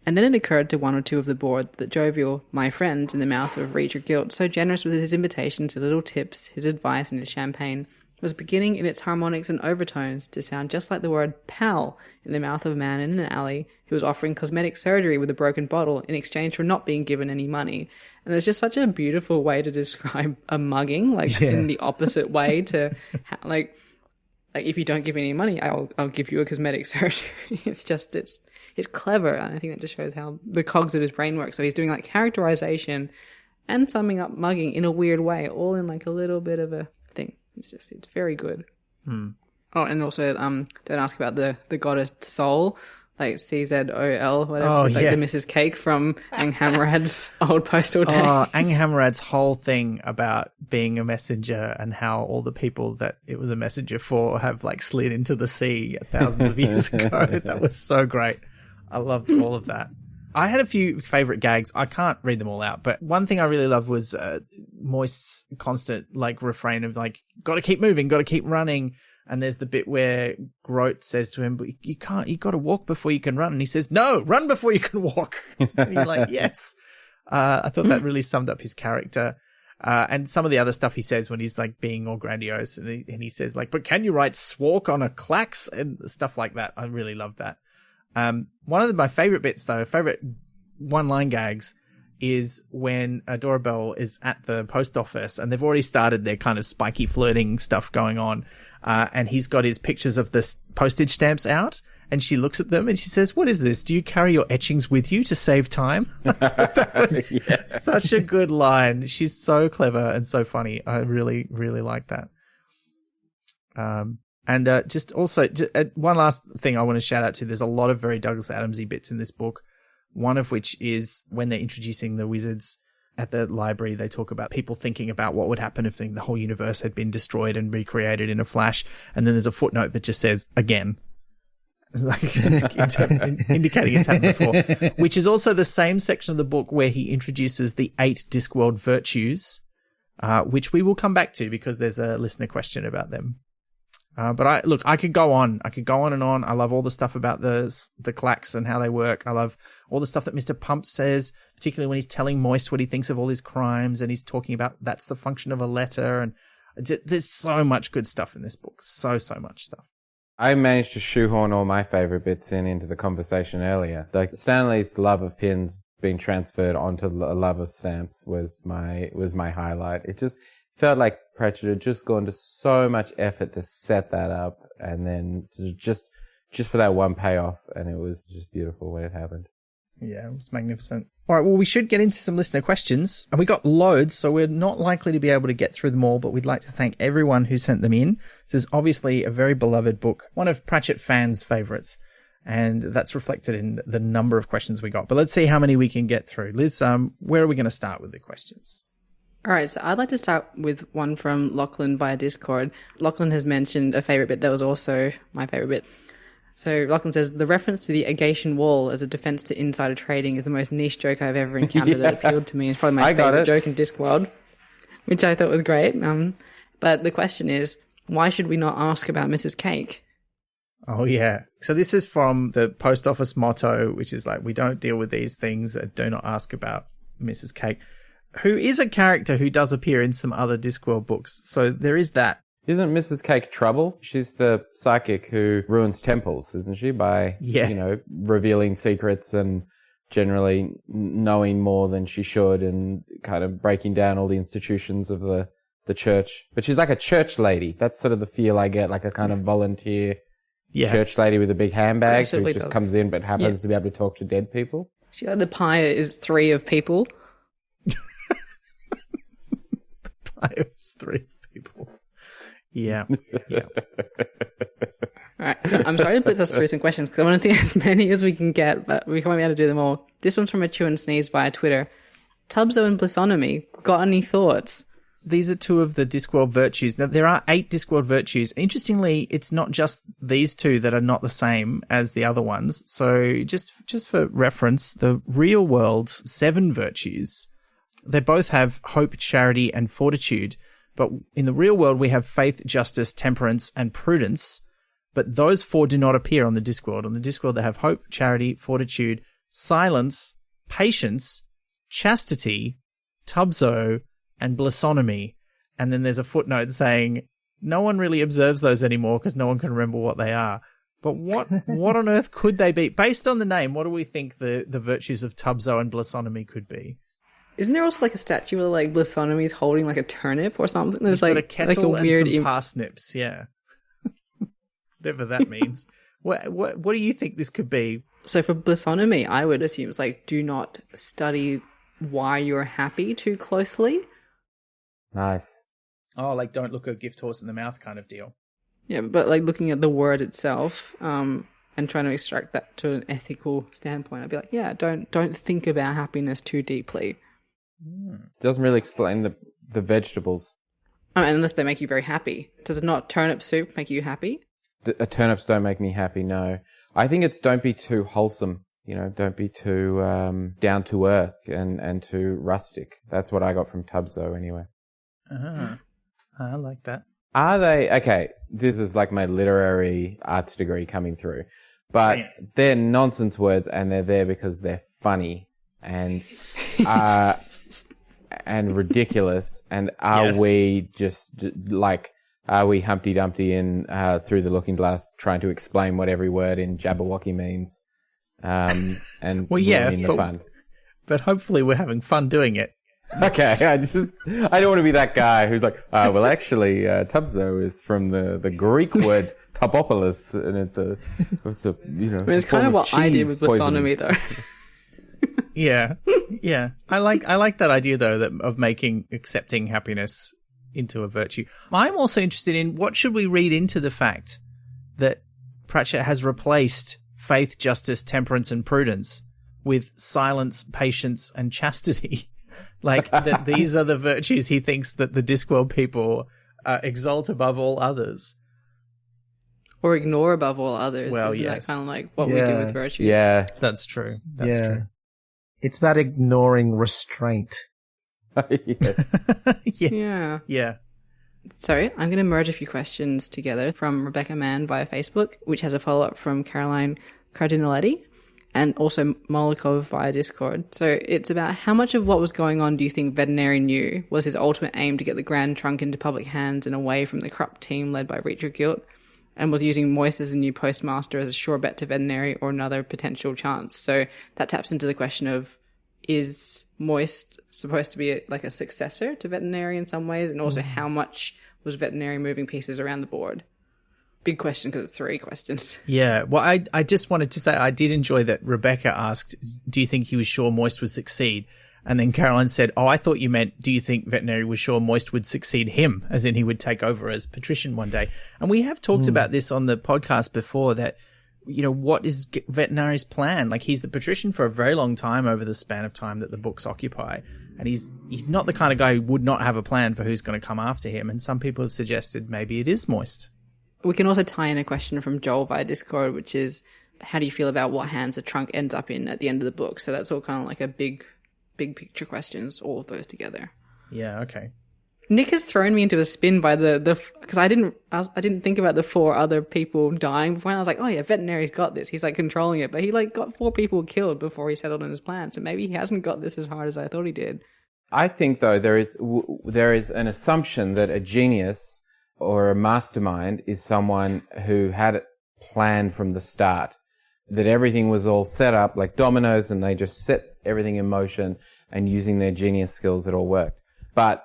then it occurred to one or two of the board that jovial, my friends, in the mouth of reach or guilt, so generous with his invitations, his little tips, his advice, and his champagne, was beginning in its harmonics and overtones to sound just like the word pal in the mouth of a man in an alley who was offering cosmetic surgery with a broken bottle in exchange for not being given any money. And it's just such a beautiful way to describe a mugging, in the opposite way to, like if you don't give me any money, I'll give you a cosmetic surgery. It's clever, and I think that just shows how the cogs of his brain work. So he's doing like characterization and summing up mugging in a weird way, all in like a little bit of a thing. It's very good. Oh, and also don't ask about the goddess Sol, like Czol, whatever. Oh, like yeah. the Mrs. Cake from Anghamrad's old Postal days. Oh, Anghamrad's whole thing about being a messenger and how all the people that it was a messenger for have like slid into the sea thousands of years ago. That was so great. I loved all of that. I had a few favorite gags. I can't read them all out, but one thing I really loved was Moist's constant like refrain of like, got to keep moving, got to keep running. And there's the bit where Grote says to him, "But you got to walk before you can run." And he says, "No, run before you can walk." And you're like, yes. I thought that really summed up his character. And some of the other stuff he says when he's like being all grandiose, and he says like, "But can you write swark on a clax?" and stuff like that. I really love that. One of my favorite bits though, favorite one-line gags, is when a doorbell is at the post office and they've already started their kind of spiky flirting stuff going on. And he's got his pictures of the postage stamps out, and she looks at them and she says, "What is this? Do you carry your etchings with you to save time?" That was such a good line. She's so clever and so funny. I really, really like that. And just also, one last thing I want to shout out to. There's a lot of very Douglas Adamsy bits in this book. One of which is when they're introducing the wizards at the library, they talk about people thinking about what would happen if the whole universe had been destroyed and recreated in a flash. And then there's a footnote that just says, "again." It's like indicating it's happened before. Which is also the same section of the book where he introduces the 8 Discworld virtues, which we will come back to because there's a listener question about them. But I could go on. I could go on and on. I love all the stuff about the clacks and how they work. I love all the stuff that Mr. Pump says, particularly when he's telling Moist what he thinks of all his crimes, and he's talking about that's the function of a letter. And there's so much good stuff in this book. So much stuff. I managed to shoehorn all my favorite bits into the conversation earlier. Like Stanley's love of pins being transferred onto the love of stamps was my highlight. It just felt like Pratchett had just gone to so much effort to set that up, and then just for that one payoff, and it was just beautiful when it happened. Yeah, it was magnificent. All right, well, we should get into some listener questions, and we got loads, so we're not likely to be able to get through them all, but we'd like to thank everyone who sent them in. This is obviously a very beloved book, one of Pratchett fans' favourites, and that's reflected in the number of questions we got. But let's see how many we can get through. Liz, where are we going to start with the questions? All right, so I'd like to start with one from Lachlan via Discord. Lachlan has mentioned a favourite bit that was also my favourite bit. So Lachlan says, the reference to the Agatian Wall as a defence to insider trading is the most niche joke I've ever encountered. That appealed to me. It's probably my favourite joke in Discworld, which I thought was great. But the question is, why should we not ask about Mrs. Cake? Oh, yeah. So this is from the post office motto, which is like, we don't deal with these things that do not ask about Mrs. Cake, who is a character who does appear in some other Discworld books. So there is that. Isn't Mrs. Cake trouble? She's the psychic who ruins temples, isn't she? By, revealing secrets and generally knowing more than she should and kind of breaking down all the institutions of the the church. But she's like a church lady. That's sort of the feel I get, like a kind of volunteer church lady with a big handbag who just comes in but happens to be able to talk to dead people. She, like, the pie is 3 of people. The pie is 3 people. Yeah. Yeah. All right, so I'm sorry to blitz us through some questions because I want to see as many as we can get, but we won't be able to do them all. This one's from a Chew and Sneeze via Twitter. Tubzo and Blissonomy, got any thoughts? These are 2 of the Discworld virtues. Now, there are 8 Discworld virtues. Interestingly, it's not just these 2 that are not the same as the other ones. So just for reference, the real world's 7 virtues, they both have hope, charity, and fortitude. But in the real world, we have faith, justice, temperance, and prudence. But those 4 do not appear on the Discworld. On the Discworld, they have hope, charity, fortitude, silence, patience, chastity, Tubzo, and Blissonomy. And then there's a footnote saying no one really observes those anymore because no one can remember what they are. But what on earth could they be? Based on the name, what do we think the virtues of Tubzo and Blissonomy could be? Isn't there also like a statue where like Blissonomy is holding like a turnip or something? There's Got like a kettle like a weird and some parsnips, yeah. Whatever that means. What do you think this could be? So for Blissonomy, I would assume it's like, do not study why you're happy too closely. Nice. Oh, like don't look a gift horse in the mouth kind of deal. Yeah, but like looking at the word itself, and trying to extract that to an ethical standpoint, I'd be like, yeah, don't think about happiness too deeply. Doesn't really explain the vegetables. Unless they make you very happy. Does not turnip soup make you happy? Turnips don't make me happy, no. I think it's don't be too wholesome, don't be too down to earth and too rustic. That's what I got from Tubzo anyway. I like that. Are they, okay, this is like my literary arts degree coming through, but they're nonsense words and they're there because they're funny and and ridiculous. And are we just like... Are we Humpty Dumpty in through the looking glass trying to explain what every word in Jabberwocky means and ruining the fun? But hopefully we're having fun doing it. Okay, I don't want to be that guy who's like, well, actually, Tubzo is from the Greek word Topopoulos, and it's a it's kind of what I did with Blissonomy, though. Yeah. I like that idea though of making accepting happiness into a virtue. I'm also interested in what should we read into the fact that Pratchett has replaced faith, justice, temperance, and prudence with silence, patience, and chastity. Like that these are the virtues he thinks that the Discworld people exalt above all others. Or ignore above all others. Well, Isn't yes. that kind of like what we do with virtues? Yeah. That's true. That's true. It's about ignoring restraint. Yeah. So I'm going to merge a few questions together from Rebecca Mann via Facebook, which has a follow-up from Caroline Cardinaletti, and also Molokov via Discord. So it's about how much of what was going on do you think Veterinary knew was his ultimate aim to get the Grand Trunk into public hands and away from the corrupt team led by Reacher Guilt, and was using Moist as a new postmaster as a sure bet to Veterinary or another potential chance. So that taps into the question of, is Moist supposed to be like a successor to Veterinary in some ways? And also how much was Veterinary moving pieces around the board? Big question because it's 3 questions. Yeah. Well, I just wanted to say I did enjoy that Rebecca asked, do you think he was sure Moist would succeed? And then Caroline said, I thought you meant, do you think Veterinary was sure Moist would succeed him, as in he would take over as patrician one day? And we have talked about this on the podcast before, that what is Veterinary's plan? Like, he's the patrician for a very long time over the span of time that the books occupy. And he's not the kind of guy who would not have a plan for who's going to come after him. And some people have suggested maybe it is Moist. We can also tie in a question from Joel via Discord, which is, how do you feel about what hands the trunk ends up in at the end of the book? So that's all kind of like a big picture questions, all of those together. Yeah, okay. Nick has thrown me into a spin by the because I didn't think about the 4 other people dying before, and I was like, oh yeah, Veterinary's got this. He's like controlling it, but he like got 4 people killed before he settled on his plan. So maybe he hasn't got this as hard as I thought he did. I think though there is an assumption that a genius or a mastermind is someone who had it planned from the start, that everything was all set up like dominoes and they just set everything in motion, and using their genius skills it all worked. But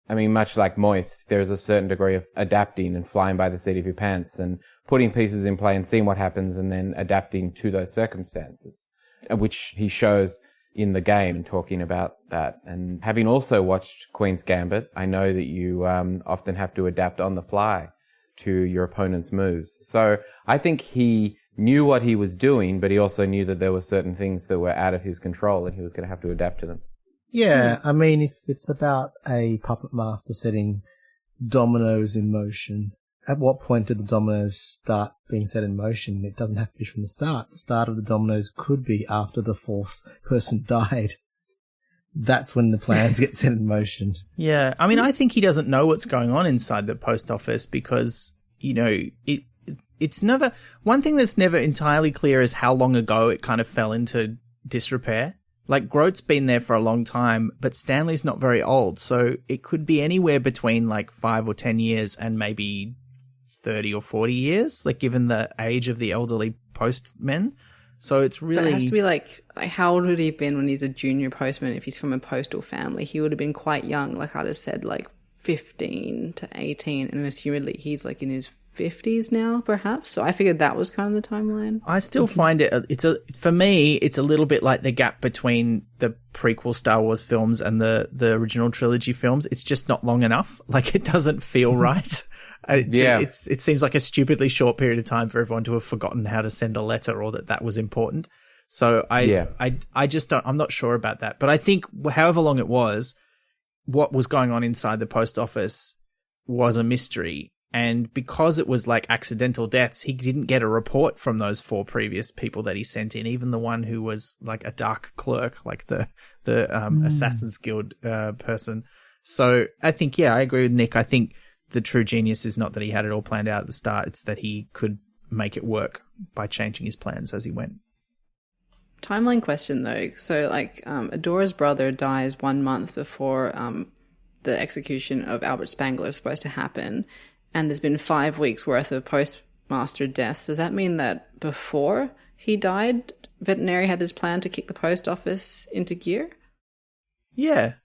I mean, much like Moist, there is a certain degree of adapting and flying by the seat of your pants and putting pieces in play and seeing what happens and then adapting to those circumstances, which he shows in the game and talking about that. And having also watched Queen's Gambit, I know that you often have to adapt on the fly to your opponent's moves. So I think he knew what he was doing, but he also knew that there were certain things that were out of his control and he was going to have to adapt to them. Yeah, I mean, if it's about a puppet master setting dominoes in motion, at what point did the dominoes start being set in motion? It doesn't have to be from the start. The start of the dominoes could be after the fourth person died. That's when the plans get set in motion. Yeah, I mean, I think he doesn't know what's going on inside the post office because, it's never... One thing that's never entirely clear is how long ago it kind of fell into disrepair. Like, Grote's been there for a long time, but Stanley's not very old, so it could be anywhere between, 5 or 10 years and maybe 30 or 40 years, given the age of the elderly postmen. So it's really... But it has to be how old would he have been when he's a junior postman if he's from a postal family? He would have been quite young, like I just said, 15 to 18, and assumedly he's in his 50s now, perhaps. So I figured that was kind of the timeline. I still find for me, it's a little bit like the gap between the prequel Star Wars films and the original trilogy films. It's just not long enough. It doesn't feel right. It seems like a stupidly short period of time for everyone to have forgotten how to send a letter or that was important. So I just don't, I'm not sure about that. But I think however long it was, what was going on inside the post office was a mystery. And because it was accidental deaths, he didn't get a report from those 4 previous people that he sent in, even the one who was a dark clerk, the Assassin's Guild person. So I think, I agree with Nick. I think the true genius is not that he had it all planned out at the start. It's that he could make it work by changing his plans as he went. Timeline question, though. So, Adora's brother dies 1 month before the execution of Albert Spangler is supposed to happen. And there's been 5 weeks worth of postmaster deaths. Does that mean that before he died, Veterinary had this plan to kick the post office into gear? Yeah.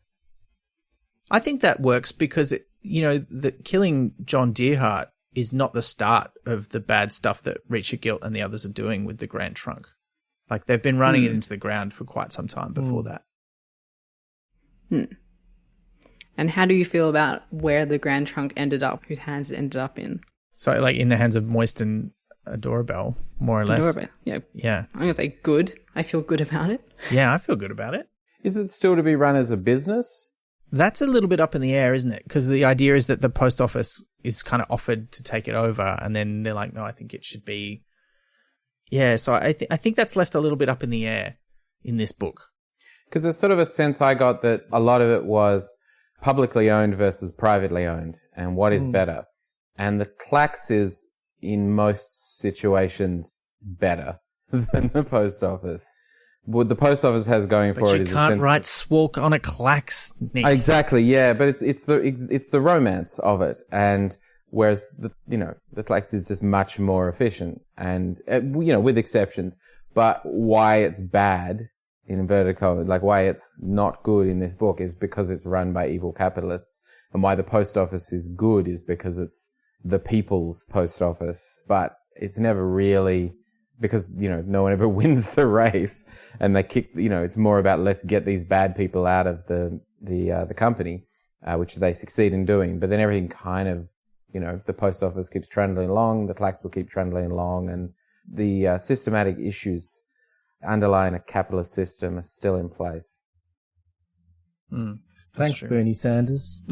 I think that works because, the killing John Deerhart is not the start of the bad stuff that Richard Gilt and the others are doing with the Grand Trunk. They've been running it into the ground for quite some time before that. And how do you feel about where the Grand Trunk ended up, whose hands it ended up in? So, in the hands of Moisten Adorabelle, more or less. Adorabelle, yeah. Yeah. I'm going to say good. I feel good about it. Yeah, I feel good about it. Is it still to be run as a business? That's a little bit up in the air, isn't it? Because the idea is that the post office is kind of offered to take it over, and then they're like, no, I think it should be... Yeah, so I think that's left a little bit up in the air in this book. Because there's sort of a sense I got that a lot of it was publicly owned versus privately owned, and what is better. And the Clacks is, in most situations, better than the post office. What the post office has going for it is a sense... But you can't write Swalk on a Clacks, Nick. Exactly, yeah, but it's the romance of it, and whereas the Clacks is just much more efficient, and with exceptions. But why it's bad, in inverted commas, why it's not good in this book is because it's run by evil capitalists, and why the post office is good is because it's the people's post office. But it's never really, because no one ever wins the race, and they kick. It's more about let's get these bad people out of the company, which they succeed in doing. But then everything kind of, the post office keeps trundling along, the Clacks will keep trundling along, and the systematic issues underlying a capitalist system are still in place. Thanks, true. Bernie Sanders.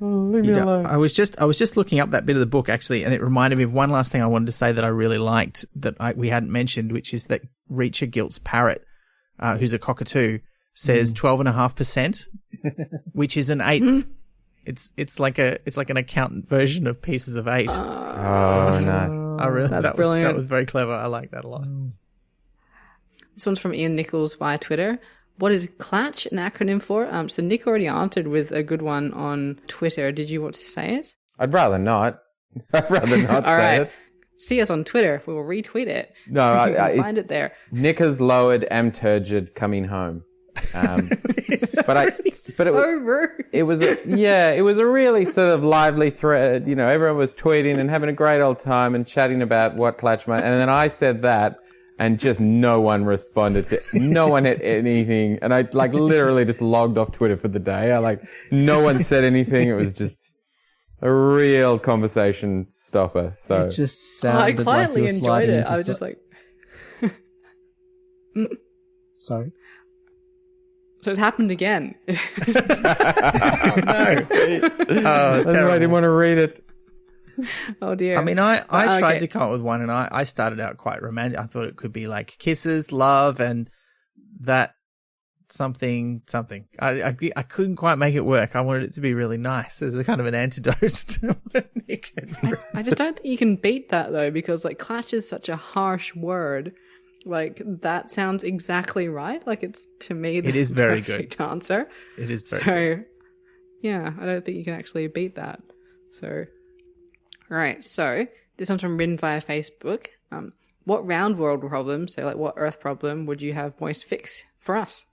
Leave me alone. I was just looking up that bit of the book actually, and it reminded me of one last thing I wanted to say that I really liked that we hadn't mentioned, which is that Reacher Gilt's parrot, who's a cockatoo, says 12.5%, which is an eighth. It's like an accountant version of Pieces of 8. Oh, nice. That's brilliant. That was very clever. I like that a lot. This one's from Ian Nichols via Twitter. What is CLATCH an acronym for? So Nick already answered with a good one on Twitter. Did you want to say it? I'd rather not. I'd rather not All say right. it. See us on Twitter. We will retweet it. No, you can find it there. Nick has lowered am turgid coming home. Rude. It was a really sort of lively thread. You know, everyone was tweeting and having a great old time and chatting about what Clutch might. And then I said that, and just no one responded to. No one had anything, and I literally just logged off Twitter for the day. No one said anything. It was just a real conversation stopper. So it just sounded I quietly like you were enjoyed sliding it. into I was just like, sorry. so it's happened again. No. That's why I didn't want to read it. Oh dear. I mean, I tried okay. to come up with one, and I started out quite romantic. I thought it could be like kisses, love, and that something. I couldn't quite make it work. I wanted it to be really nice as a kind of an antidote to Nick. I just don't think you can beat that though, because like clutch is such a harsh word. Like that sounds exactly right. Like it's, to me, the It is very perfect answer. It is very good. Yeah, I don't think you can actually beat that. So, all right. So this one's written via Facebook. What round world problem, so like what Earth problem, would you have Moist fix for us?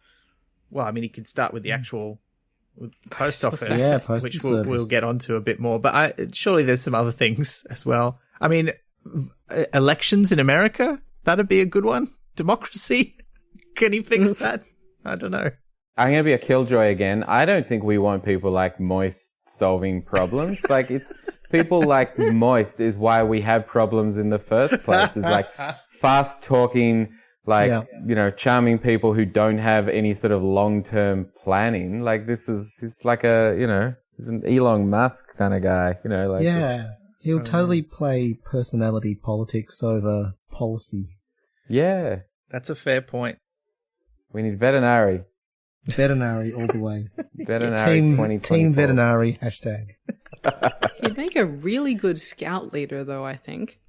Well, I mean, you could start with the actual post office, Postal which service. we'll get onto a bit more. But surely there's some other things as well. I mean, elections in America, that'd be a good one. Democracy, can he fix that? I don't know. I'm going to be a killjoy again. I don't think we want people like Moist solving problems. It's people like Moist is why we have problems in the first place. It's like fast talking, charming people who don't have any sort of long-term planning. He's like he's an Elon Musk kind of guy, He'll totally play personality politics over policy. Yeah. That's a fair point. We need veterinary. Veterinary all the way. Veterinary team 2024. veterinary hashtag. He'd make a really good scout leader, though, I think.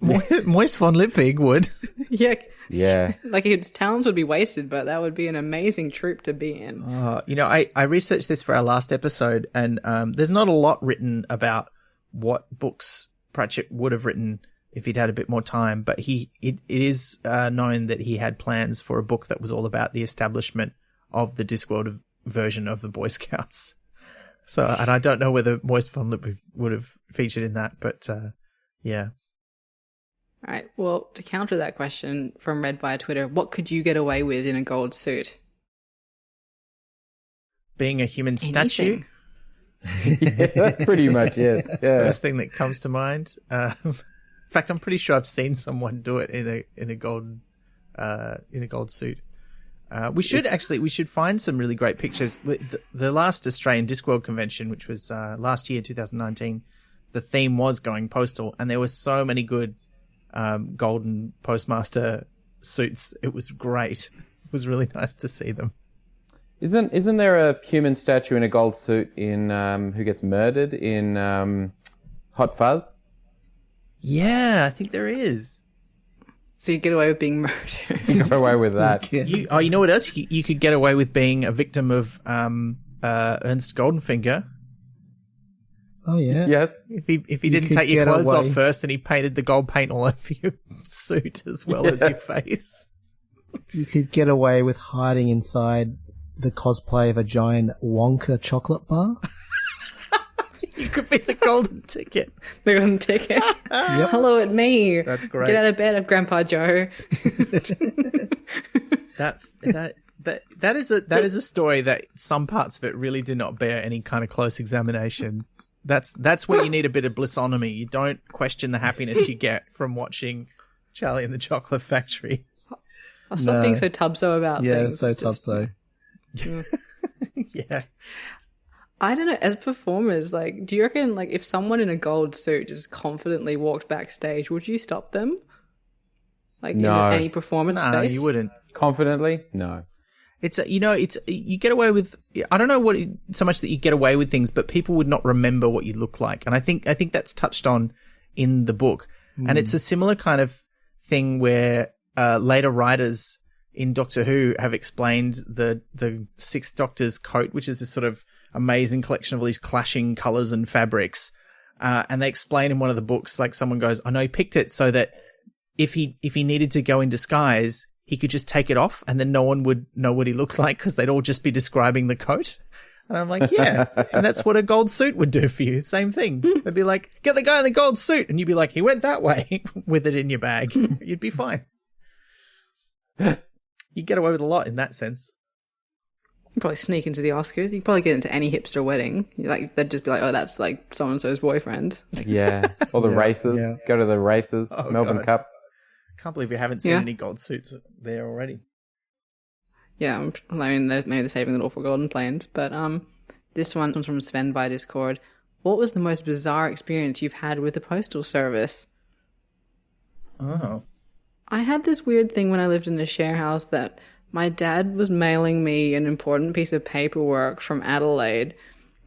Moist von Lipwig would. Yeah. Yeah. Like his talents would be wasted, but that would be an amazing troop to be in. I researched this for our last episode, and there's not a lot written about what books Pratchett would have written if he'd had a bit more time, but it is known that he had plans for a book that was all about the establishment of the Discworld version of the Boy Scouts. So, and I don't know whether Moist von Lipwig would have featured in that, but yeah. All right. Well, to counter that question from Red via Twitter, what could you get away with in a gold suit? Being a human statue. Yeah, that's pretty much it. Yeah. First thing that comes to mind. In fact, I'm pretty sure I've seen someone do it in a gold suit. We should find some really great pictures. The last Australian Discworld convention, which was last year, 2019, the theme was going postal, and there were so many good golden postmaster suits. It was great. It was really nice to see them. Isn't there a human statue in a gold suit in who gets murdered in Hot Fuzz? Yeah, I think there is. So you get away with being murdered. You get away with that. You know what else? You could get away with being a victim of Ernst Goldenfinger. Oh yeah. Yes. If he didn't take your clothes off first, and he painted the gold paint all over your suit as well as your face. You could get away with hiding inside the cosplay of a giant Wonka chocolate bar. You could be the golden ticket. The golden ticket. Yep. Hello, at me. That's great. Get out of bed, Grandpa Joe. That is a story that some parts of it really do not bear any kind of close examination. That's where you need a bit of blissonomy. You don't question the happiness you get from watching Charlie and the Chocolate Factory. I'll stop being so tubso about things. Yeah, so tubso. Yeah. I don't know, as performers, do you reckon, if someone in a gold suit just confidently walked backstage, would you stop them? No. In any performance space? No, you wouldn't. Confidently? No. You get away with, I don't know so much that you get away with things, but people would not remember what you look like. And I think that's touched on in the book. And it's a similar kind of thing where, later writers in Doctor Who have explained the Sixth Doctor's coat, which is this sort of amazing collection of all these clashing colours and fabrics. And they explain in one of the books, someone goes, I know he picked it so that if he needed to go in disguise, he could just take it off and then no one would know what he looked like because they'd all just be describing the coat. And I'm like, yeah. And that's what a gold suit would do for you. Same thing. They'd be like, get the guy in the gold suit. And you'd be like, he went that way with it in your bag. You'd be fine. You get away with a lot in that sense. You probably sneak into the Oscars. You can probably get into any hipster wedding. Like they'd just be like, "Oh, that's like so and so's boyfriend." Like, Yeah, or the races. Yeah. Go to the races, Oh, Melbourne God. Cup. Can't believe you haven't seen any gold suits there already. yeah, I mean, maybe they're saving it all for Golden Plains. But this one comes from Sven by Discord. What was the most bizarre experience you've had with the postal service? Oh. I had this weird thing when I lived in a share house that my dad was mailing me an important piece of paperwork from Adelaide,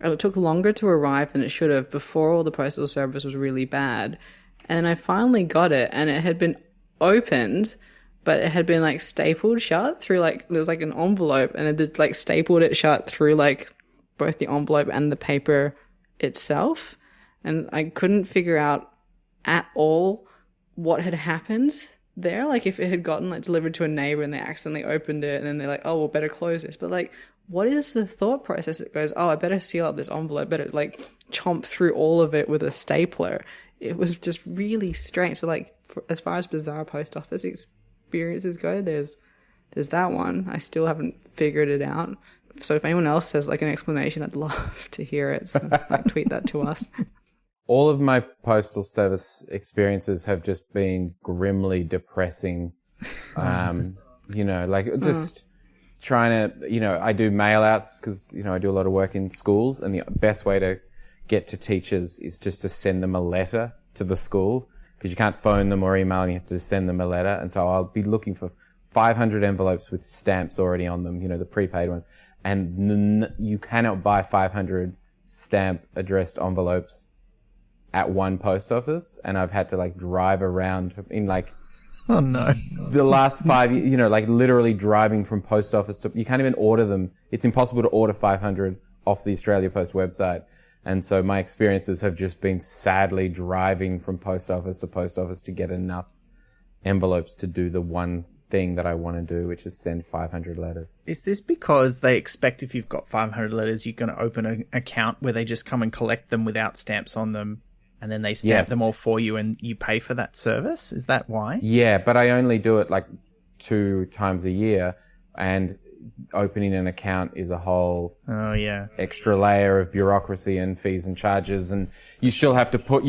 and it took longer to arrive than it should have before all the postal service was really bad. And I finally got it, and it had been opened, but it had been like stapled shut through like, there was like an envelope, and it like stapled it shut through like both the envelope and the paper itself. And I couldn't figure out at all what had happened there, like if it had gotten like delivered to a neighbor and they accidentally opened it and then they're like, oh, well, better close this. But like, what is the thought process that goes, oh, I better seal up this envelope, better like chomp through all of it with a stapler? It was just really strange. So like, as far as bizarre post office experiences go, there's that one. I still haven't figured it out. So if anyone else has like an explanation, I'd love to hear it. So like tweet that to us. All of my postal service experiences have just been grimly depressing. Like just trying to, I do mail outs because, I do a lot of work in schools, and the best way to get to teachers is just to send them a letter to the school, because you can't phone them or email them. You have to just send them a letter. And so I'll be looking for 500 envelopes with stamps already on them, the prepaid ones. And you cannot buy 500 stamp addressed envelopes at one post office, and I've had to like drive around in like Oh no. the last 5 years, like literally driving from post office to, you can't even order them. It's impossible to order 500 off the Australia Post website. And so my experiences have just been sadly driving from post office to get enough envelopes to do the one thing that I want to do, which is send 500 letters. Is this because they expect if you've got 500 letters, you're going to open an account where they just come and collect them without stamps on them, and then they stamp them all for you and you pay for that service? Is that why? Yeah, but I only do it like 2 times a year, and opening an account is a whole extra layer of bureaucracy and fees and charges, and you still have to put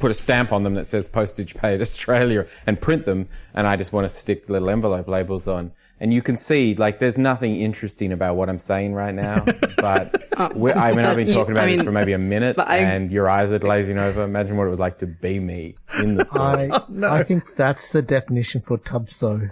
a stamp on them that says postage paid Australia and print them, and I just want to stick little envelope labels on. And you can see, like, there's nothing interesting about what I'm saying right now, but I've been talking about this for maybe a minute, and your eyes are glazing over. Imagine what it was like to be me in the story. I think that's the definition for tubso.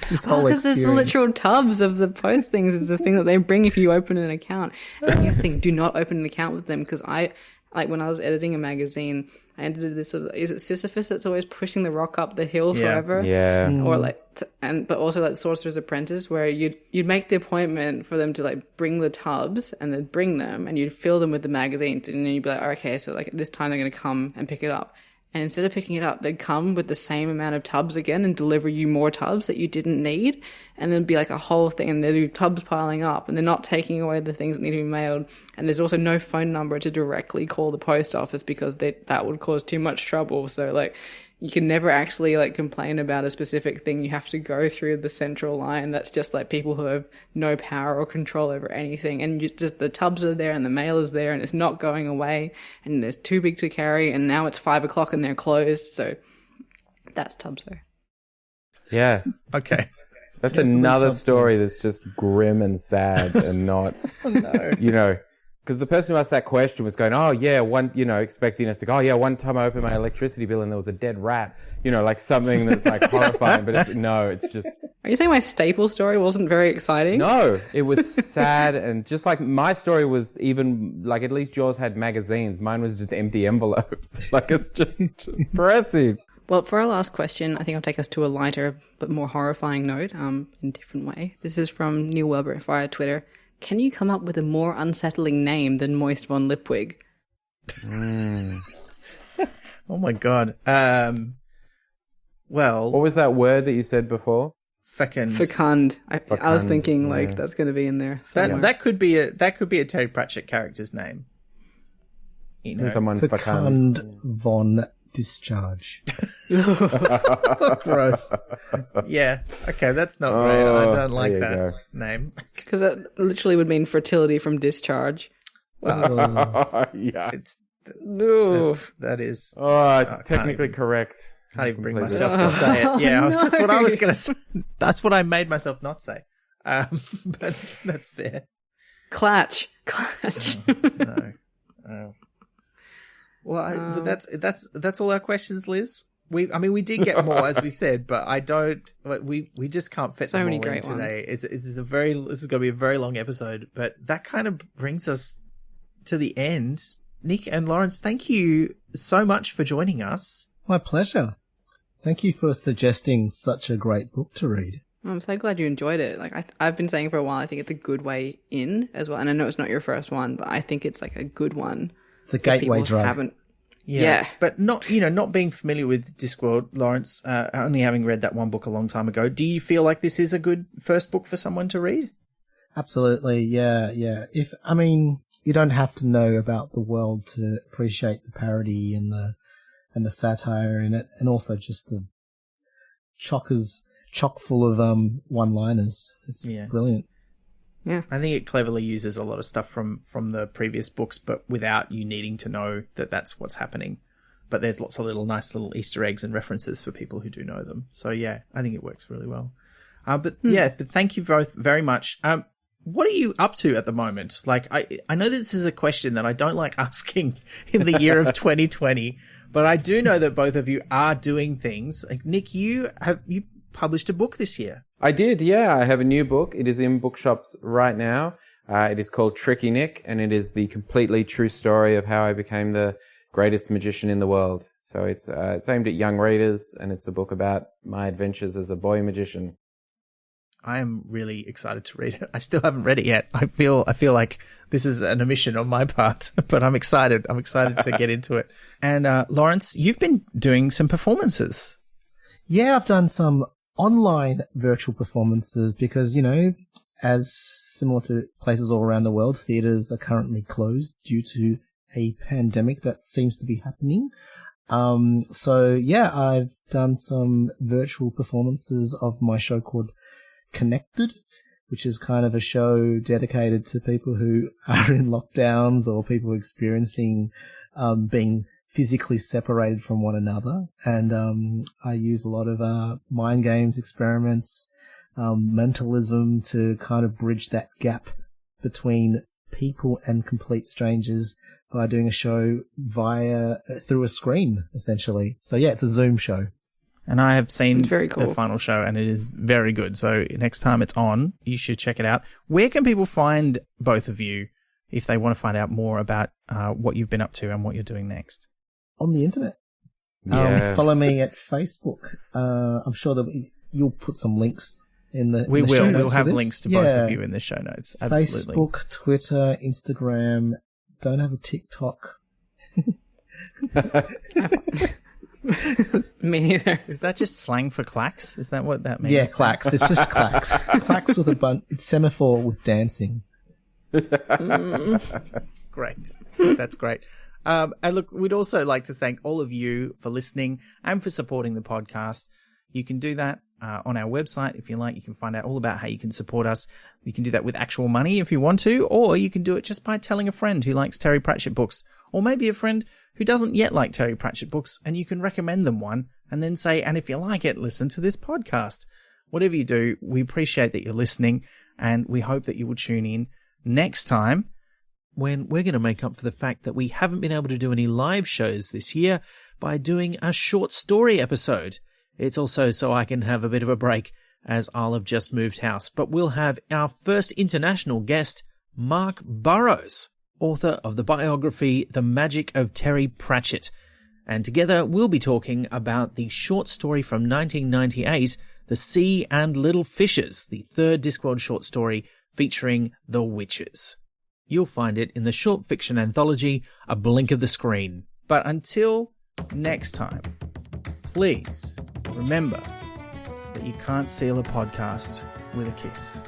This whole because there's the literal tubs of the post things is the thing that they bring if you open an account. And you think, do not open an account with them, because when I was editing a magazine, I ended this sort of, is it Sisyphus that's always pushing the rock up the hill forever? Yeah. Or but also like Sorcerer's Apprentice, where you'd make the appointment for them to like bring the tubs, and then bring them, and you'd fill them with the magazines, and then you'd be like, oh, okay, so like this time they're going to come and pick it up. And instead of picking it up, they'd come with the same amount of tubs again and deliver you more tubs that you didn't need. And there'd be like a whole thing, and there'd be tubs piling up, and they're not taking away the things that need to be mailed. And there's also no phone number to directly call the post office, because that would cause too much trouble. So like, you can never actually like complain about a specific thing. You have to go through the central line. That's just like people who have no power or control over anything. And the tubs are there and the mail is there and it's not going away, and it's too big to carry. And now it's 5 o'clock and they're closed. So that's Tubso. Yeah. Okay. That's another story that's just grim and sad and not, because the person who asked that question was going, oh yeah, expecting us to go, oh yeah, one time I opened my electricity bill and there was a dead rat, like something that's like horrifying, but it's just. Are you saying my staple story wasn't very exciting? No, it was sad, and just like my story was even, like at least yours had magazines, mine was just empty envelopes. Like it's just depressing. Well, for our last question, I think I'll take us to a lighter but more horrifying note, in a different way. This is from Neil Welber via Twitter. Can you come up with a more unsettling name than Moist von Lipwig? Oh my god. Well, What was that word that you said before? fecund. Fecund. I was Fecund, thinking yeah. that's going to be in there somewhere. That could be a Terry Pratchett character's name. You know, Someone fecund. Fecund von Discharge. gross. Yeah. Okay, that's not great. I don't like there you that go. name. Because that literally would mean fertility from discharge. Well, Yeah. it's No. that is. Technically correct. Can't even bring Completely. myself to say it. Yeah, No. that's what I was going to say. That's what I made myself not say. But that's fair. Clatch. No. Oh. Well, but that's all our questions, Liz. We did get more, as we said, but we just can't fit So them many all in great today. This is going to be a very long episode, but that kind of brings us to the end. Nick and Lawrence, thank you so much for joining us. My pleasure. Thank you for suggesting such a great book to read. I'm so glad you enjoyed it. Like I've been saying for a while, I think it's a good way in as well. And I know it's not your first one, but I think it's like a good one. It's a gateway drug. Haven't. Yeah. But not being familiar with Discworld, Lawrence, only having read that one book a long time ago, do you feel like this is a good first book for someone to read? Absolutely, yeah. You don't have to know about the world to appreciate the parody and the satire in it, and also just the chock full of one-liners. It's brilliant. Yeah. I think it cleverly uses a lot of stuff from the previous books, but without you needing to know that that's what's happening. But there's lots of nice little Easter eggs and references for people who do know them. So yeah, I think it works really well. But thank you both very much. What are you up to at the moment? Like, I know this is a question that I don't like asking in the year of 2020, but I do know that both of you are doing things. Like, Nick, you published a book this year. I did, yeah. I have a new book. It is in bookshops right now. It is called Tricky Nick, and it is the completely true story of how I became the greatest magician in the world. So it's aimed at young readers, and it's a book about my adventures as a boy magician. I am really excited to read it. I still haven't read it yet. I feel like this is an omission on my part, but I'm excited. I'm excited to get into it. And Lawrence, you've been doing some performances. Yeah, I've done some online virtual performances because, as similar to places all around the world, theatres are currently closed due to a pandemic that seems to be happening. I've done some virtual performances of my show called Connected, which is kind of a show dedicated to people who are in lockdowns or people experiencing being physically separated from one another. And I use a lot of mind games, experiments, mentalism to kind of bridge that gap between people and complete strangers by doing a show through a screen, essentially. So yeah, it's a Zoom show. And I have seen very cool. the final show, and it is very good. So next time it's on, you should check it out. Where can people find both of you if they want to find out more about what you've been up to and what you're doing next? On the internet. Yeah. Follow me at Facebook. I'm sure that you'll put some links in the We in the will. show We'll notes for have this. links to both of you in the show notes. Absolutely. Facebook, Twitter, Instagram. Don't have a TikTok. Me neither. Is that just slang for clacks? Is that what that means? Yeah, clacks. It's just clacks. Clacks with a bunch. It's semaphore with dancing. Great. That's great. And look, we'd also like to thank all of you for listening and for supporting the podcast. You can do that on our website if you like. You can find out all about how you can support us. You can do that with actual money if you want to, or you can do it just by telling a friend who likes Terry Pratchett books, or maybe a friend who doesn't yet like Terry Pratchett books, and you can recommend them one and then say, and if you like it, listen to this podcast. Whatever you do, we appreciate that you're listening, and we hope that you will tune in next time when we're going to make up for the fact that we haven't been able to do any live shows this year by doing a short story episode. It's also so I can have a bit of a break as I'll have just moved house. But we'll have our first international guest, Mark Burrows, author of the biography The Magic of Terry Pratchett. And together we'll be talking about the short story from 1998, The Sea and Little Fishes, the third Discworld short story featuring the witches. You'll find it in the short fiction anthology, A Blink of the Screen. But until next time, please remember that you can't seal a podcast with a kiss.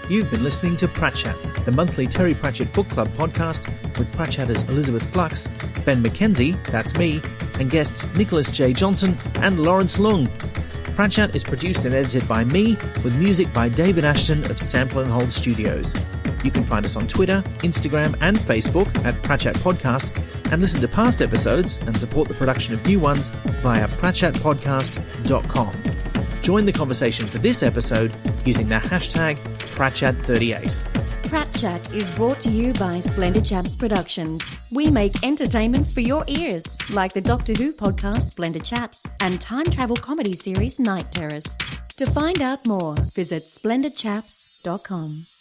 You've been listening to Pratchett, the monthly Terry Pratchett Book Club podcast with Pratchetters Elizabeth Flux, Ben McKenzie, that's me, and guests Nicholas J. Johnson and Lawrence Leung. Pratchett is produced and edited by me, with music by David Ashton of Sample and Hold Studios. You can find us on Twitter, Instagram and Facebook at Pratchett Podcast, and listen to past episodes and support the production of new ones via pratchettpodcast.com. Join the conversation for this episode using the hashtag Pratchett38. Pratchett is brought to you by Splendid Chaps Productions. We make entertainment for your ears, like the Doctor Who podcast Splendid Chaps and time travel comedy series Night Terrors. To find out more, visit splendidchaps.com.